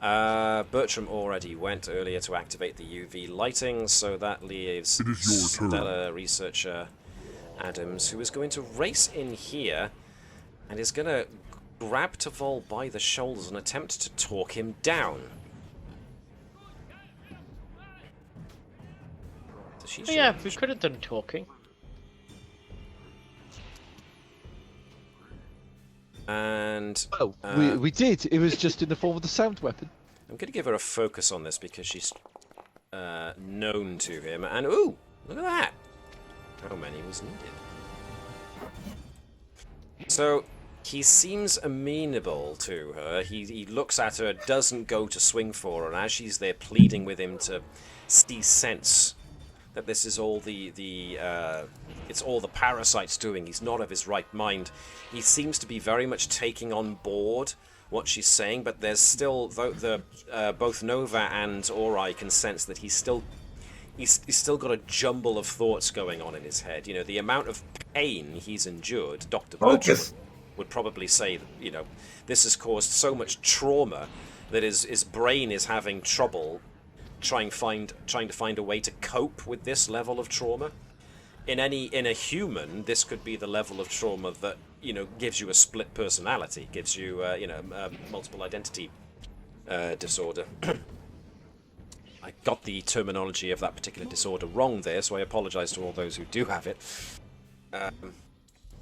Bertram already went earlier to activate the UV lighting, so that leaves It is your turn. Stellar Researcher Adams, who is going to race in here and is going to grab Tavol by the shoulders and attempt to talk him down. Does she Oh, yeah, we could have done talking. And Oh, we did. It was just in the form of the sound weapon. I'm going to give her a focus on this because she's known to him. And ooh, look at that! How many was needed? So he seems amenable to her. He looks at her, doesn't go to swing for her, and as she's there pleading with him to see sense that this is all it's all the parasite's doing. He's not of his right mind. He seems to be very much taking on board what she's saying, but there's still both Nova and Ori can sense that he's still got a jumble of thoughts going on in his head. You know, the amount of pain he's endured, Dr. Bertram would probably say, you know, this has caused so much trauma that his brain is having trouble trying to find a way to cope with this level of trauma. In a human, this could be the level of trauma that, you know, gives you a split personality, gives you multiple identity disorder. I got the terminology of that particular disorder wrong there, so I apologise to all those who do have it.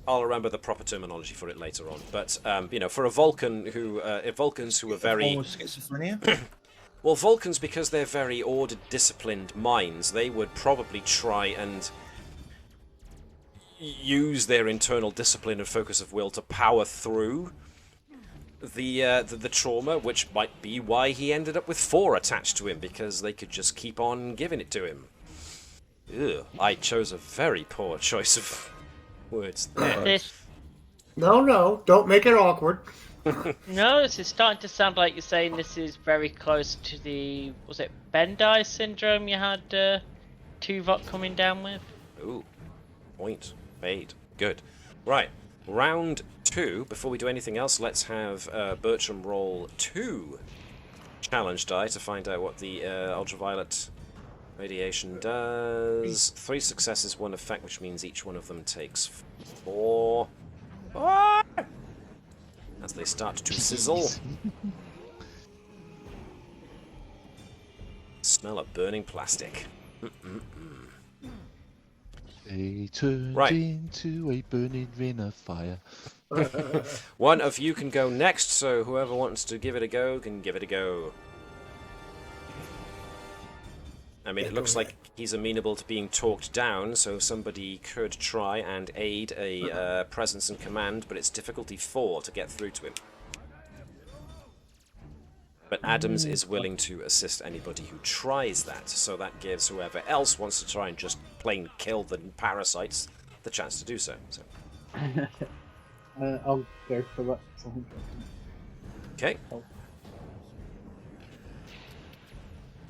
I'll remember the proper terminology for it later on. But you know, for a Vulcan who Vulcans who are very schizophrenia. well, Vulcans, because they're very ordered, disciplined minds, they would probably try and use their internal discipline and focus of will to power through the trauma, which might be why he ended up with 4 attached to him, because they could just keep on giving it to him. Ugh, I chose a very poor choice of words there. No, don't make it awkward. No, this is starting to sound like you're saying this is very close to the, was it Bendai syndrome you had Tuvok coming down with? Ooh, point made. Good. Right, round 2. Before we do anything else, let's have Bertram roll 2 challenge die to find out what the ultraviolet radiation does. 3 successes, 1 effect, which means each one of them takes 4. As they start to sizzle. Smell of burning plastic. They turned Right. into a burning ring of fire. One of you can go next, so whoever wants to give it a go can give it a go. I mean, it looks like he's amenable to being talked down, so somebody could try and aid a presence and command, but it's difficulty 4 to get through to him. But Adams is willing to assist anybody who tries that, so that gives whoever else wants to try and just plain kill the parasites the chance to do so. I'll go for that. Okay.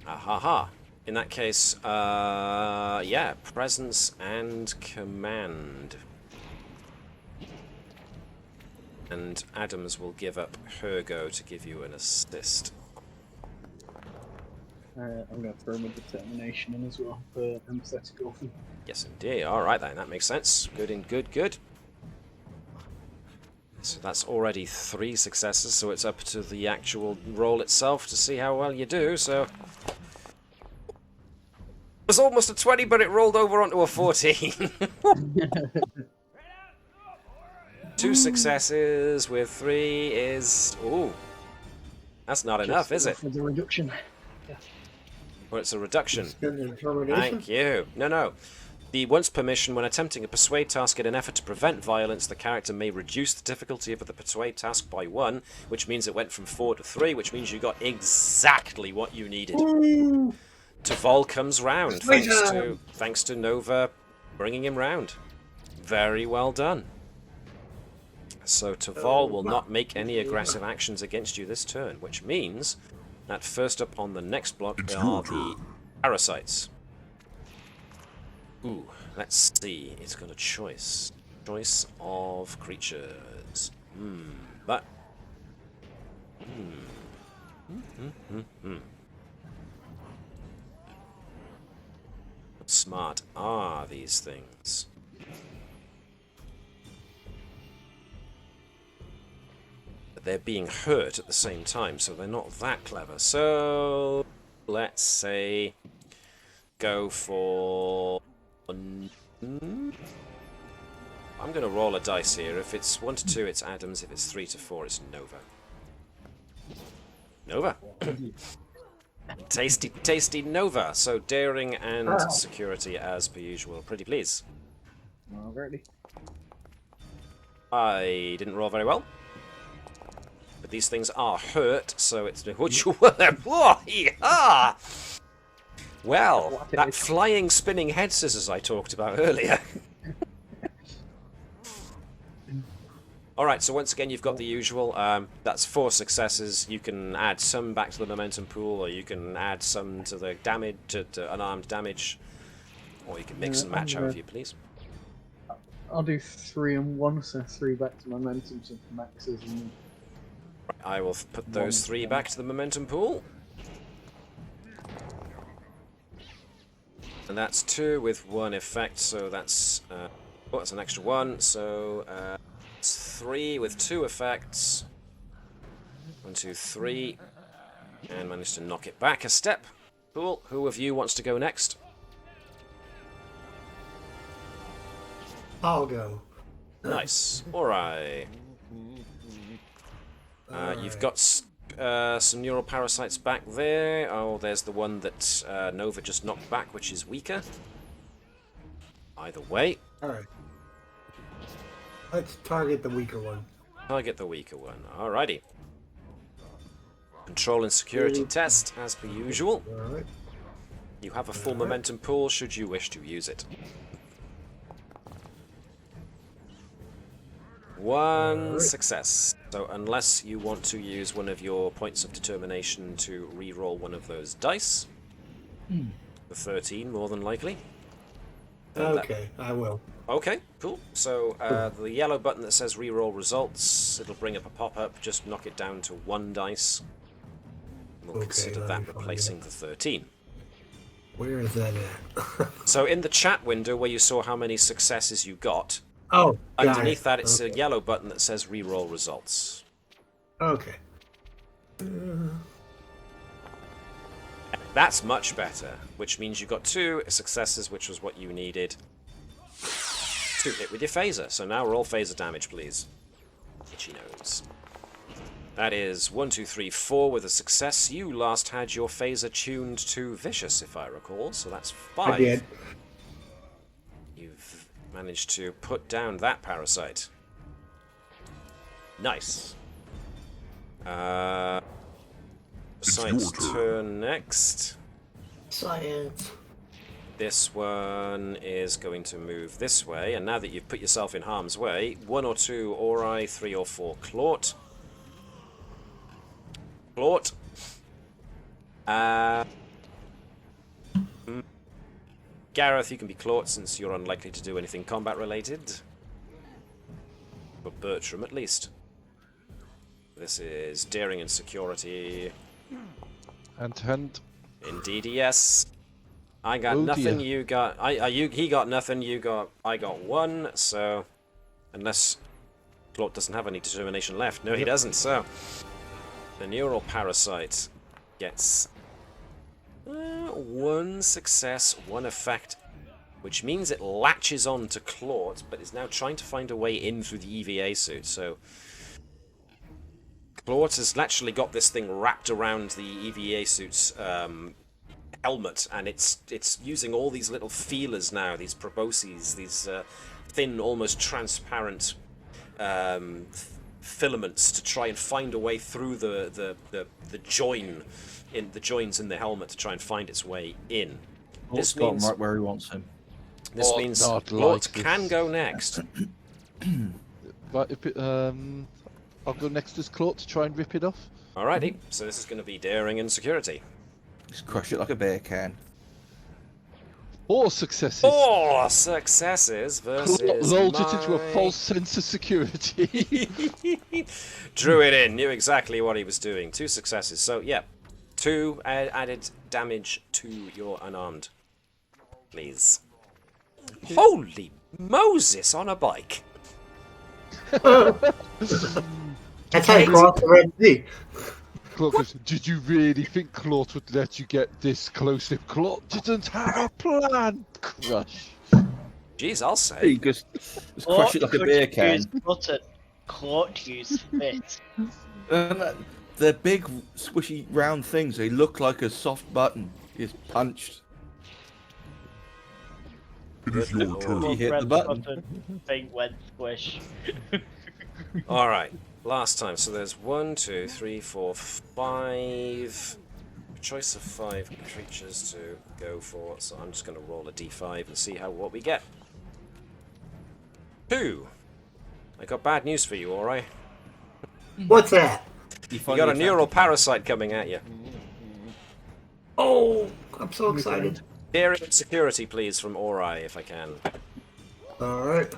Ahaha. In that case, yeah, presence and command. And Adams will give up her go to give you an assist. I'm going to throw my determination in as well for empathetic orphan. Yes, indeed. All right, then. That makes sense. Good. So that's already 3 successes, so it's up to the actual roll itself to see how well you do, so... It was almost a 20, but it rolled over onto a 14. 2 successes with 3 is... Ooh. That's not enough, is it? For the reduction. Yeah. Well, it's a reduction. Spend the determination. Thank you. No. The once permission, when attempting a persuade task in an effort to prevent violence, the character may reduce the difficulty of the persuade task by 1, which means it went from 4 to 3, which means you got exactly what you needed. Ooh. Tavall comes round, thanks to Nova bringing him round. Very well done. So Tavall will not make any aggressive actions against you this turn, which means that first up on the next block are the parasites. Ooh, let's see. It's got a choice. Choice of creatures. Smart are these things? But they're being hurt at the same time, so they're not that clever. So let's say go for... I'm going to roll a dice here. If it's 1 to 2, it's Adams. If it's 3 to 4, it's Nova. Nova. Tasty Nova. So daring and security as per usual. Pretty please. Alrighty. I didn't roll very well. But these things are hurt, so it's... Well, that flying, spinning head scissors I talked about earlier. Alright, so once again you've got the usual. That's 4 successes. You can add some back to the momentum pool, or you can add some to the damage, to unarmed damage. Or you can mix and match however you please. I'll do 3 and 1, so 3 back to momentum, so maxes and... I will put those 3 back to the momentum pool. And that's 2 with 1 effect, so that's... oh, that's an extra 1, so... it's 3 with 2 effects. 1, 2, 3. And managed to knock it back a step. Cool. Who of you wants to go next? I'll go. Nice. Alright. You've got some neural parasites back there. Oh, there's the one that Nova just knocked back, which is weaker. Either way. Alright. Let's target the weaker one. Target the weaker one. Alrighty. Control and security test, as per usual. Alright. You have a full momentum pool should you wish to use it. One success. So unless you want to use one of your points of determination to re-roll one of those dice. The 13, more than likely. Okay, I will. Okay, cool. So the yellow button that says re-roll results, it'll bring up a pop-up. Just knock it down to 1 dice. We'll consider that replacing the 13. Where is that at? So in the chat window where you saw how many successes you got, oh, underneath that it's a yellow button that says re-roll results. Okay. That's much better, which means you got 2 successes, which was what you needed to hit with your phaser. So now roll phaser damage, please. Itchy nose. That is 1, 2, 3, 4 with a success. You last had your phaser tuned to vicious, if I recall, so that's 5. I did. You've managed to put down that parasite. Nice. Science turn next. Science. This one is going to move this way, and now that you've put yourself in harm's way, 1 or 2 Ori, 3 or 4 Clawt. Clawt. Gareth, you can be Clawt since you're unlikely to do anything combat related. For Bertram, at least. This is daring and security. Hand to hand. Indeed, yes. I got Oh, nothing. dear. You got. He got nothing. You got. I got 1. So, unless Claude doesn't have any determination left, no, he doesn't. So, the neural parasite gets 1 success, 1 effect, which means it latches on to Claude, but is now trying to find a way in through the EVA suit. So, Claude has actually got this thing wrapped around the EVA suit's helmet, and it's using all these little feelers now, these probosces, these thin, almost transparent filaments to try and find a way through the joins in the helmet to try and find its way in. This means right where he wants him. This means Claude can go next. Right, I'll go next as Claude to try and rip it off. Alrighty, so this is going to be daring and security. Just crush it like a bear can. 4 successes. 4 successes versus Claude rolled it into a false sense of security. Drew it in, knew exactly what he was doing. 2 successes, so yeah. 2 added damage to your unarmed. Please. Holy Moses on a bike! That's how you cross the Red Sea. Claude goes, did you really think Claude would let you get this close if Claude didn't have a plan? Crush. Jeez, I'll say. You just crush it like a beer can. Claude use fit. They're big, squishy, round things. They look like a soft button. It's punched. It is your turn. You hit the button. Thing went squish. Alright, last time. So there's 1, 2, 3, 4, 5. Choice of 5 creatures to go for. So I'm just going to roll a d5 and see what we get. 2. I got bad news for you, alright? What's that? You got a neural parasite coming at you. Oh, I'm so excited. Daring and security, please, from Ori, if I can. Alright.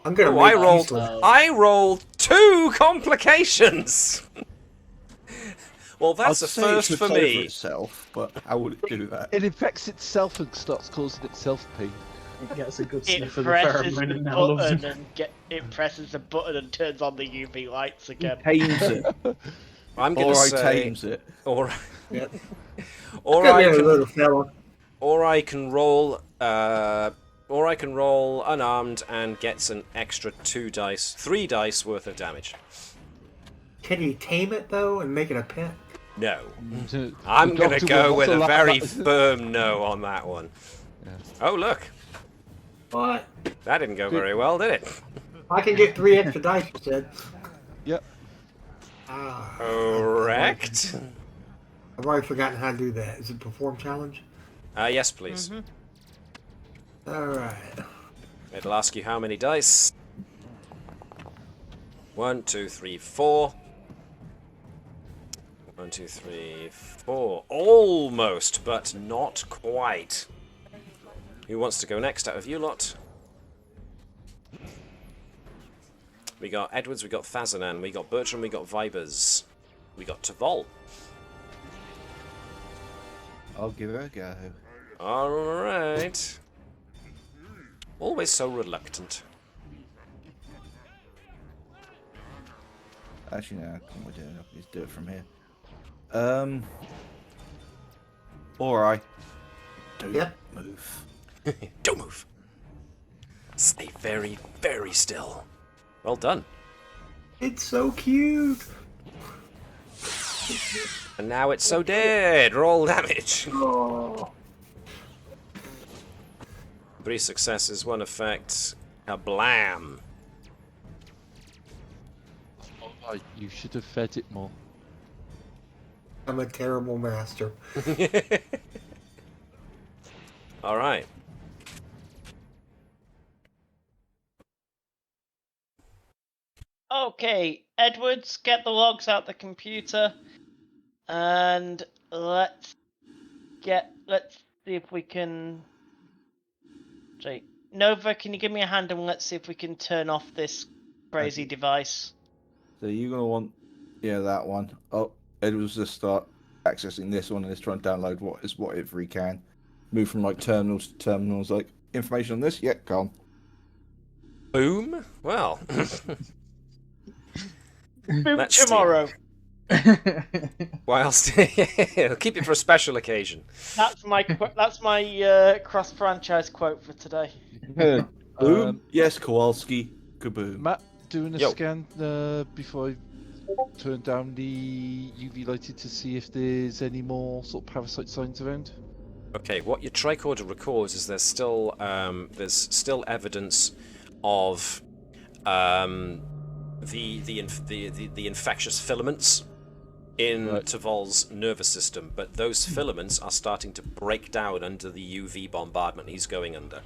I'm gonna Oh, I rolled 2 complications! Well, that's a first for me. Itself, but how would it do that? It infects itself and starts causing itself pain. It gets a good It sniff of the presses pheromone the and now loves button him. it presses the button and turns on the UV lights again. Pains it. I'm going to say... tames it. Or, Yep. or Come I here, can... little fella. Or I can roll... or I can roll unarmed and get an extra 3 dice worth of damage. Can you tame it, though, and make it a pet? No. I'm going to go with a very firm no on that one. Yeah. Oh, look. What? That didn't go very well, did it? I can get 3 extra dice, you said. Yep. Correct. I've already forgotten how to do that. Is it perform challenge? Yes, please. Alright. It'll ask you how many dice. 1, 2, 3, 4. 1, 2, 3, 4. Almost, but not quite. Who wants to go next out of you lot? We got Edwards, we got Thazanan, we got Bertram, we got Vibers. We got Tavol. I'll give it a go. Alright. Always so reluctant. Actually, no, what am I doing? Let's do it from here. Alright. Don't move. Don't move. Stay very, very still. Well done. It's so cute. And now it's so dead. Roll damage. Oh. 3 successes, 1 effect. Kablam. Alright, you should have fed it more. I'm a terrible master. Alright. Okay, Edwards, get the logs out the computer, and let's see if we can. Sorry, Nova, can you give me a hand and let's see if we can turn off this crazy device? So you're gonna want, that one. Oh, Edwards just start accessing this one and just try and download whatever he can. Move from like terminals to terminals, like information on this. Yeah, calm. Boom. Well. Boom tomorrow. Whilst it'll keep it for a special occasion. That's my cross-franchise quote for today. Boom. Yes, Kowalski. Kaboom. Matt, doing a scan before I turn down the UV lighted to see if there's any more sort of parasite signs around. Okay, what your tricorder records is there's still evidence of the infectious filaments in Tavol's nervous system, but those filaments are starting to break down under the UV bombardment he's going under.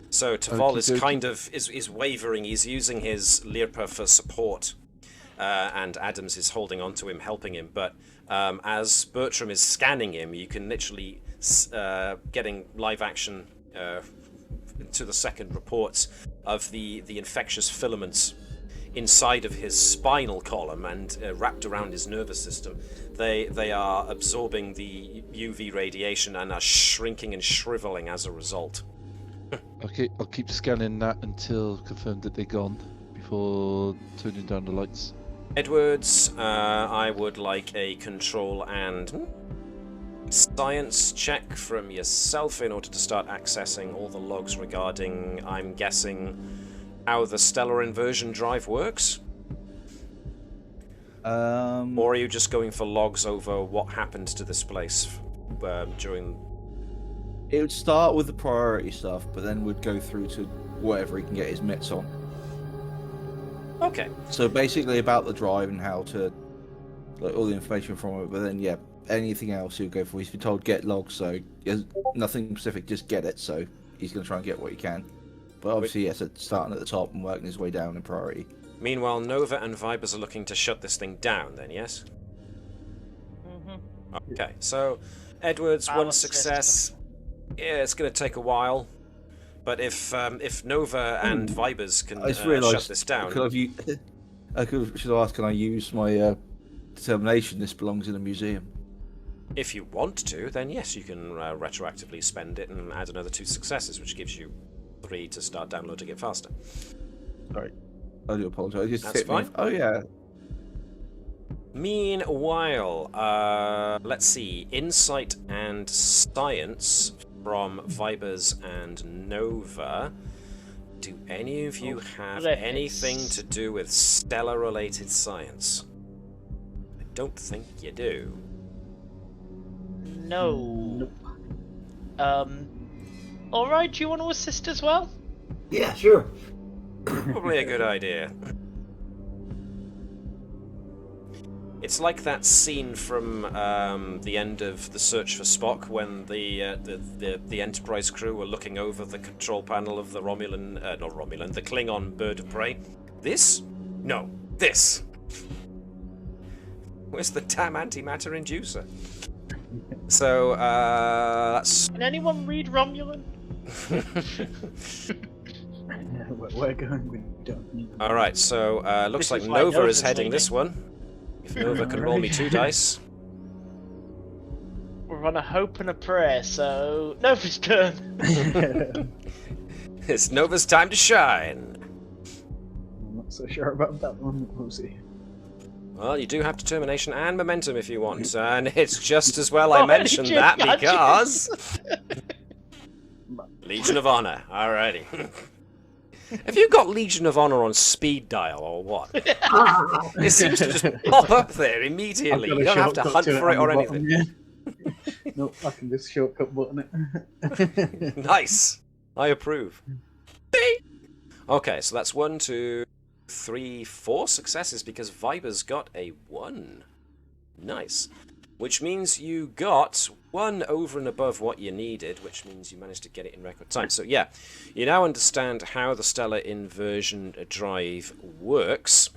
So Tavol is kind of is wavering. He's using his Lirpa for support, and Adams is holding on to him, helping him. But as Bertram is scanning him, you can literally getting live action to the second reports of the infectious filaments inside of his spinal column and wrapped around his nervous system. They are absorbing the UV radiation and are shrinking and shriveling as a result. Okay, I'll keep scanning that until confirmed that they're gone before turning down the lights. Edwards, I would like a control and science check from yourself in order to start accessing all the logs regarding, I'm guessing, how the stellar inversion drive works? Or are you just going for logs over what happened to this place during... It would start with the priority stuff, but then would go through to whatever he can get his mitts on. Okay. So basically about the drive and how to... all the information from it, but then, anything else he'll go for. He's been told get logs, so nothing specific, just get it, so he's going to try and get what he can. But obviously, yes, it's starting at the top and working his way down in priority. Meanwhile, Nova and Vibers are looking to shut this thing down then, yes? Mm-hmm. Okay, so Edwards, one success. Yeah, it's going to take a while. But if Nova and Vibers can shut this down... should have asked, can I use my determination? This belongs in a museum. If you want to, then yes, you can retroactively spend it and add another 2 successes, which gives you 3 to start downloading it faster. Sorry, I do apologise. That's fine. Oh yeah. Meanwhile, let's see. Insight and Science from Vibers and Nova. Do any of you have anything to do with stellar-related science? I don't think you do. No. Alright, do you want to assist as well? Yeah, sure. Probably a good idea. It's like that scene from the end of The Search for Spock when the Enterprise crew were looking over the control panel of the the Klingon bird of prey. This? No, this. Where's the damn antimatter inducer? So, that's... Can anyone read Romulan? We're going, we don't need them. Alright, so, looks like Nova is heading this one. If Nova can roll me 2 dice. We're on a hope and a prayer, so Nova's turn. It's Nova's time to shine. I'm not so sure about that one. We'll see. Well, you do have determination and momentum if you want, and it's just as well I mentioned that because... Legion of Honor, alrighty. Have you got Legion of Honor on speed dial or what? It seems to just pop up there immediately. You don't have to hunt for it or anything. Yeah. Nope, I can just shortcut button it. Nice. I approve. Okay, so that's 1, 2, 3, 4 successes because Viber's got a 1. Nice. Which means you got 1 over and above what you needed, which means you managed to get it in record time. So yeah, you now understand how the stellar inversion drive works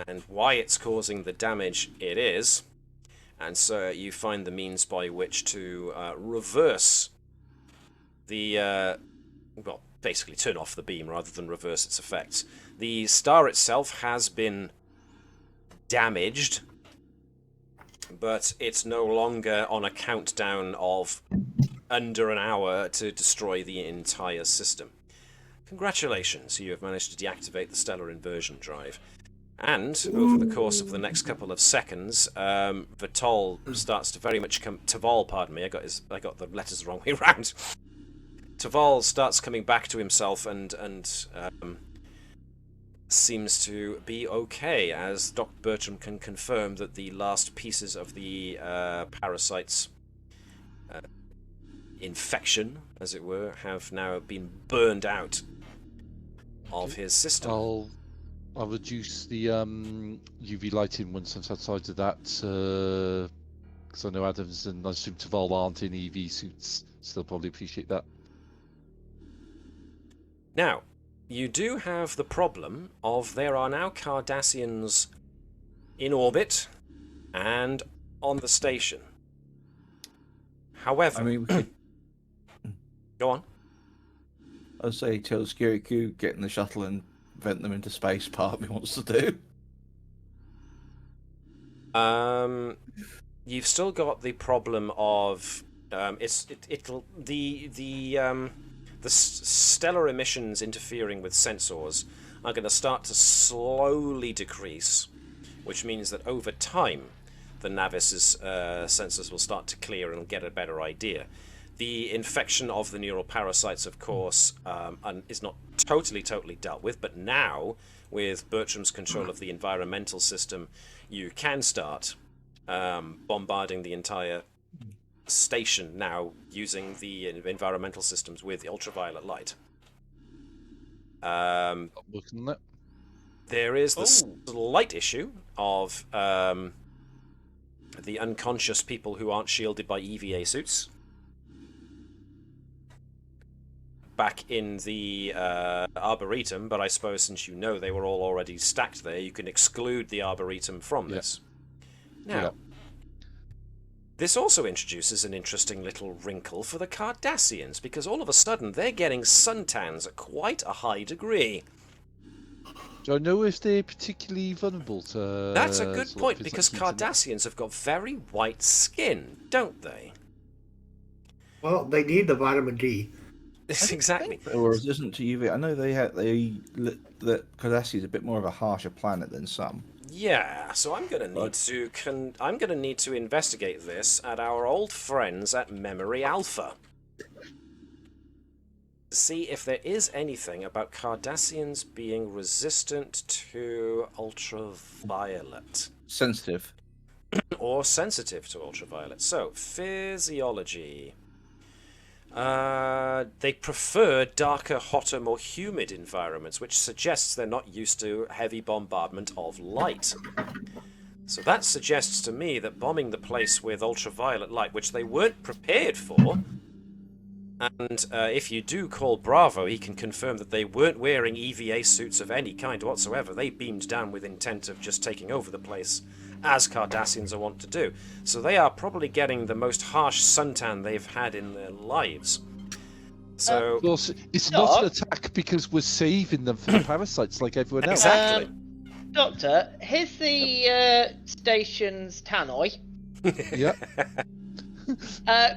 and why it's causing the damage it is. And so you find the means by which to reverse the, well, basically turn off the beam rather than reverse its effects. The star itself has been damaged, but it's no longer on a countdown of under an hour to destroy the entire system. Congratulations, you have managed to deactivate the stellar inversion drive. And over the course of the next couple of seconds, Vitol starts to very much come... Taval, pardon me, I got the letters the wrong way round. Taval starts coming back to himself and seems to be okay, as Dr. Bertram can confirm that the last pieces of the parasites infection, as it were, have now been burned out of his system. I'll reduce the UV lighting once I'm outside of that, because I know Adams and I assume Taval aren't in EV suits, so they'll probably appreciate that. Now, you do have the problem of there are now Cardassians in orbit and on the station. However... I mean, we could... Go on. I'd say tell Scary Q get in the shuttle and vent them into space, part of me wants to do. You've still got the problem of... The stellar emissions interfering with sensors are going to start to slowly decrease, which means that over time the Navis's sensors will start to clear and get a better idea. The infection of the neural parasites, of course, is not totally dealt with, but now, with Bertram's control of the environmental system, you can start bombarding the entire station now using the environmental systems with ultraviolet light. Looking at that. There is the slight issue of the unconscious people who aren't shielded by EVA suits. Back in the Arboretum, but I suppose since you know they were all already stacked there, you can exclude the Arboretum from this. Now, this also introduces an interesting little wrinkle for the Cardassians, because all of a sudden they're getting suntans at quite a high degree. Do I know if they're particularly vulnerable to... That's a good point, because Cardassians have got very white skin, don't they? Well, they need the vitamin D. Exactly. Or resistant to UV. I know that Cardassia is a bit more of a harsher planet than some. Yeah, so I'm gonna need to investigate this at our old friends at Memory Alpha. See if there is anything about Cardassians being resistant to ultraviolet. Sensitive. Or sensitive to ultraviolet. So, physiology. They prefer darker, hotter, more humid environments, which suggests they're not used to heavy bombardment of light. So that suggests to me that bombing the place with ultraviolet light, which they weren't prepared for, and if you do call Bravo, he can confirm that they weren't wearing EVA suits of any kind whatsoever. They beamed down with intent of just taking over the place, as Cardassians are wont to do. So they are probably getting the most harsh suntan they've had in their lives. So Of course, it's not an attack because we're saving them from the parasites like everyone else. Exactly. Doctor, here's the station's tannoy. Yeah.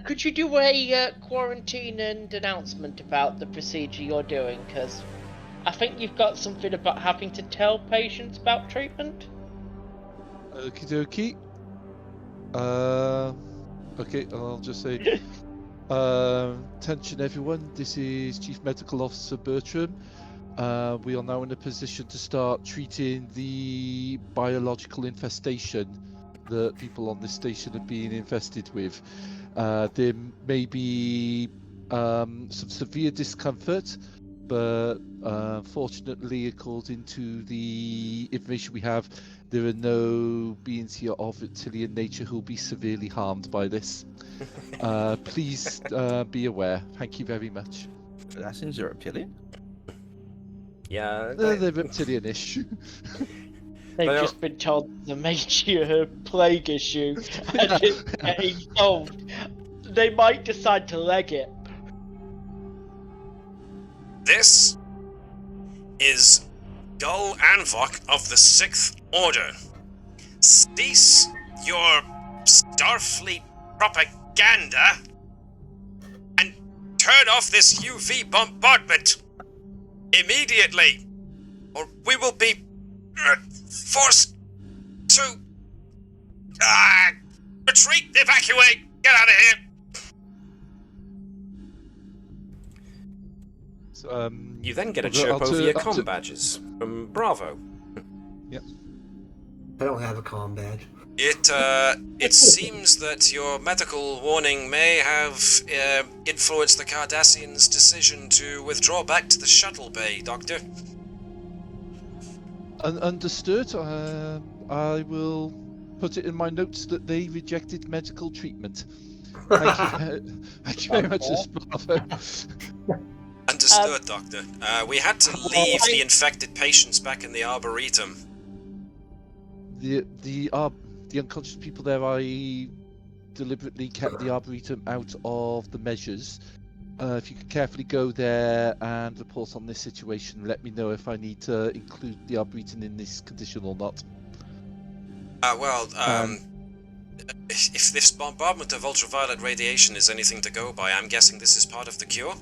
Could you do a quarantine and announcement about the procedure you're doing? Because I think you've got something about having to tell patients about treatment. Okie dokie. Okay, I'll just say, attention everyone, this is Chief Medical Officer Bertram. We are now in a position to start treating the biological infestation that people on this station are being infested with. There may be some severe discomfort, but fortunately, according to the information we have, there are no beings here of reptilian nature who will be severely harmed by this. Please be aware. Thank you very much. Cardassians are reptilian? yeah, They're reptilian-ish. They've They are- just been told the major plague issue and it's getting solved. They might decide to leg it. This is Gul Anvok of the 6th Order. Cease your Starfleet propaganda and turn off this UV bombardment immediately, or we will be forced to retreat, evacuate, get out of here. So, You then get a I'll chirp do- over your I'll comm do- badges from Bravo. I don't have a comm badge. It seems that your medical warning may have influenced the Cardassians' decision to withdraw back to the shuttle bay, Doctor. Understood. I will put it in my notes that they rejected medical treatment. Thank you very much, Bravo. Understood, Doctor. We had to leave the infected patients back in the Arboretum. The unconscious people there, I deliberately kept the Arboretum out of the measures. If you could carefully go there and report on this situation, let me know if I need to include the Arboretum in this condition or not. If this bombardment of ultraviolet radiation is anything to go by, I'm guessing this is part of the cure?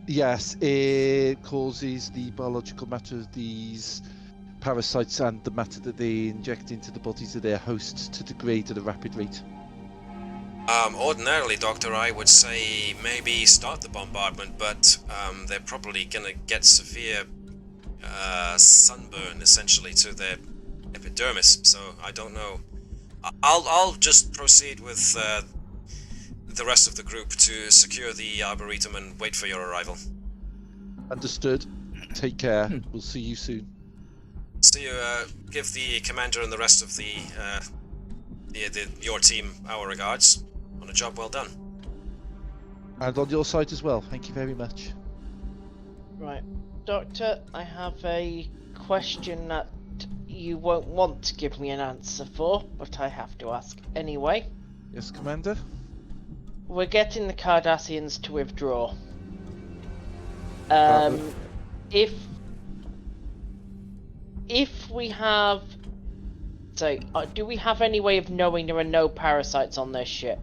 Yes, it causes the biological matter of these parasites and the matter that they inject into the bodies of their hosts to degrade at a rapid rate. Ordinarily, Doctor, I would say maybe start the bombardment, but they're probably gonna get severe sunburn, essentially, to their epidermis, so I don't know. I'll just proceed with the rest of the group to secure the Arboretum and wait for your arrival. Understood. Take care. We'll see you soon. See you. Give the commander and the rest of your team our regards on a job well done. And on your side as well. Thank you very much. Right, Doctor, I have a question that you won't want to give me an answer for, but I have to ask anyway. Yes, Commander? We're getting the Cardassians to withdraw. If we have... So, do we have any way of knowing there are no parasites on their ship?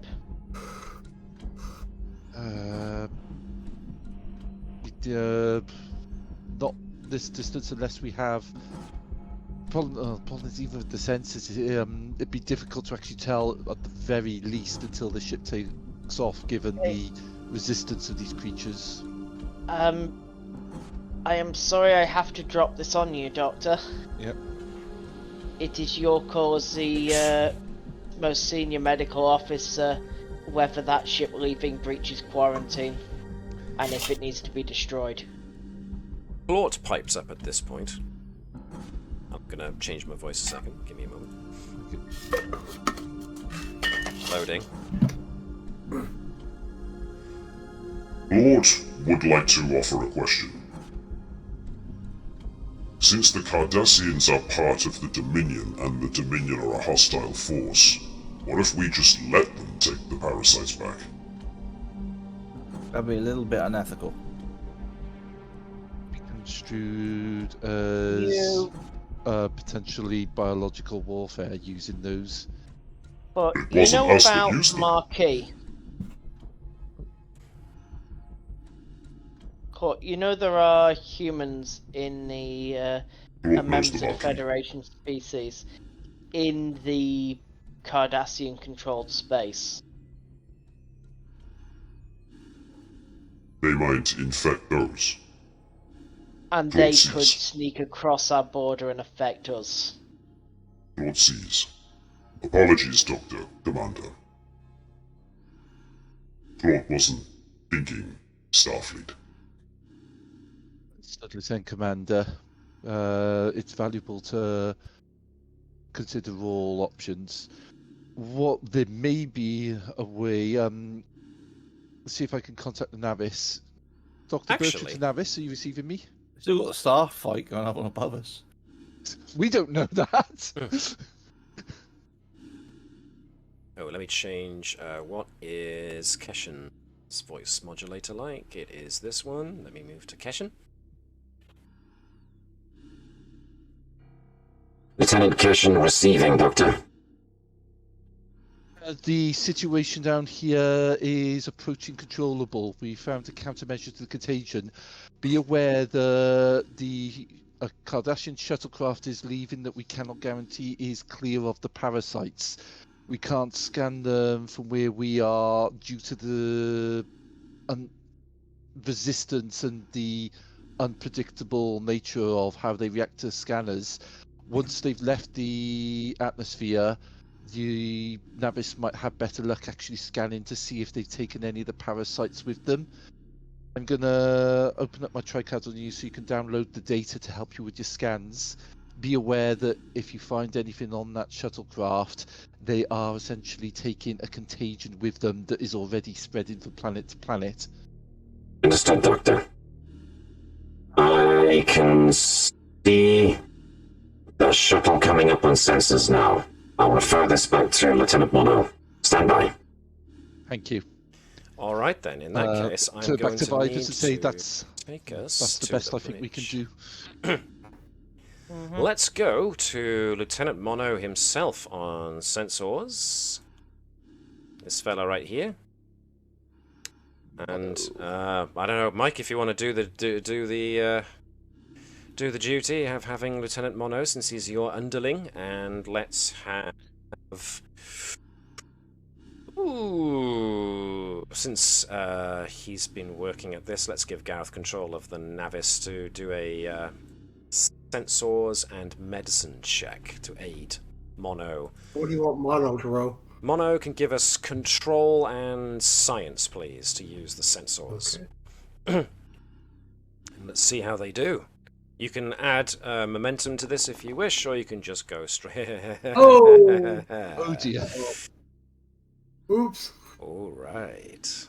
Not this distance unless we have Problem is, even with the sensors, it'd be difficult to actually tell at the very least until the ship takes off, given the resistance of these creatures. I am sorry I have to drop this on you, Doctor. Yep. It is your call as the most senior medical officer whether that ship leaving breaches quarantine, and if it needs to be destroyed. Blort pipes up at this point. I'm gonna change my voice a second. Give me a moment. Loading. Blort would like to offer a question. Since the Cardassians are part of the Dominion and the Dominion are a hostile force, what if we just let them take the parasites back? That'd be a little bit unethical. Be construed as potentially biological warfare using those. But It you wasn't know us that about used them. Marquis. You know there are humans in the Blort knows members the of the Marquis. Federation species in the Cardassian controlled space. They might infect those. And Blort they sees. could sneak across our border and affect us. Blort sees. Apologies, Doctor, Commander. Blort wasn't thinking Starfleet. Lieutenant Commander, it's valuable to consider all options. What there may be a way. Let's see if I can contact the Navis. Dr. Bertram to Navis, are you receiving me? Still got a star fight going on above us. We don't know that. Oh, let me change. What is Keshen's voice modulator like? It is this one. Let me move to Keshen. Lieutenant Keshen receiving, Doctor. The situation down here is approaching controllable. We found a countermeasure to the contagion. Be aware the Cardassian shuttlecraft is leaving that we cannot guarantee is clear of the parasites. We can't scan them from where we are due to the resistance and the unpredictable nature of how they react to scanners. Once they've left the atmosphere, the Navis might have better luck actually scanning to see if they've taken any of the parasites with them. I'm going to open up my TriCAD on you so you can download the data to help you with your scans. Be aware that if you find anything on that shuttlecraft, they are essentially taking a contagion with them that is already spreading from planet to planet. Understood, Doctor. I can see the shuttle coming up on sensors now. I'll refer this back to Lieutenant Mono. Stand by. Thank you. All right then. In that case, I'm going to need to say to that's take us that's the to best the I think we can bridge. do. Let's go to Lieutenant Mono himself on sensors. This fella right here. And I don't know, Mike, if you want to do the duty of having Lieutenant Mono, since he's your underling, and let's have. Ooh, since he's been working at this, let's give Gareth control of the Navis to do a sensors and medicine check to aid Mono. What do you want Mono to roll? Mono can give us control and science, please, to use the sensors. Okay. And let's see how they do. You can add momentum to this if you wish, or you can just go straight. Oh! Oh dear. Oops. All right.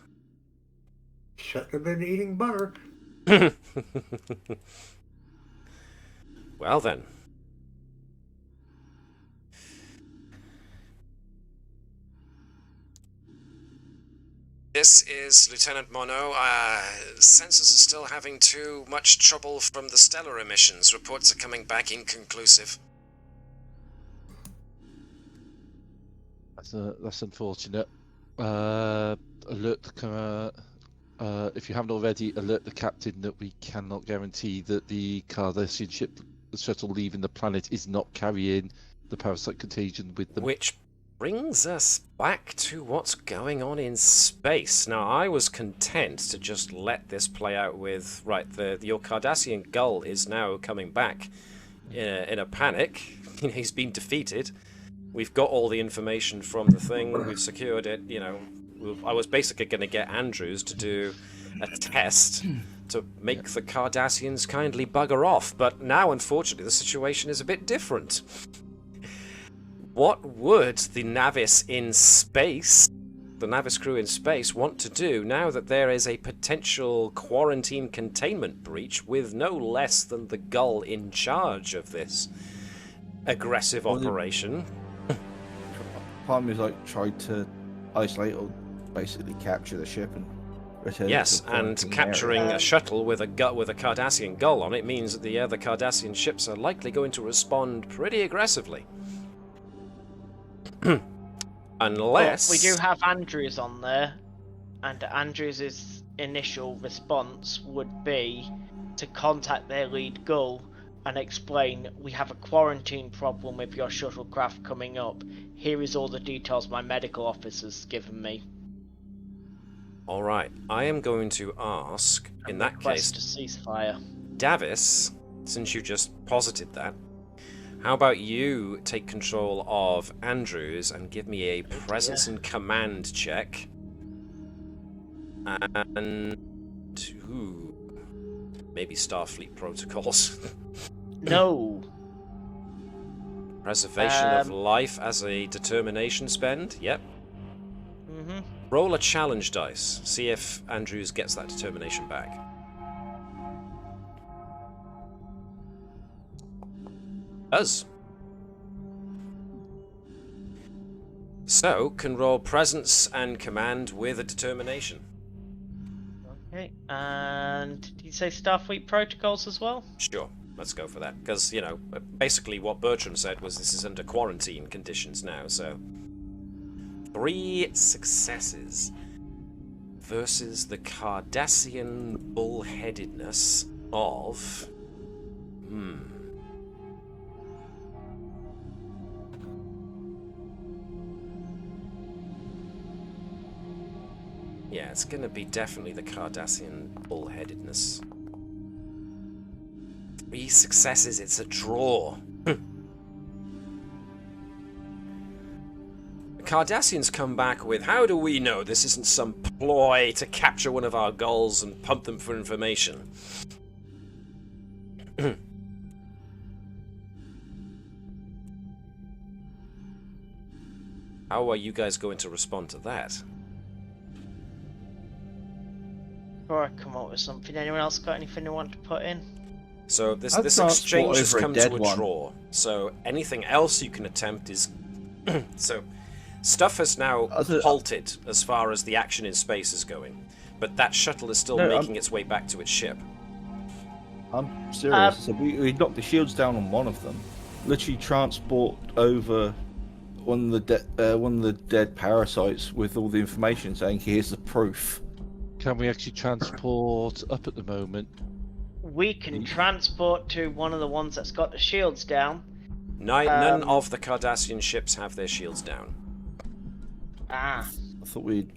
Shouldn't have been eating butter. Well then. This is Lieutenant Mono. Sensors are still having too much trouble from the stellar emissions. Reports are coming back inconclusive. That's unfortunate. Alert the if you haven't already, alert the captain that we cannot guarantee that the Cardassian ship the shuttle leaving the planet is not carrying the parasite contagion with them. Which brings us back to what's going on in space. Now, I was content to just let this play out with, right, your Cardassian Gull is now coming back in a panic. He's been defeated. We've got all the information from the thing. We've secured it. I was basically going to get Andrews to do a test to make the Cardassians kindly bugger off. But now, unfortunately, the situation is a bit different. What would the Navis in space, the Navis crew in space, want to do now that there is a potential quarantine containment breach with no less than the Gull in charge of this aggressive operation? Part of me is like tried to isolate or basically capture the ship and return. Yes, it to the and quarantine capturing area. a shuttle with a Cardassian Gull on it means that the other Cardassian ships are likely going to respond pretty aggressively. Unless... But we do have Andrews on there, and Andrews' initial response would be to contact their lead Gull and explain, we have a quarantine problem with your shuttlecraft coming up. Here is all the details my medical officer's given me. Alright, I am going to ask, in that case, to ceasefire. Davis, since you just posited that, how about you take control of Andrews and give me a presence and command check? And... maybe Starfleet protocols. No. Preservation of life as a determination spend? Yep. Mm-hmm. Roll a challenge dice. See if Andrews gets that determination back. Does. So, can roll presence and command with a determination. Okay, and did you say Starfleet protocols as well? Sure, let's go for that. Because, basically what Bertram said was this is under quarantine conditions now, so... 3 successes versus the Cardassian bullheadedness of... Yeah, it's gonna be definitely the Cardassian bullheadedness. 3 successes, it's a draw. The Cardassians come back with, how do we know this isn't some ploy to capture one of our gulls and pump them for information? How are you guys going to respond to that? Before I come up with something, anyone else got anything they want to put in? So this I'd exchange has over a come to dead a one. draw. So anything else you can attempt is... So stuff has now halted as far as the action in space is going. But that shuttle is still making its way back to its ship. I'm serious. So we knocked the shields down on one of them. Literally transport over one of the dead parasites with all the information saying, here's the proof. Can we actually transport up at the moment? We can transport to one of the ones that's got the shields down. None of the Cardassian ships have their shields down. Ah. I thought we'd...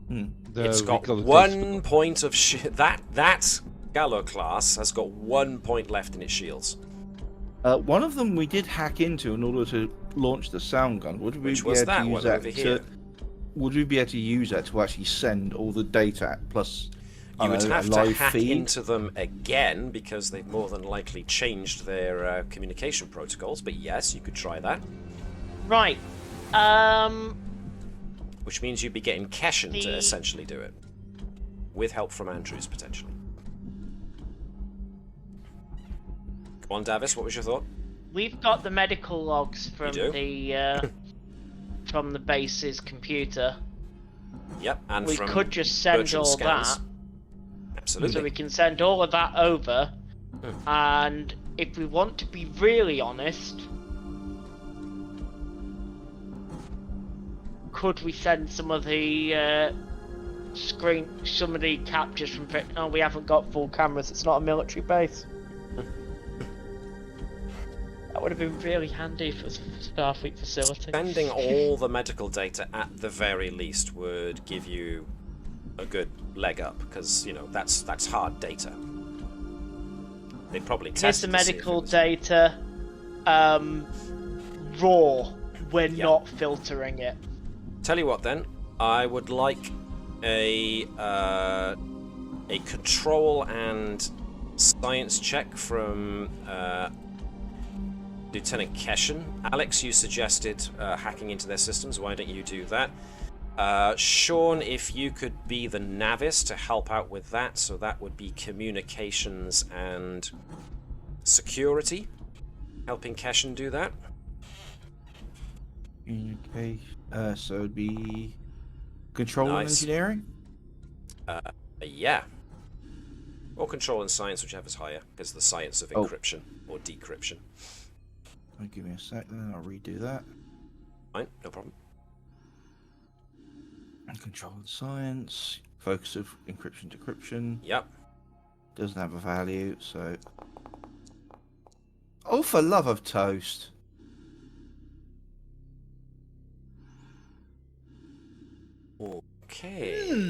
No, It's got 1 point of... That Gallo class has got 1 point left in its shields. One of them we did hack into in order to launch the sound gun. Would we be able to use that to... Would we be able to use that to actually send all the data plus You would have a to live hack feed? into them again because they've more than likely changed their communication protocols, but yes, you could try that. Right. Which means you'd be getting Keshen to essentially do it. With help from Andrews, potentially. Come on, Davis, what was your thought? We've got the medical logs from the base's computer. Yep, and we from could just send Bertram all scans. that. Absolutely. So we can send all of that over, and if we want to be really honest, could we send some of the some of the captures from? Oh, we haven't got full cameras. It's not a military base. That would have been really handy for a Starfleet facility. Sending all the medical data at the very least would give you a good leg up, because, you know, that's hard data. They'd probably test Here's the it to see if medical it was... data. Raw. We're not filtering it. Tell you what, then, I would like a control and science check from Lieutenant Keshen. Alex, you suggested hacking into their systems. Why don't you do that? Sean, if you could be the Navis to help out with that, so that would be communications and security, helping Keshen do that. Okay, so it'd be control and Nice. engineering? Yeah. Or control and science, whichever's higher, because the science of encryption or decryption. Give me a sec, then I'll redo that. Fine, no problem. Control and science, focus of encryption, decryption. Yep. Doesn't have a value, so... Oh, for love of toast! Okay.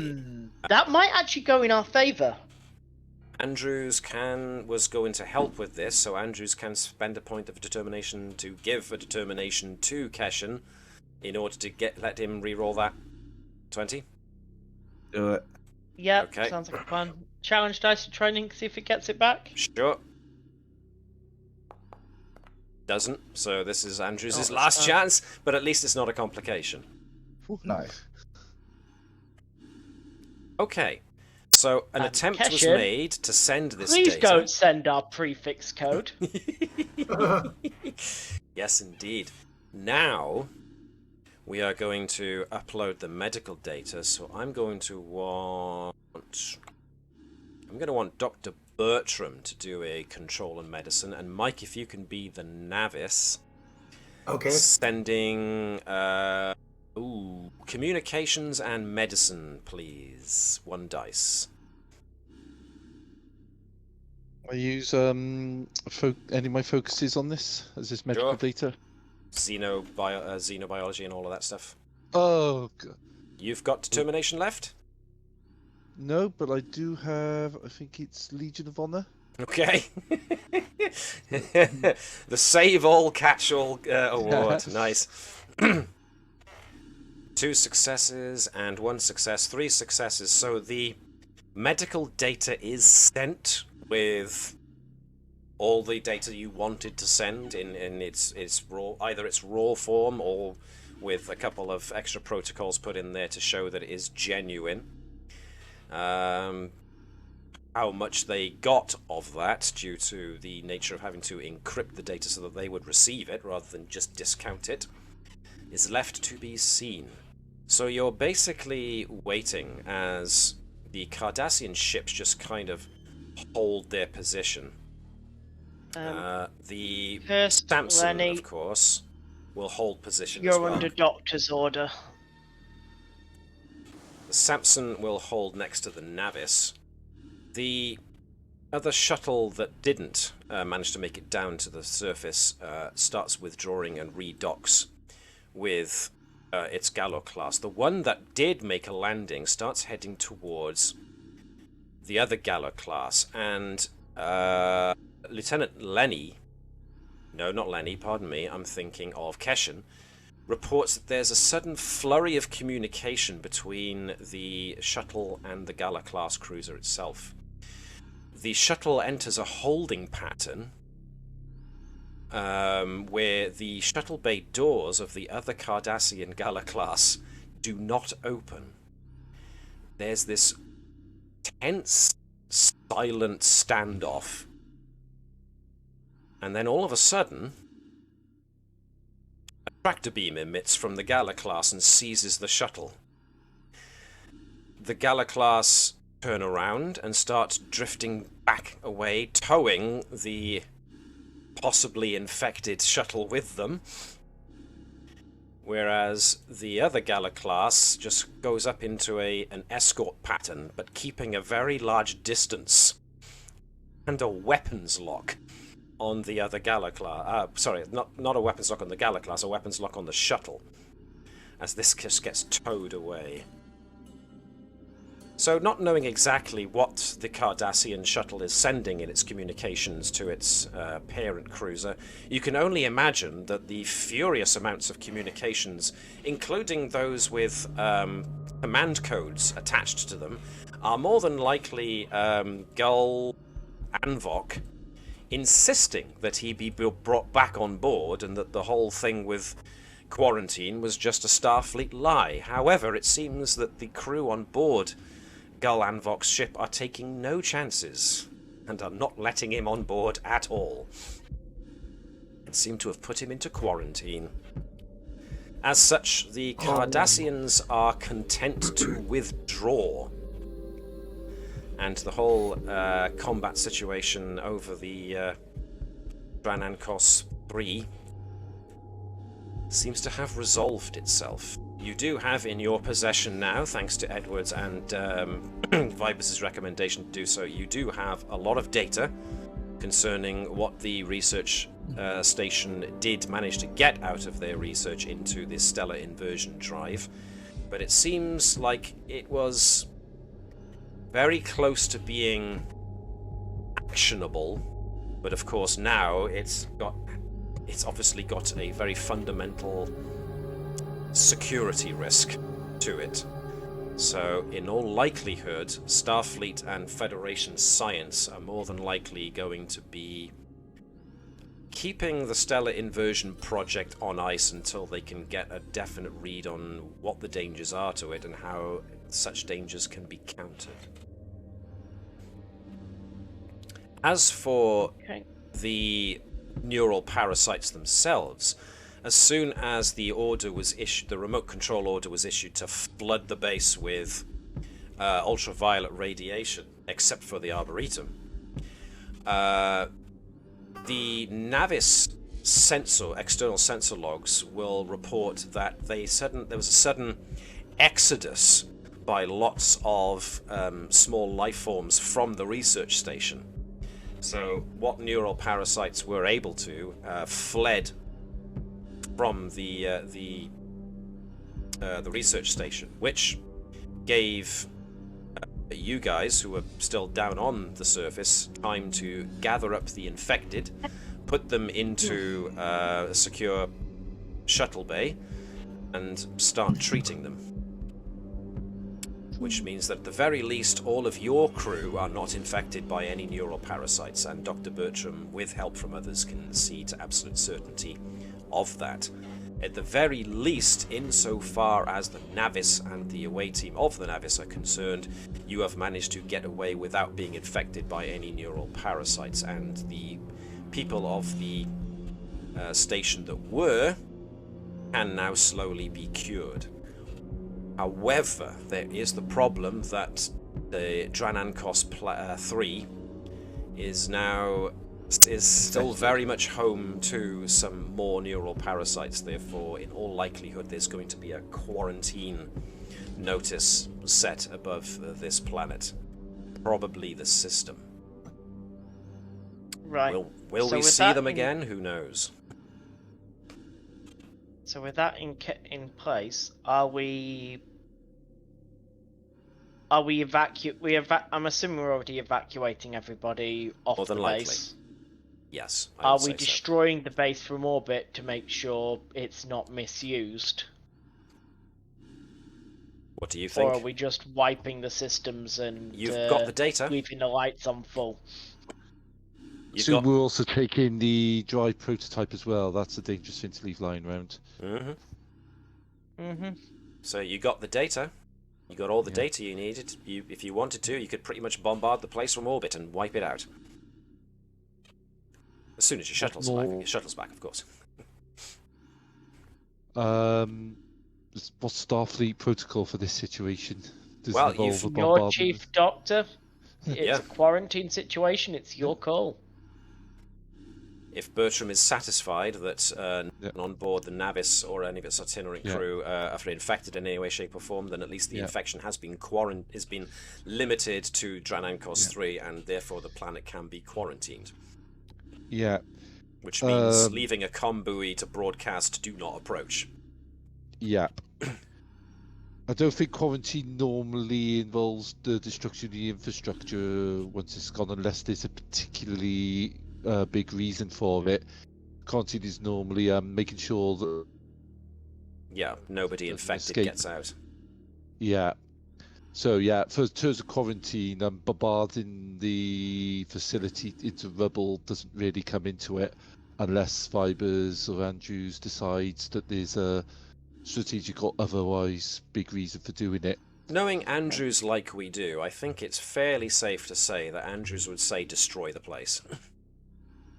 That might actually go in our favour. Andrews was going to help with this, so Andrews can spend a point of determination to give a determination to Keshen in order to let him re-roll that 20. Do it. Yep, Okay. sounds like a plan. Challenge dice to training, see if it gets it back. Sure. Doesn't, so this is Andrews' Oh, last chance, but at least it's not a complication. No. Okay, so an attempt was Keshen, made to send this Please data. don't send our prefix code. Yes, indeed. Now, we are going to upload the medical data, so I'm going to want Dr. Bertram to do a control and medicine, and Mike, if you can be the Navis. Okay. Sending, communications and medicine, please. 1 dice. I use any of my focuses on this as this medical Sure. data. Xenobiology and all of that stuff. Oh, God. You've got determination left? No, but I do have, I think it's Legion of Honor. Okay. The Save All Catch All award. Nice. 2 successes and 1 success, 3 successes. So the medical data is sent with all the data you wanted to send in its raw, either its raw form or with a couple of extra protocols put in there to show that it is genuine. How much they got of that, due to the nature of having to encrypt the data so that they would receive it rather than just discount it, is left to be seen. So you're basically waiting as the Cardassian ships just kind of hold their position. The First, Samson, Lenny, of course, will hold position as you're well. under doctor's order. The Samson will hold next to the Navis. The other shuttle that didn't manage to make it down to the surface starts withdrawing and redocks with its Gallo class. The one that did make a landing starts heading towards the other Gallo class, and Lieutenant Lenny, no, not Lenny, pardon me, I'm thinking of Keshen, reports that there's a sudden flurry of communication between the shuttle and the Gala class cruiser itself. The shuttle enters a holding pattern where the shuttle bay doors of the other Cardassian Gala class do not open. There's this tense, silent standoff. And then all of a sudden, a tractor beam emits from the Gala class and seizes the shuttle. The Gala class turn around and start drifting back away, towing the possibly infected shuttle with them, whereas the other Gala class just goes up into an escort pattern, but keeping a very large distance and a weapons lock on the other Gala class. Sorry, not a weapons lock on the Gala class, a weapons lock on the shuttle, as this just gets towed away. So, not knowing exactly what the Cardassian shuttle is sending in its communications to its parent cruiser, you can only imagine that the furious amounts of communications, including those with command codes attached to them, are more than likely Gull Anvok insisting that he be brought back on board and that the whole thing with quarantine was just a Starfleet lie. However, it seems that the crew on board Gull Anvok's ship are taking no chances and are not letting him on board at all, and seem to have put him into quarantine. As such, the Cardassians are content to withdraw, and the whole combat situation over the Dranankos 3 seems to have resolved itself. You do have in your possession now, thanks to Edwards and Vibus's recommendation to do so, you do have a lot of data concerning what the research station did manage to get out of their research into this stellar inversion drive. But it seems like it was very close to being actionable. But of course now it's obviously got a very fundamental security risk to it. So, in all likelihood, Starfleet and Federation science are more than likely going to be keeping the stellar inversion project on ice until they can get a definite read on what the dangers are to it and how such dangers can be countered. As for the neural parasites themselves, as soon as the order was issued, the remote control order was issued to flood the base with ultraviolet radiation, except for the Arboretum, the Navis external sensor logs will report that there was a sudden exodus by lots of small life forms from the research station. So what neural parasites were able to fled from the research station, which gave you guys, who are still down on the surface, time to gather up the infected, put them into a secure shuttle bay, and start treating them. Which means that at the very least, all of your crew are not infected by any neural parasites, and Dr. Bertram, with help from others, can see to absolute certainty of that. At the very least, insofar as the Navis and the away team of the Navis are concerned, you have managed to get away without being infected by any neural parasites, and the people of the station that were can now slowly be cured. However, there is the problem that the Dranankos 3 is still very much home to some more neural parasites. Therefore, in all likelihood, there's going to be a quarantine notice set above this planet. Probably the system. Right. Will we see them again? Who knows? So with that in place, I'm assuming we're already evacuating everybody off More than the likely. base. Yes. Are we destroying the base from orbit to make sure it's not misused? What do you think? Or are we just wiping the systems and You've got the data. Leaving the lights on full? We're also taking the dry prototype as well. That's a dangerous thing to leave lying around. So you got the data. You got all the data you needed. If you wanted to, you could pretty much bombard the place from orbit and wipe it out. As soon as your shuttle's back. Your shuttle's back, of course. What's Starfleet protocol for this situation? Does Well, it involve a Your bombardment? chief doctor. It's a quarantine situation. It's your call. If Bertram is satisfied that on board the Navis or any of its itinerant crew are infected in any way, shape, or form, then at least the infection has been limited to Dranankos 3, and therefore the planet can be quarantined. Yeah. Which means leaving a comm buoy to broadcast "Do not approach." Yeah. I don't think quarantine normally involves the destruction of the infrastructure once it's gone, unless there's a particularly big reason for it. Quarantine is normally making sure that nobody infected gets out. Yeah. So yeah, for terms of quarantine, bombarding the facility into rubble doesn't really come into it, unless Fibers or Andrews decides that there's a strategic or otherwise big reason for doing it. Knowing Andrews like we do, I think it's fairly safe to say that Andrews would say destroy the place.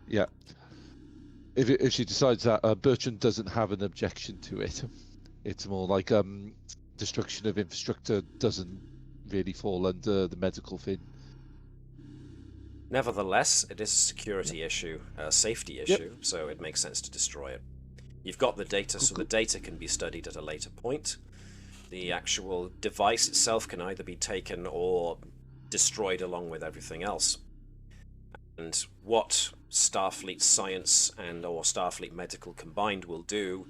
Yeah. If she decides that, Bertram doesn't have an objection to it. It's more like destruction of infrastructure doesn't really fall under the medical thing. Nevertheless, it is a security issue, a safety issue, so it makes sense to destroy it. You've got the data, so the data can be studied at a later point. The actual device itself can either be taken or destroyed along with everything else. And what Starfleet science and or Starfleet medical combined will do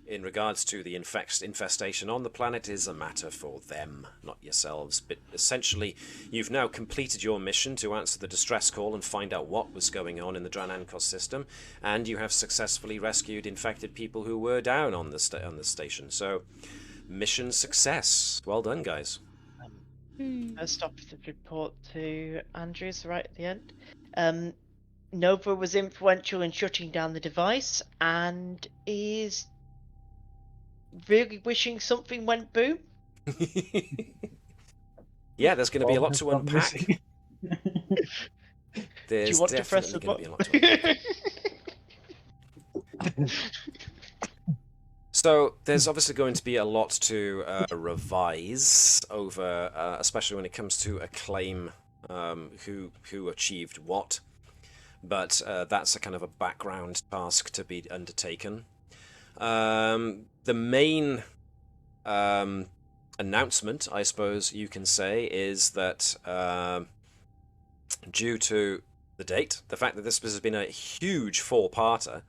in regards to the infestation on the planet is a matter for them, not yourselves. But essentially, you've now completed your mission to answer the distress call and find out what was going on in the Dranankos system, and you have successfully rescued infected people who were down on the station. So, mission success. Well done, guys. First officer's report to Andrews right at the end. Nova was influential in shutting down the device and is really wishing something went boom. Yeah, there's going to be a lot to unpack. There's Do you want to press the button? So there's obviously going to be a lot to revise over, especially when it comes to Acclaim, who achieved what. But that's a kind of a background task to be undertaken. The main announcement, I suppose you can say, is that due to the date, the fact that this has been a huge four-parter,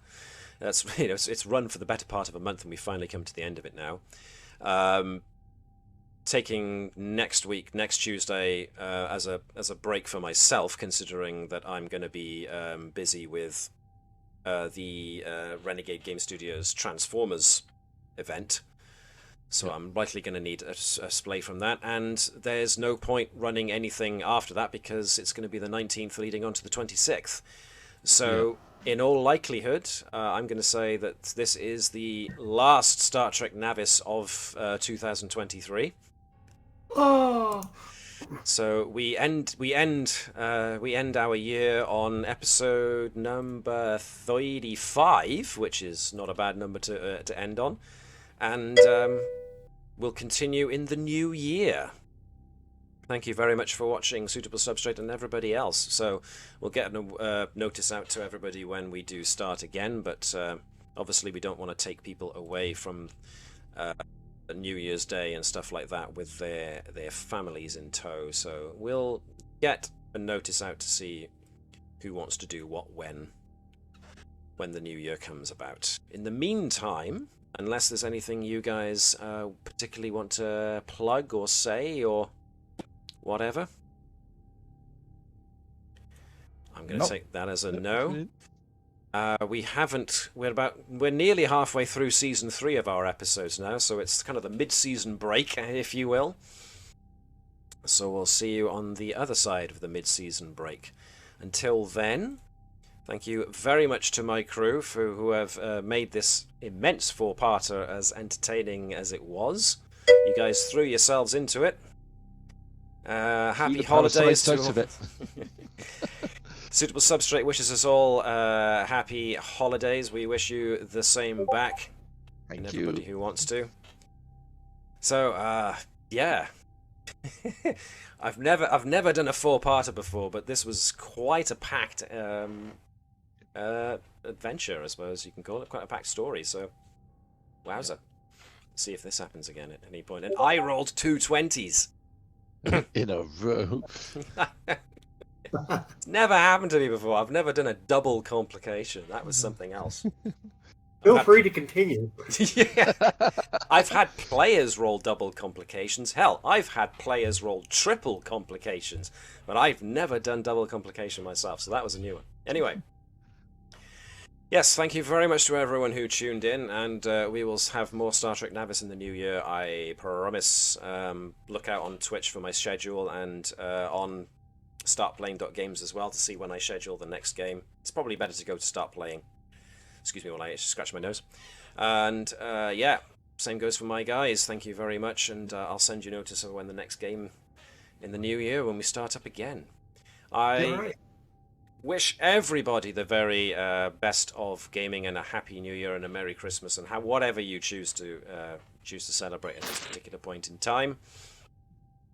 that's it's run for the better part of a month, and we finally come to the end of it now. Taking next Tuesday, as a break for myself, considering that I'm going to be busy with the Renegade Game Studios Transformers event, so I'm likely going to need a splay from that, and there's no point running anything after that because it's going to be the 19th leading on to the 26th. So in all likelihood, I'm going to say that this is the last Star Trek Navis of 2023. Oh. So we end our year on episode number 35, which is not a bad number to end on, and we'll continue in the new year. Thank you very much for watching, Suitable Substrate and everybody else. So we'll get a notice out to everybody when we do start again, but obviously we don't want to take people away from New Year's Day and stuff like that with their families in tow. So we'll get a notice out to see who wants to do what when the new year comes about. In the meantime, unless there's anything you guys particularly want to plug or say or whatever, I'm going to take that as a no. We're nearly halfway through season 3 of our episodes now, so it's kind of the mid-season break, if you will. So we'll see you on the other side of the mid-season break. Until then, thank you very much to my crew who have made this immense four-parter as entertaining as it was. You guys threw yourselves into it. Happy holidays to all. Suitable Substrate wishes us all happy holidays. We wish you the same back. And everybody who wants to. So, yeah. I've never done a four-parter before, but this was quite a packed adventure, I suppose you can call it. Quite a packed story, so wowza. See if this happens again at any point. And I rolled 2 20s. In a row. It's never happened to me before. I've never done a double complication. That was something else. Feel free to continue. Yeah. I've had players roll double complications. Hell, I've had players roll triple complications, but I've never done double complication myself, so that was a new one. Anyway. Yes, thank you very much to everyone who tuned in, and we will have more Star Trek Navis in the new year, I promise. Look out on Twitch for my schedule, and on startplaying.games as well to see when I schedule the next game. It's probably better to go to Start Playing. Excuse me while I scratch my nose. And yeah, same goes for my guys. Thank you very much, and I'll send you notice of when the next game in the new year when we start up again. I wish everybody the very best of gaming and a happy new year and a Merry Christmas and whatever you choose to celebrate at this particular point in time.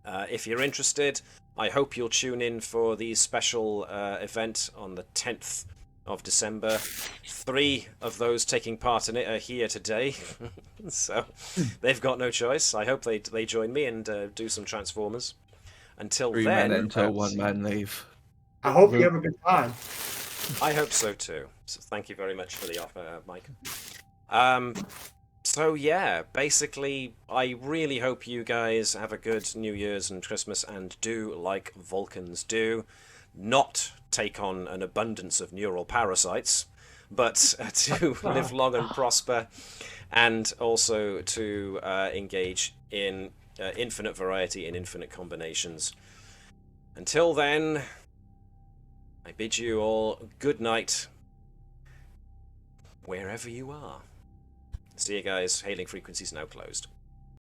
If you're interested, I hope you'll tune in for the special event on the 10th of December. 3 of those taking part in it are here today, so they've got no choice. I hope they join me and do some Transformers. Until 3 then, men enter, 1 man leave. I hope you have a good time. I hope so too. So thank you very much for the offer, Mike. So yeah, basically, I really hope you guys have a good New Year's and Christmas and do like Vulcans do. Not take on an abundance of neural parasites, but to live long and prosper, and also to engage in infinite variety and infinite combinations. Until then, I bid you all good night, wherever you are. See you guys. Hailing frequencies now closed.